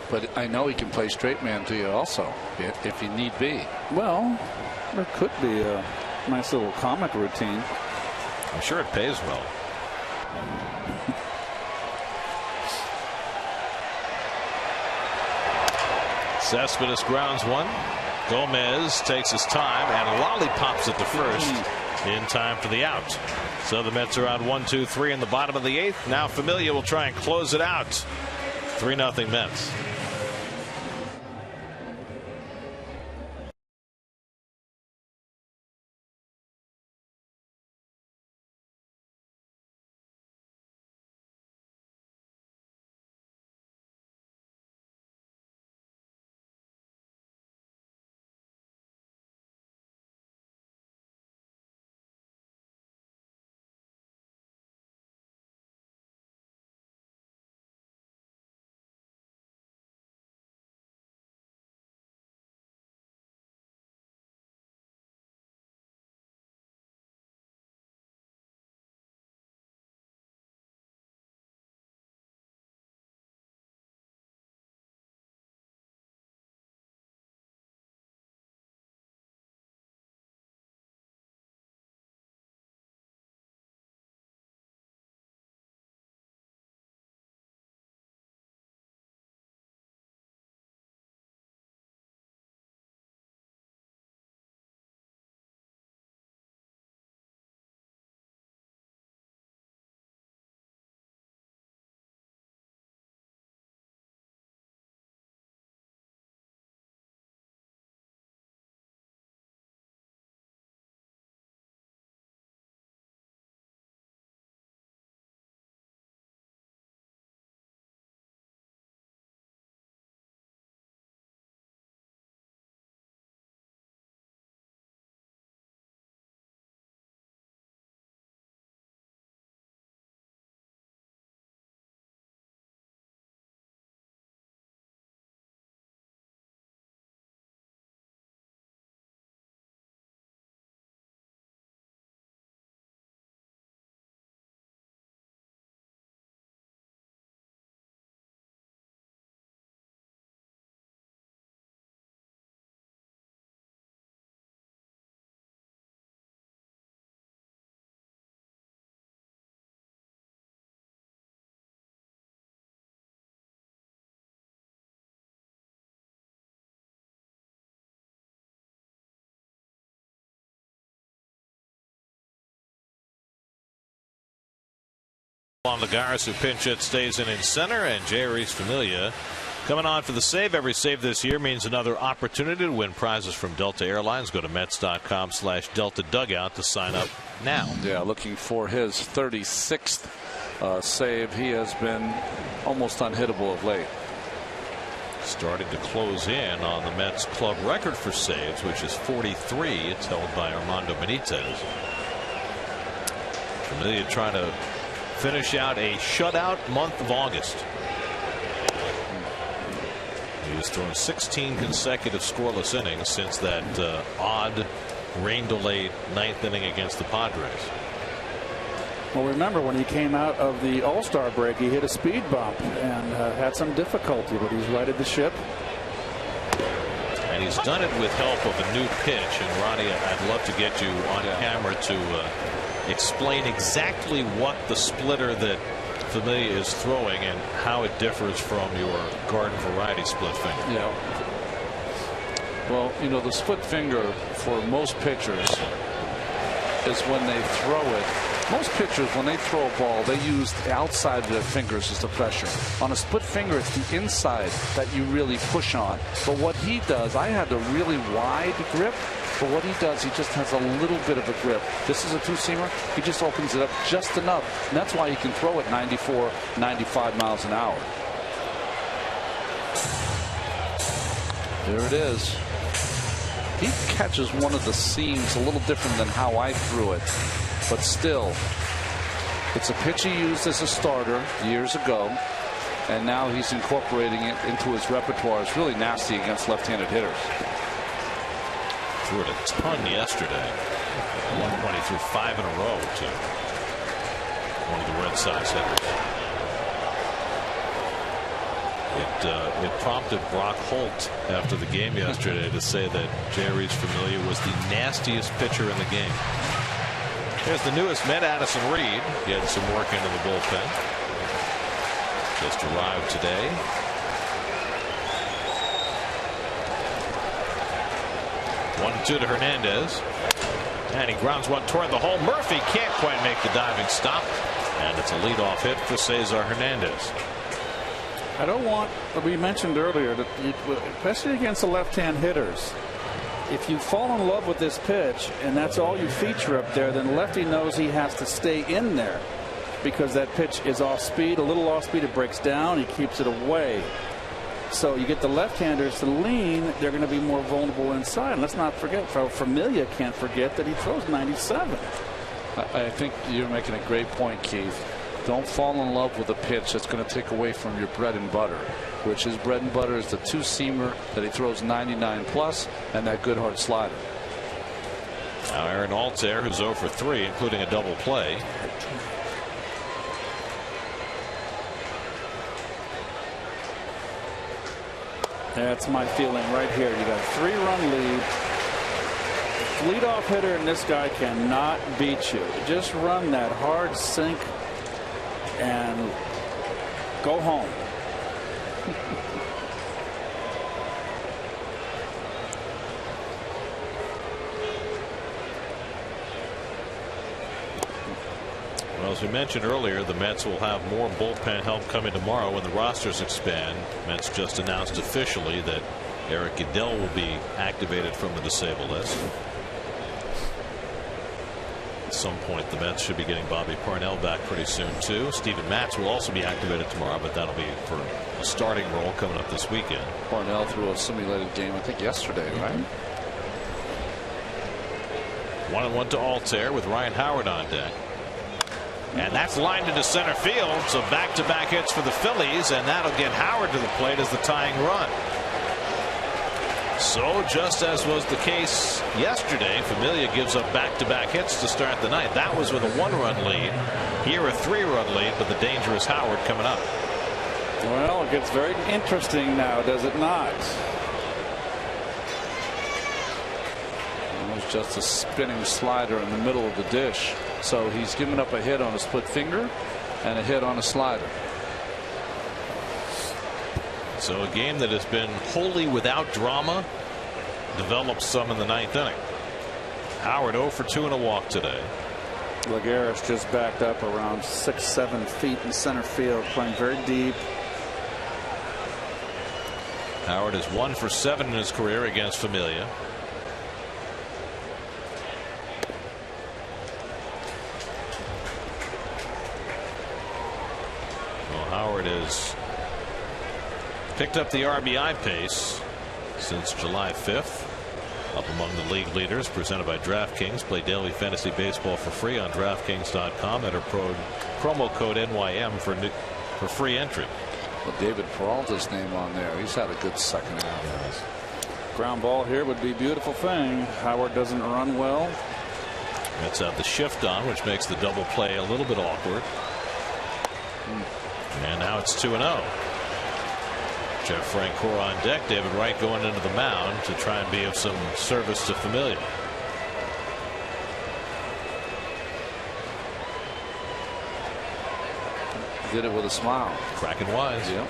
But I know he can play straight man to you also, if you need be. Well, there could be a nice little comic routine. I'm sure it pays well. Cespedes grounds one. Gomez takes his time and lollipops it to first in time for the out. So the Mets are on 1-2-3 in the bottom of the 8th. Now Familia will try and close it out. 3-0 Mets. Juan Lagares, who pinch hit, stays in center, and J. Reese Familia coming on for the save. Every save this year means another opportunity to win prizes from Delta Airlines. Go to Mets.com/Delta Dugout to sign up now. Yeah, looking for his 36th save. He has been almost unhittable of late. Starting to close in on the Mets club record for saves, which is 43. It's held by Armando Benitez. Familia trying to finish out a shutout month of August. He has thrown 16 consecutive scoreless innings since that odd rain-delayed 9th inning against the Padres. Well, remember when he came out of the All-Star break, he hit a speed bump and had some difficulty, but he's righted the ship. And he's done it with help of a new pitch. And Ronnie, I'd love to get you on camera to explain exactly what the splitter that Familia is throwing and how it differs from your garden variety split finger. Yeah. Well, you know, the split finger for most pitchers is when they throw it. Most pitchers, when they throw a ball, they use the outside of their fingers as the pressure. On a split finger, it's the inside that you really push on. But what he does, I had a really wide grip. But what he does, he just has a little bit of a grip. This is a two-seamer. He just opens it up just enough. And that's why he can throw it 94, 95 miles an hour. There it is. He catches one of the seams a little different than how I threw it. But still, it's a pitch he used as a starter years ago. And now he's incorporating it into his repertoire. It's really nasty against left-handed hitters. Threw it a ton yesterday. At 120 threw 5 in a row to one of the Red Sox hitters. It prompted Brock Holt after the game yesterday to say that Jerry's Familia was the nastiest pitcher in the game. Here's the newest Met, Addison Reed, getting some work into the bullpen. Just arrived today. One and two to Hernandez, and he grounds one toward the hole. Murphy can't quite make the diving stop, and it's a leadoff hit for Cesar Hernandez. I don't want, we mentioned earlier, that especially against the left-hand hitters, if you fall in love with this pitch and that's all you feature up there, then lefty knows he has to stay in there because that pitch is off speed, a little off speed, it breaks down, he keeps it away. So you get the left-handers to lean, they're going to be more vulnerable inside. And let's not forget, Familia can't forget that he throws 97. I think you're making a great point, Keith. Don't fall in love with a pitch that's going to take away from your bread and butter, which his bread and butter is the two-seamer that he throws 99 plus and that good hard slider. Now Aaron Altair, who's 0 for 3, including a double play. That's my feeling right here. You got a 3-run lead. Leadoff hitter, and this guy cannot beat you. Just run that hard sink and go home. Well, as we mentioned earlier, the Mets will have more bullpen help coming tomorrow when the rosters expand. Mets just announced officially that Eric Goodell will be activated from the disabled list. At some point, the Mets should be getting Bobby Parnell back pretty soon, too. Steven Matz will also be activated tomorrow, but that'll be for a starting role coming up this weekend. Parnell threw a simulated game, I think, yesterday, right? 1-1 to Altair with Ryan Howard on deck. And that's lined into center field, so back-to-back hits for the Phillies, and that'll get Howard to the plate as the tying run. So just as was the case yesterday, Familia gives up back-to-back hits to start the night. That was with a 1-run lead. Here a 3-run lead with the dangerous Howard coming up. Well, it gets very interesting now, does it not? It was just a spinning slider in the middle of the dish. So he's given up a hit on a split finger and a hit on a slider. So a game that has been wholly without drama develops some in the 9th inning. Howard 0 for 2 and a walk today. Lagares just backed up around 6-7 feet in center field, playing very deep. Howard is 1 for 7 in his career against Familia. Well, Howard has picked up the RBI pace since July 5th. Up among the league leaders, presented by DraftKings. Play daily fantasy baseball for free on DraftKings.com. Enter promo code NYM for free entry. Well, David Peralta's name on there. He's had a good second half. Yes. Ground ball here would be a beautiful thing. Howard doesn't run well. That's the shift on, which makes the double play a little bit awkward. And now it's 2-0. Jeff Francoeur on deck. David Wright going into the mound to try and be of some service to Familia. Did it with a smile. Cracking wise. Yep.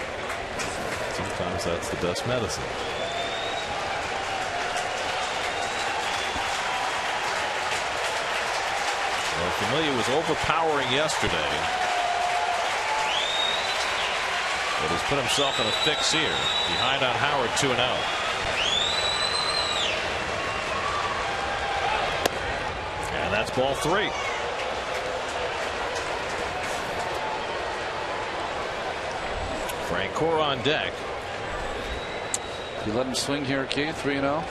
Sometimes that's the best medicine. Familia was overpowering yesterday. But he's put himself in a fix here. Behind on Howard, 2-0. And that's ball 3. Francoeur on deck. You let him swing here, Keith, 3-0.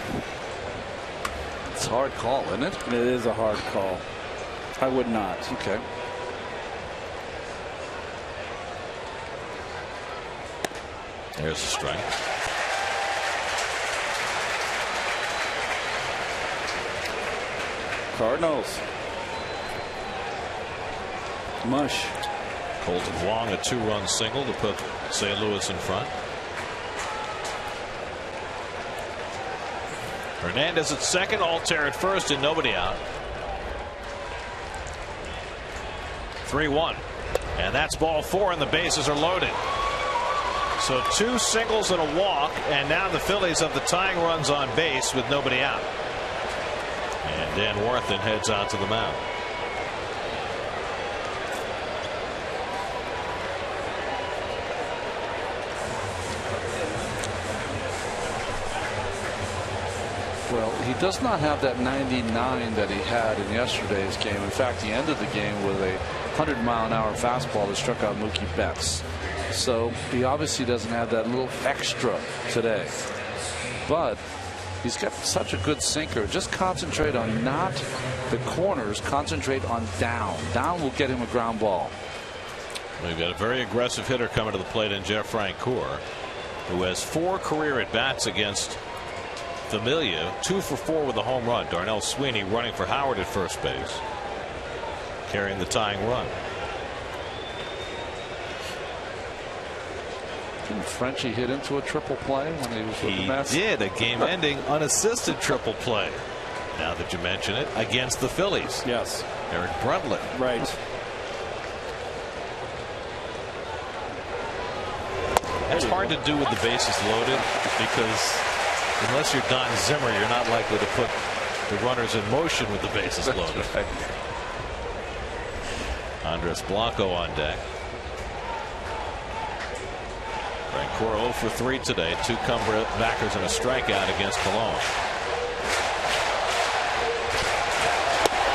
It's a hard call, isn't it? It is a hard call. I would not. Okay. There's a strike. Cardinals. Mush. Colton Wong, a 2-run single to put St. Louis in front. Hernandez at second, Altair at first, and nobody out. 3-1. And that's ball 4, and the bases are loaded. So 2 singles and a walk, and now the Phillies have the tying runs on base with nobody out. And Dan Warthen heads out to the mound. Well, he does not have that 99 that he had in yesterday's game. In fact, he ended the game with a 100-mile-an-hour fastball that struck out Mookie Betts. So he obviously doesn't have that little extra today. But he's got such a good sinker. Just concentrate on not the corners. Concentrate on down. Down will get him a ground ball. We've got a very aggressive hitter coming to the plate in Jeff Francoeur, who has 4 career at-bats against Familia, 2 for 4 with a home run. Darnell Sweeney running for Howard at first base, carrying the tying run. Didn't Frenchie hit into a triple play when he was with the Mets? He did, a game-ending unassisted triple play. Now that you mention it, against the Phillies. Yes. Eric Bruntlett. Right. That's hard to do with the bases loaded, because unless you're Don Zimmer, you're not likely to put the runners in motion with the bases loaded. Right. Andres Blanco on deck. Francoeur 0 for 3 today. 2 comebacks and a strikeout against Cologne.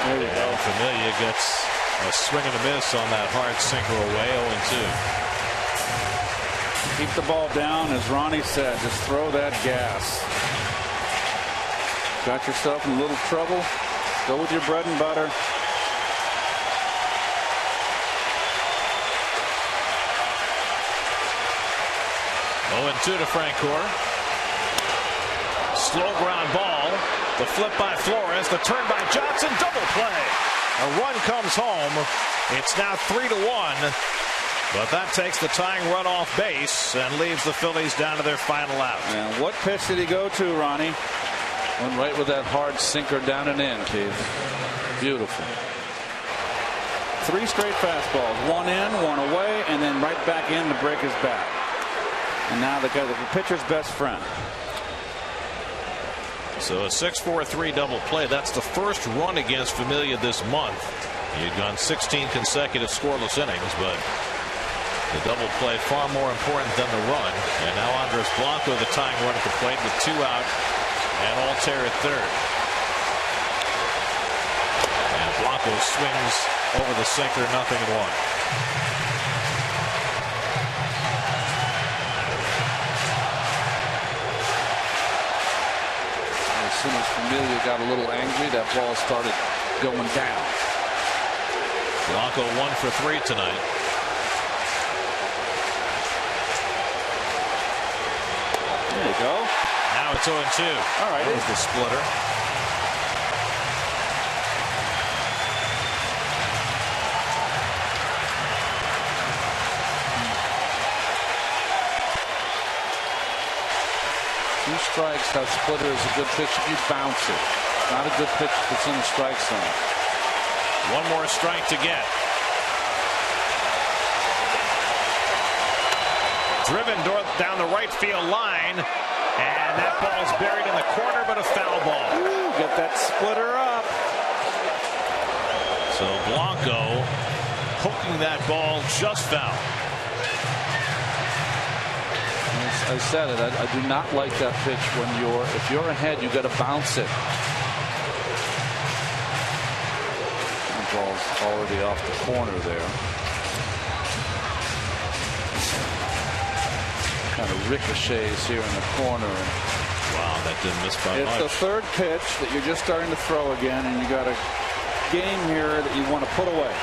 There you go. Familia gets a swing and a miss on that hard sinker away. 0-2. Keep the ball down, as Ronnie said. Just throw that gas. Got yourself in a little trouble? Go with your bread and butter. Oh, 2 to Francoeur. Slow ground ball. The flip by Flores. The turn by Johnson. Double play. A run comes home. It's now 3-1. But that takes the tying run off base and leaves the Phillies down to their final out. And what pitch did he go to, Ronnie? Went right with that hard sinker down and in, Keith. Beautiful. 3 straight fastballs. 1 in, 1 away, and then right back in to break his back. And now the pitcher's best friend. So a 6-4-3 double play. That's the first run against Familia this month. He had gone 16 consecutive scoreless innings, but the double play far more important than the run. And now Andres Blanco, the tying run at the plate with 2 out, and Altair at third. And Blanco swings over the sinker, 0-1. As soon as Familia got a little angry, that ball started going down. Blanco 1 for 3 tonight. There you go. Now it's 0-2. All right. There's the splitter. Two strikes, that splitter is a good pitch if you bounce it. Not a good pitch if it's in the strike zone. 1 more strike to get. Driven down the right field line, and that ball's buried in the corner, but a foul ball. Ooh, get that splitter up. So Blanco hooking that ball just foul. I said it. I do not like that pitch when if you're ahead, you got to bounce it. The ball's already off the corner there. Kind of ricochets here in the corner. Wow, that didn't miss by much. It's the third pitch that you're just starting to throw again, and you got a game here that you want to put away.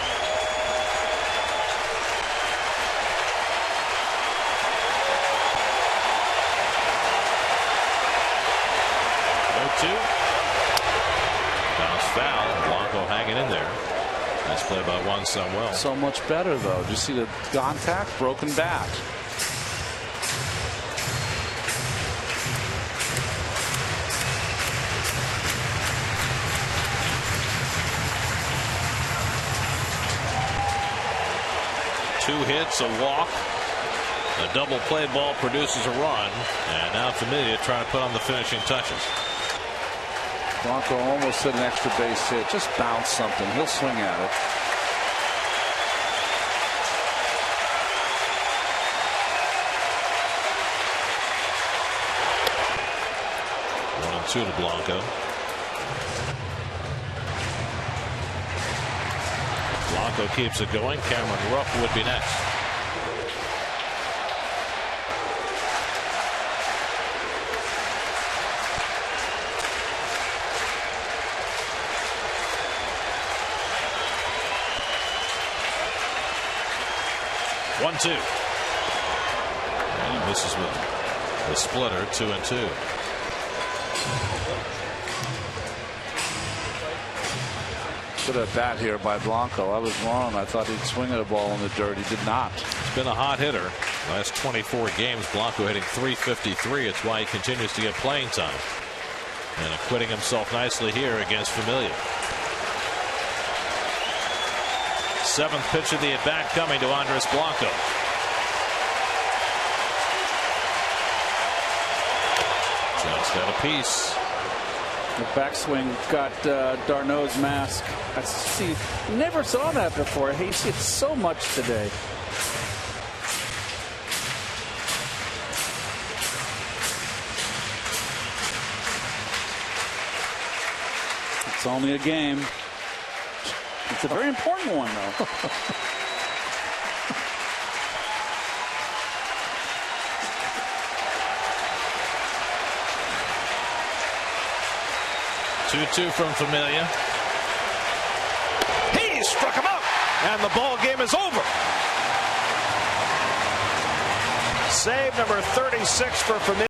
Bounce foul. Blanco hanging in there. Nice play by Juan Samuel. So much better, though. Did you see the contact? Broken bat. Two hits, a walk, a double play ball produces a run, and now Familia trying to put on the finishing touches. Blanco almost hit an extra base hit. Just bounce something. He'll swing at it. One and two to Blanco. Blanco keeps it going. Cameron Rupp would be next. One, two. And this is with the splitter, 2-2. Good at bat here by Blanco. I was wrong. I thought he'd swing at a ball in the dirt. He did not. He's been a hot hitter. Last 24 games, Blanco hitting .353. It's why he continues to get playing time. And acquitting himself nicely here against Familia. Seventh pitch of the at-bat coming to Andres Blanco. Just got a piece. The backswing got Darno's mask. See, never saw that before. He hits so much today. It's only a game. It's a very important one, though. Two from Familia. He struck him out, and the ball game is over. Save number 36 for Familia.